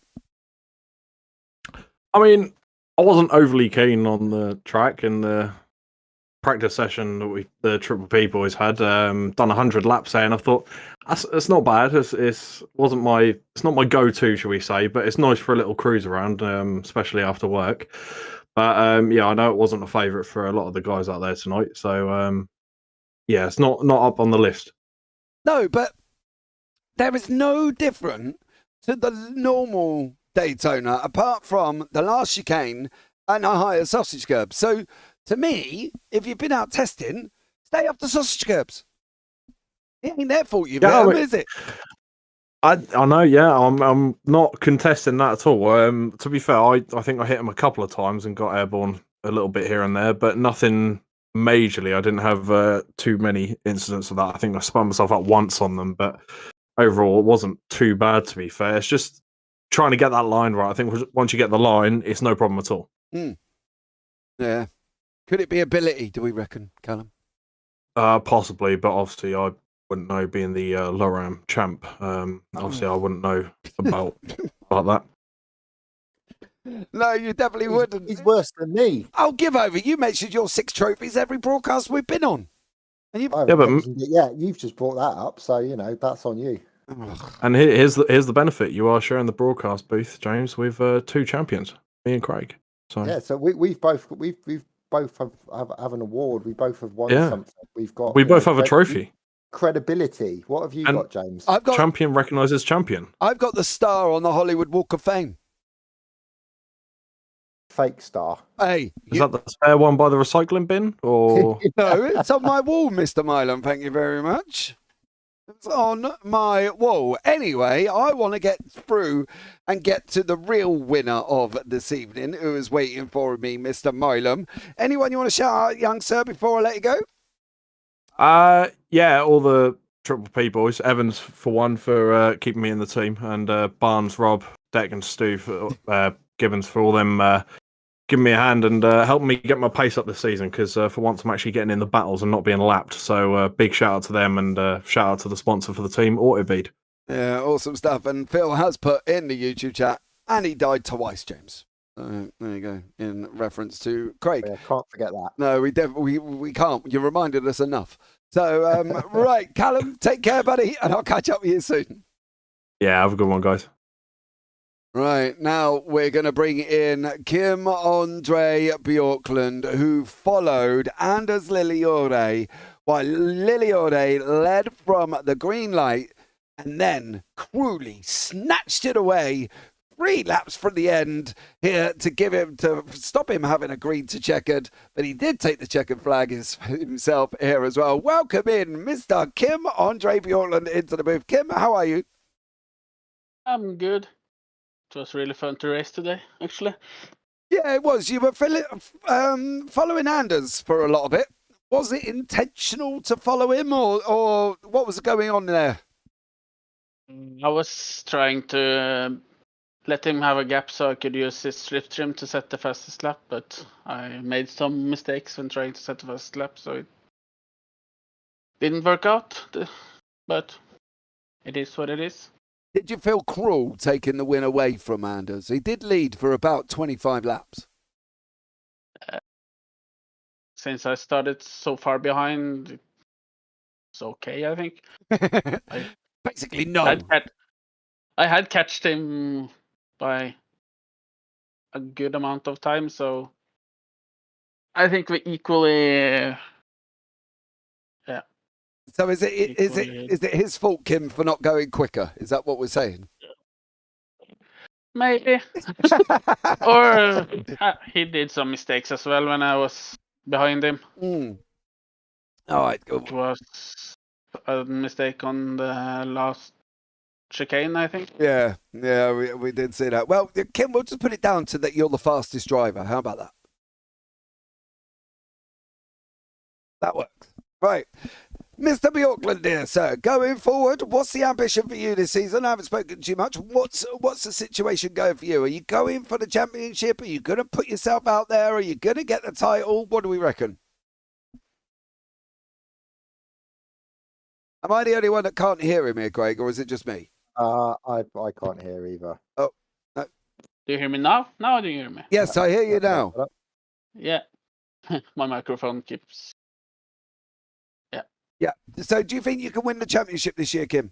S8: I mean, I wasn't overly keen on the track in the practice session that the Triple P boys had. Done 100 laps there, and I thought it's not bad. It's not my go-to, shall we say, but it's nice for a little cruise around, especially after work. But yeah, I know it wasn't a favourite for a lot of the guys out there tonight. So yeah, it's not up on the list.
S2: No, but there is no different to the normal Daytona, apart from the last chicane and a higher sausage curb. So, to me, if you've been out testing, stay off the sausage curbs. It ain't their fault you've hit them, is it?
S8: I know, yeah. I'm not contesting that at all. To be fair, I think I hit them a couple of times and got airborne a little bit here and there, but nothing majorly. I didn't have too many incidents of that. I think I spun myself up once on them, but overall, it wasn't too bad, to be fair. It's just trying to get that line right. I think once you get the line, it's no problem at all.
S2: Yeah. Could it be ability, do we reckon, Callum?
S8: Possibly, but obviously I wouldn't know, being the Loram champ. Obviously I wouldn't know about that.
S2: No, you definitely wouldn't.
S6: He's worse than me.
S2: I'll give over. You mentioned your 6 trophies every broadcast we've been on. And
S6: You've just brought that up, so that's on you.
S8: And here's the benefit: you are sharing the broadcast booth, James, with 2 champions, me and Craig. So
S6: yeah, so we both have an award. We both have won something. We
S8: both have a trophy.
S6: Credibility. What have you got, James?
S2: I've got
S8: champion recognises champion.
S2: I've got the star on the Hollywood Walk of Fame.
S6: Fake star.
S2: Hey,
S8: is that the spare one by the recycling bin, or
S2: no? It's on my wall, Mr. Milam. Thank you very much. It's on my wall. Anyway, I want to get through and get to the real winner of this evening, who is waiting for me, Mr. Milam. Anyone you want to shout out, young sir, before I let you go?
S8: Yeah, all the Triple P boys. Evans, for one, for keeping me in the team, and Barnes, Rob, Deck, and Stu, for Gibbons, for all them giving me a hand and helping me get my pace up this season, because for once I'm actually getting in the battles and not being lapped. So big shout out to them, and shout out to the sponsor for the team, Autobead.
S2: Yeah, awesome stuff. And Phil has put in the YouTube chat, and he died twice, James. There you go, in reference to Craig.
S6: Yeah, can't forget that.
S2: No, we can't. You reminded us enough. So, right, Callum, take care, buddy, and I'll catch up with you soon.
S8: Yeah, have a good one, guys.
S2: Right, now we're going to bring in Kim Andre Bjorklund, who followed Anders Lilliore, while Lilliore led from the green light and then cruelly snatched it away 3 laps from the end here to stop him having agreed to checkered, but he did take the checkered flag himself here as well. Welcome in Mr. Kim Andre Bjorklund into the booth. Kim, how are you?
S9: I'm good. It was really fun to race today, actually.
S2: Yeah, it was. You were following Anders for a lot of it. Was it intentional to follow him, or what was going on there?
S9: I was trying to let him have a gap so I could use his slipstream to set the fastest lap, but I made some mistakes when trying to set the fastest lap, so it didn't work out. But it is what it is.
S2: Did you feel cruel taking the win away from Anders? He did lead for about 25 laps.
S9: Since I started so far behind, was okay, I think.
S2: Basically, no.
S9: I had catched him by a good amount of time, so I think we equally.
S2: So is it his fault, Kim, for not going quicker? Is that what we're saying?
S9: Maybe. Or he did some mistakes as well when I was behind him.
S2: All right.
S9: It was a mistake on the last chicane, I think.
S2: Yeah, we did see that. Well, Kim, we'll just put it down to that you're the fastest driver. How about that? That works. Right. Mr. Bjorklund, dear sir, going forward, what's the ambition for you this season? I haven't spoken too much. What's the situation going for you? Are you going for the championship? Are you going to put yourself out there? Are you going to get the title? What do we reckon? Am I the only one that can't hear him here, Craig, or is it just me?
S6: I can't hear either.
S2: Oh, no.
S9: Do you hear me now? Now do you hear me?
S2: Yes, I hear you now.
S9: Yeah. My microphone keeps.
S2: Yeah. So do you think you can win the championship this year, Kim?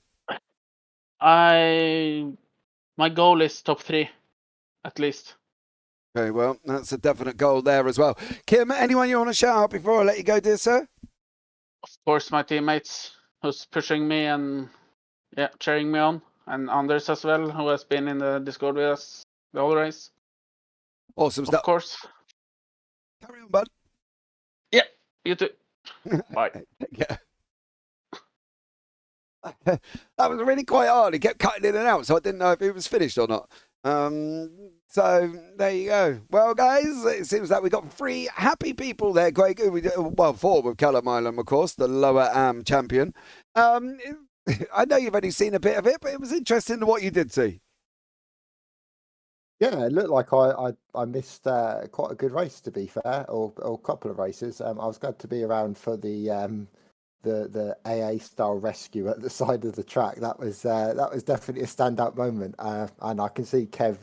S9: My goal is top 3, at least.
S2: Very well. That's a definite goal there as well. Kim, anyone you want to shout out before I let you go, dear sir?
S9: Of course, my teammates who's pushing me and cheering me on, and Anders as well, who has been in the Discord with us the whole race.
S2: Awesome stuff.
S9: Of course.
S2: Carry on, bud.
S9: Yeah, you too. Bye.
S2: Yeah. That was really quite hard. He kept cutting in and out, so I didn't know if it was finished or not. So there you go. Well, guys, it seems like we got 3 happy people there, Craig. Well, 4 with Callum Island, of course, the lower AM champion. I know you've only seen a bit of it, but it was interesting what you did see.
S6: Yeah, it looked like I missed quite a good race, to be fair, or a couple of races. I was glad to be around for the AA style rescue at the side of the track. That was definitely a standout moment, and I can see Kev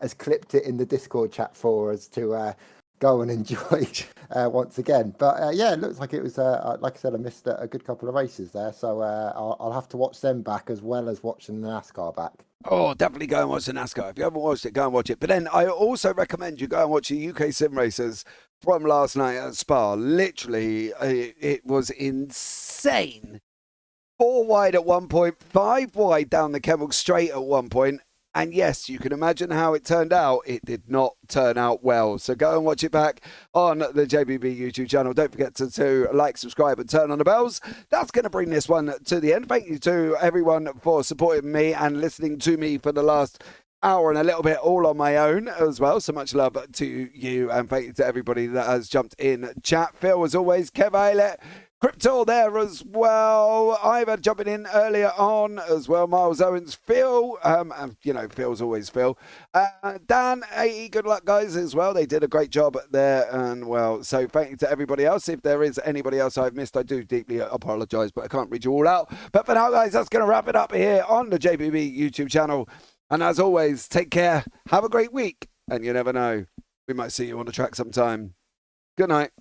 S6: has clipped it in the Discord chat for us to go and enjoy once again. But yeah, it looks like it was like I said, I missed a good couple of races there, so I'll have to watch them back as well as watching the NASCAR back.
S2: Oh, definitely go and watch the NASCAR. If you haven't watched it, go and watch it. But then I also recommend you go and watch the UK sim races from last night at Spa. Literally, it was insane. 4 wide at one point, 5 wide down the Kemmel Straight at one point. And yes, you can imagine how it turned out. It did not turn out well. So go and watch it back on the JPB YouTube channel. Don't forget to like, subscribe, and turn on the bells. That's going to bring this one to the end. Thank you to everyone for supporting me and listening to me for the last hour and a little bit, all on my own as well. So much love to you, and thank you to everybody that has jumped in chat. Phil, as always, Kev Eilert, Crypto there as well. Ivor jumping in earlier on as well. Miles Owens, Phil, you know, Phil's always Phil. Dan, hey, good luck, guys, as well. They did a great job there, and well, so thank you to everybody else. If there is anybody else I've missed, I do deeply apologise, but I can't read you all out. But for now, guys, that's going to wrap it up here on the JPB YouTube channel. And as always, take care, have a great week, and you never know, we might see you on the track sometime. Good night.